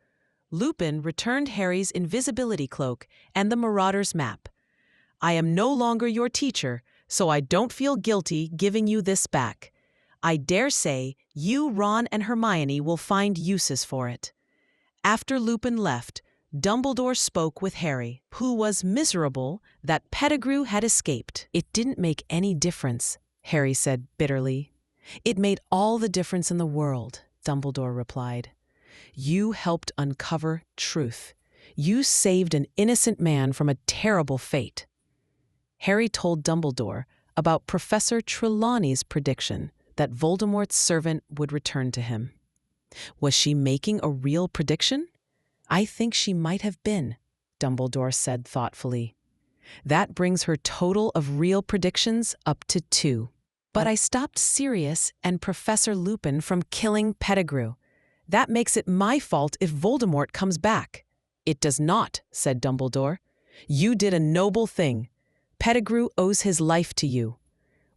Lupin returned Harry's invisibility cloak and the Marauder's map. "I am no longer your teacher, so I don't feel guilty giving you this back. I dare say you, Ron, and Hermione will find uses for it." After Lupin left, Dumbledore spoke with Harry, who was miserable that Pettigrew had escaped. "It didn't make any difference," Harry said bitterly. "It made all the difference in the world," Dumbledore replied. "You helped uncover truth. You saved an innocent man from a terrible fate." Harry told Dumbledore about Professor Trelawney's prediction that Voldemort's servant would return to him. Was she making a real prediction? "I think she might have been," Dumbledore said thoughtfully. "That brings her total of real predictions up to 2. But I stopped Sirius and Professor Lupin from killing Pettigrew. That makes it my fault if Voldemort comes back." "It does not," said Dumbledore. "You did a noble thing. Pettigrew owes his life to you.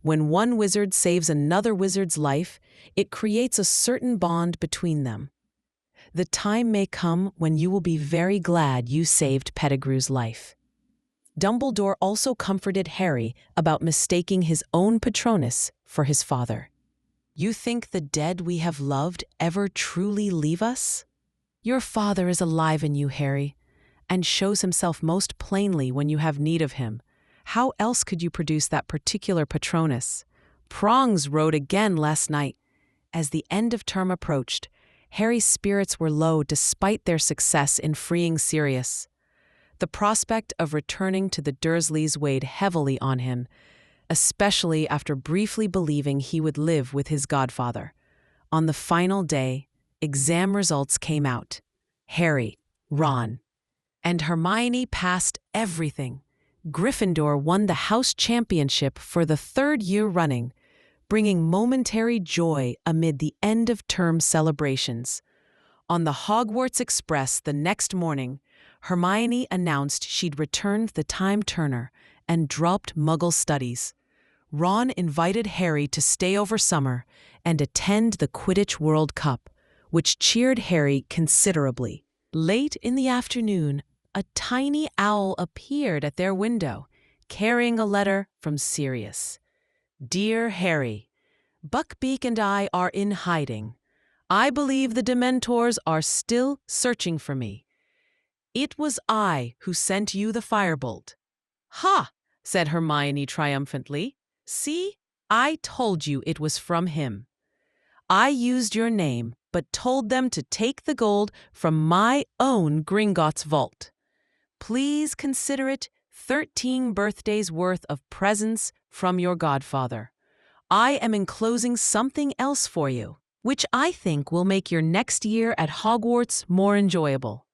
When one wizard saves another wizard's life, it creates a certain bond between them. The time may come when you will be very glad you saved Pettigrew's life." Dumbledore also comforted Harry about mistaking his own Patronus for his father. "You think the dead we have loved ever truly leave us? Your father is alive in you, Harry, and shows himself most plainly when you have need of him. How else could you produce that particular Patronus? Prongs rode again last night." As the end of term approached, Harry's spirits were low despite their success in freeing Sirius. The prospect of returning to the Dursleys weighed heavily on him, especially after briefly believing he would live with his godfather. On the final day, exam results came out. Harry, Ron, and Hermione passed everything. Gryffindor won the house championship for the third year running, bringing momentary joy amid the end-of-term celebrations. On the Hogwarts Express the next morning, Hermione announced she'd returned the Time Turner and dropped Muggle studies. Ron invited Harry to stay over summer and attend the Quidditch World Cup, which cheered Harry considerably. Late in the afternoon, a tiny owl appeared at their window, carrying a letter from Sirius. "Dear Harry, Buckbeak and I are in hiding. I believe the Dementors are still searching for me. It was I who sent you the firebolt." "Ha!" said Hermione triumphantly. "See, I told you it was from him. I used your name, but told them to take the gold from my own Gringotts vault. Please consider it 13 birthdays worth of presents from your godfather. I am enclosing something else for you, which I think will make your next year at Hogwarts more enjoyable.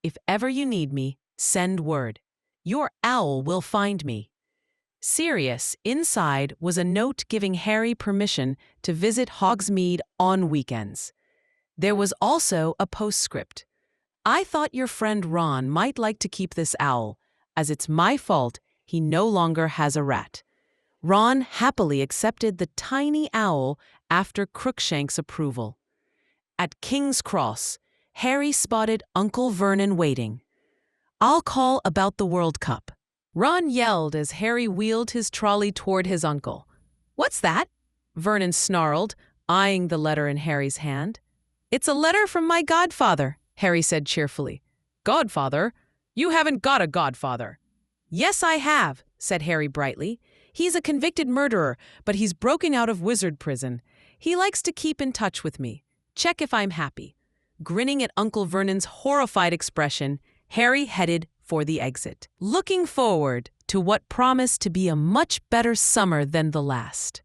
If ever you need me, send word. Your owl will find me." Sirius, inside, was a note giving Harry permission to visit Hogsmeade on weekends. There was also a postscript. "I thought your friend Ron might like to keep this owl, as it's my fault he no longer has a rat." Ron happily accepted the tiny owl after Crookshank's approval. At King's Cross, Harry spotted Uncle Vernon waiting. "I'll call about the World Cup," Ron yelled as Harry wheeled his trolley toward his uncle. "What's that?" Vernon snarled, eyeing the letter in Harry's hand. "It's a letter from my godfather," Harry said cheerfully. "Godfather? You haven't got a godfather." "Yes, I have," said Harry brightly. "He's a convicted murderer, but he's broken out of wizard prison. He likes to keep in touch with me. Check if I'm happy." Grinning at Uncle Vernon's horrified expression, Harry headed for the exit, looking forward to what promised to be a much better summer than the last.